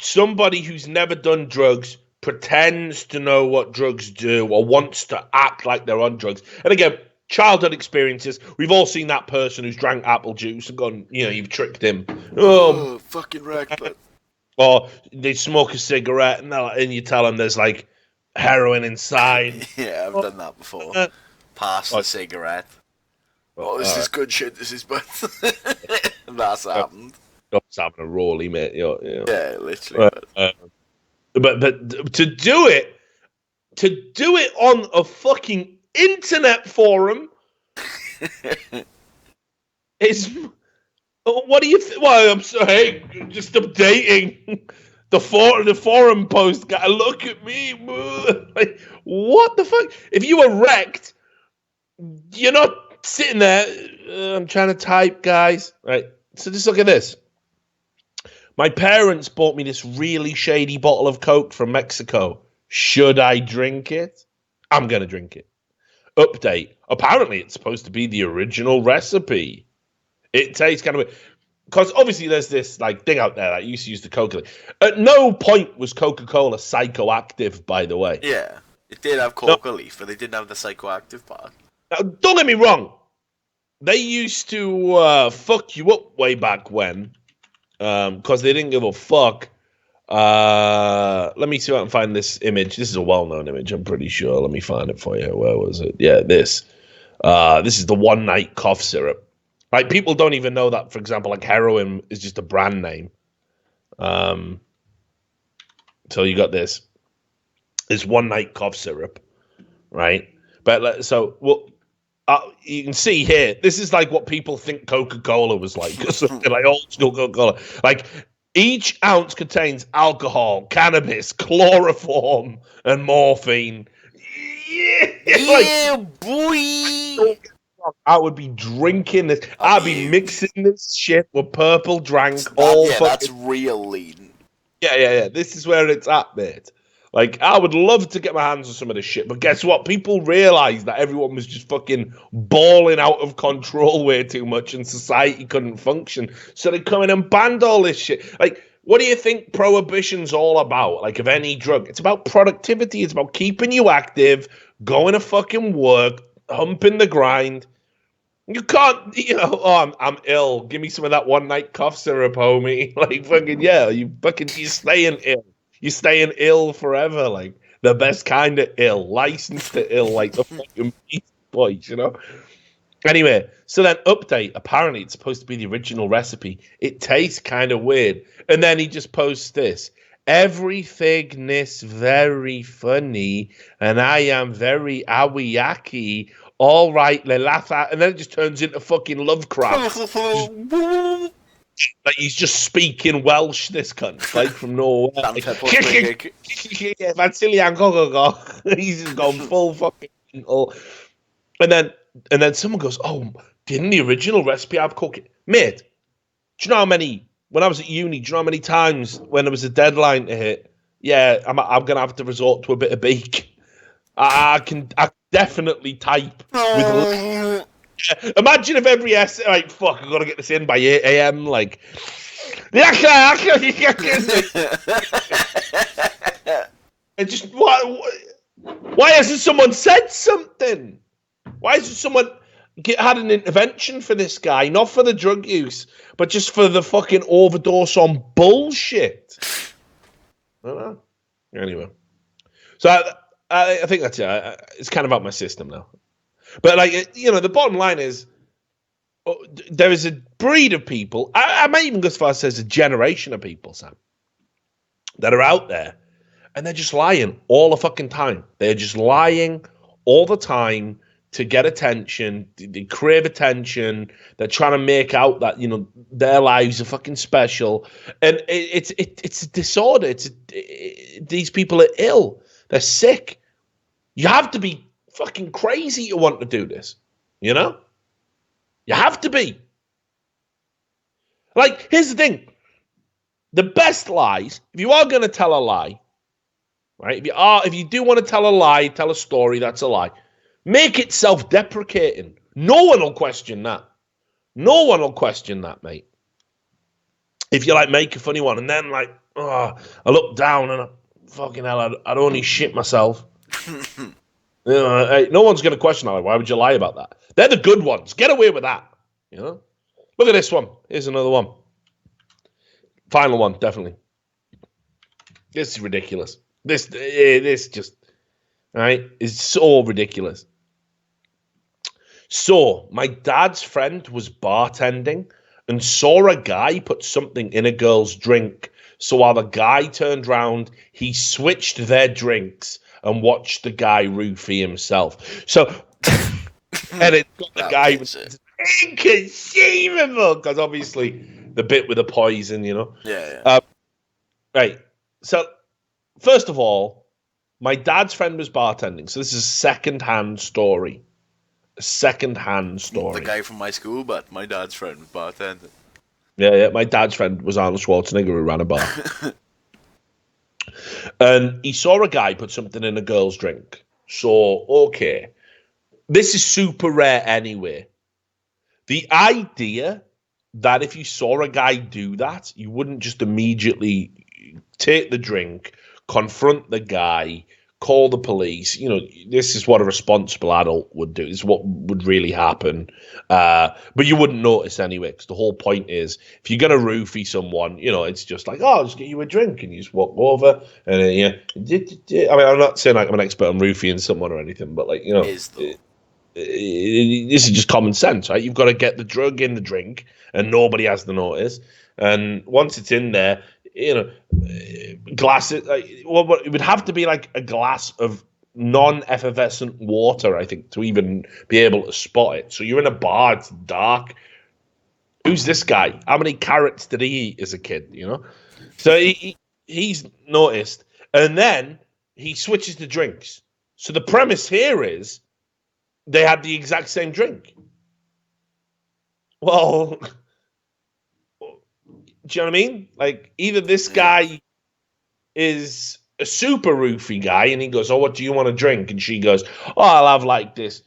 somebody who's never done drugs pretends to know what drugs do or wants to act like they're on drugs. And again, childhood experiences. We've all seen that person who's drank apple juice and gone, you've tricked him. Oh, fucking wrecked, but... Or they smoke a cigarette and you tell them there's like heroin inside. Yeah, I've done that before. Pass the cigarette. This is good shit. This is bad. That's happened. Stop's having a rolly, mate. Yeah, literally. But to do it on a fucking internet forum is. What do you think? Well, I'm sorry, just updating the forum post. Guy, look at me. Like, what the fuck? If you were wrecked, you're not sitting there. I'm trying to type, guys. Right. So just look at this. My parents bought me this really shady bottle of Coke from Mexico. Should I drink it? I'm going to drink it. Update. Apparently, it's supposed to be the original recipe. It tastes kind of... Because obviously there's this like thing out there that used to use the Coca-Cola. At no point was Coca-Cola psychoactive, by the way. Yeah. It did have coca leaf, but they didn't have the psychoactive part. Now, don't get me wrong. They used to fuck you up way back when. Because they didn't give a fuck. Let me see if I can find this image. This is a well-known image, I'm pretty sure. Let me find it for you. Where was it? Yeah, this. This is the one-night cough syrup. Like, people don't even know that, for example, like heroin is just a brand name. So you got this. It's one-night cough syrup, right? But you can see here, this is like what people think Coca-Cola was like. Like old school Coca-Cola. Like, each ounce contains alcohol, cannabis, chloroform, and morphine. Yeah, boy! I would be drinking this. I'd be mixing this shit with purple drank. That's real lean. Yeah. This is where it's at, mate. Like, I would love to get my hands on some of this shit, but guess what? People realised that everyone was just fucking balling out of control way too much and society couldn't function. So they come in and banned all this shit. Like, what do you think prohibition's all about? Like, of any drug? It's about productivity. It's about keeping you active, going to fucking work, humping the grind. You can't, I'm ill. Give me some of that one night cough syrup, homie. Like, fucking, yeah, you're staying ill. You're staying ill forever. Like, the best kind of ill. Licensed to ill, like the fucking Beast Boys, Anyway, so then update. Apparently, it's supposed to be the original recipe. It tastes kind of weird. And then he just posts this. Everything is very funny, and I am very awiyaki. All right, Lelafa. And then it just turns into fucking Lovecraft. Like he's just speaking Welsh, this cunt, like from nowhere. Like, he's just gone full fucking. And then someone goes, "Oh, didn't the original recipe have cooking?" Mate, do you know how many? When I was at uni, do you know how many times when there was a deadline to hit? Yeah, I'm gonna have to resort to a bit of beak. I can definitely type with. Imagine if every essay, like, fuck, I've got to get this in by 8 a.m. Like, and just why hasn't someone said something? Why hasn't someone had an intervention for this guy? Not for the drug use, but just for the fucking overdose on bullshit. I don't know. Anyway, so I think that's it. It's kind of out my system now. But, like, the bottom line is there is a breed of people, I might even go as far as there's a generation of people, Sam, that are out there, and they're just lying all the fucking time. They're just lying all the time to get attention. They crave attention. They're trying to make out that, their lives are fucking special. And it's a disorder. These people are ill. They're sick. You have to be fucking crazy to want to do this, You have to be. Like, here's the thing. The best lies, if you are going to tell a lie, right? If you do want to tell a lie, tell a story, that's a lie. Make it self-deprecating. No one will question that. No one will question that, mate. If you, like, make a funny one and then, like, I look down and fucking hell, I'd only shit myself. No one's going to question that. Why would you lie about that? They're the good ones. Get away with that. Look at this one. Here's another one. Final one, definitely. This is ridiculous. This just, right, is so ridiculous. So, my dad's friend was bartending and saw a guy put something in a girl's drink. So while the guy turned round, he switched their drinks and watched the guy roofie himself. So, and it got the guy was inconceivable because obviously the bit with the poison, Yeah. Right. So, first of all, my dad's friend was bartending. So this is a second-hand story. The guy from my school, but my dad's friend was bartending. Yeah. My dad's friend was Arnold Schwarzenegger who ran a bar. And he saw a guy put something in a girl's drink. So, okay. This is super rare anyway. The idea that if you saw a guy do that, you wouldn't just immediately take the drink, confront the guy, call the police. This is what a responsible adult would do. This is what would really happen. But you wouldn't notice anyway, because the whole point is, if you're going to roofie someone, it's just like, I'll just get you a drink, and you just walk over, and I mean, I'm not saying like I'm an expert on roofieing someone or anything, but like, this is just common sense, right? You've got to get the drug in the drink, and nobody has to notice. And once it's in there, glass. It would have to be like a glass of non-effervescent water, I think, to even be able to spot it. So you're in a bar, it's dark. Who's this guy? How many carrots did he eat as a kid? So he's noticed, and then he switches to drinks. So the premise here is they had the exact same drink. Well, do you know what I mean? Like, either this guy is a super roofie guy and he goes, what do you want to drink? And she goes, I'll have like this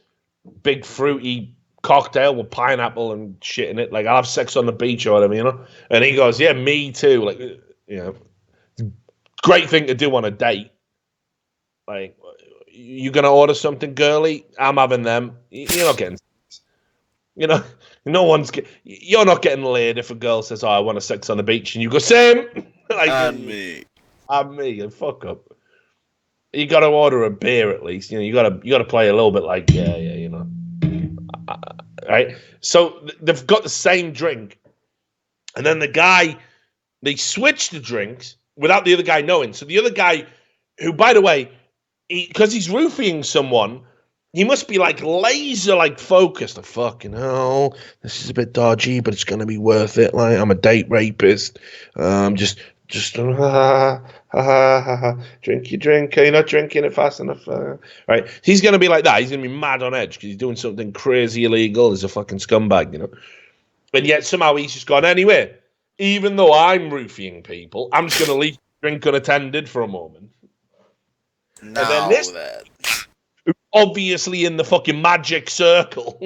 big fruity cocktail with pineapple and shit in it. Like, I'll have sex on the beach or whatever, And he goes, yeah, me too. Like, great thing to do on a date. Like, you going to order something girly? I'm having them. You're not getting sex. You know, you're not getting laid if a girl says, "Oh, I want to sex on the beach," and you go, "Same." Like, And me. and me, and fuck up. You got to order a beer at least. You know, you got to play a little bit like, yeah, you know, right? So they've got the same drink, and then they switch the drinks without the other guy knowing. So the other guy, who, by the way, because he's roofing someone, he must be like laser like focused. Like, fucking hell, this is a bit dodgy, but it's gonna be worth it. Like, I'm a date rapist. Just drink your drink. You're not drinking it fast enough. Right? He's gonna be like that. He's gonna be mad on edge because he's doing something crazy illegal. He's a fucking scumbag, you know. And yet somehow he's just gone anyway. Even though I'm roofing people, I'm just gonna leave the drink unattended for a moment. Now and then this, that. obviously in the fucking magic circle.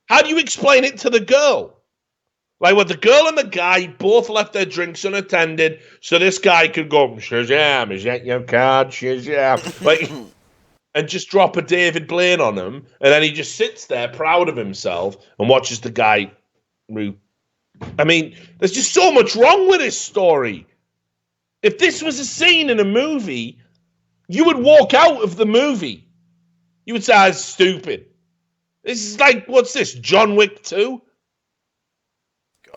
How do you explain it to the girl? Like, what, the girl and the guy both left their drinks unattended, so this guy could go, Shazam, is that your card? Shazam. Like, and just drop a David Blaine on him, and then he just sits there proud of himself and watches the guy move. I mean, there's just so much wrong with this story. If this was a scene in a movie, you would walk out of the movie. You would say, it's stupid. This is like, what's this, John Wick 2?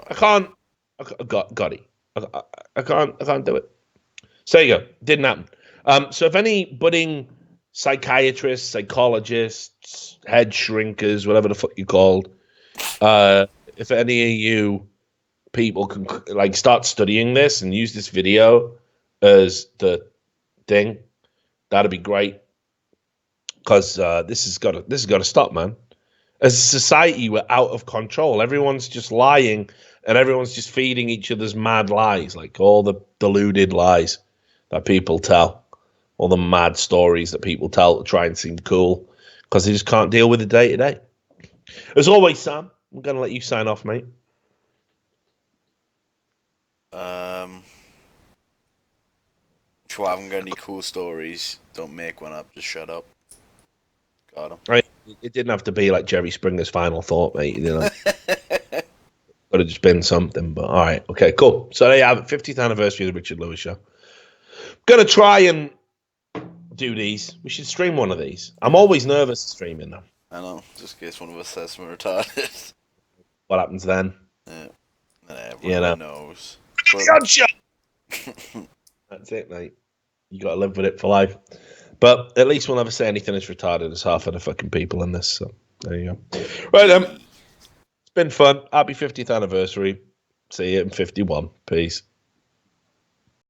I can't do it. So there you go. Didn't happen. So if any budding psychiatrists, psychologists, head shrinkers, whatever the fuck you're called, if any of you people can like start studying this and use this video as the thing, that'd be great. Because this has got to stop, man. As a society, we're out of control. Everyone's just lying, and everyone's just feeding each other's mad lies, like all the deluded lies that people tell, all the mad stories that people tell to try and seem cool, because they just can't deal with the day-to-day. As always, Sam, I'm going to let you sign off, mate. If you haven't got any cool stories, don't make one up. Just shut up. Got him. Right. It didn't have to be like Jerry Springer's final thought, mate. You know, could have just been something. But all right, okay, cool. So there you have it, 50th anniversary of the Richard Lewis Show. Gonna try and do these. We should stream one of these. I'm always nervous streaming them. I know, just in case one of us says we're retarded. What happens then? Yeah, and everyone knows. Gotcha. That's it, mate. You got to live with it for life. But at least we'll never say anything as retarded as half of the fucking people in this. So there you go. Right then. It's been fun. Happy 50th anniversary. See you in 51. Peace.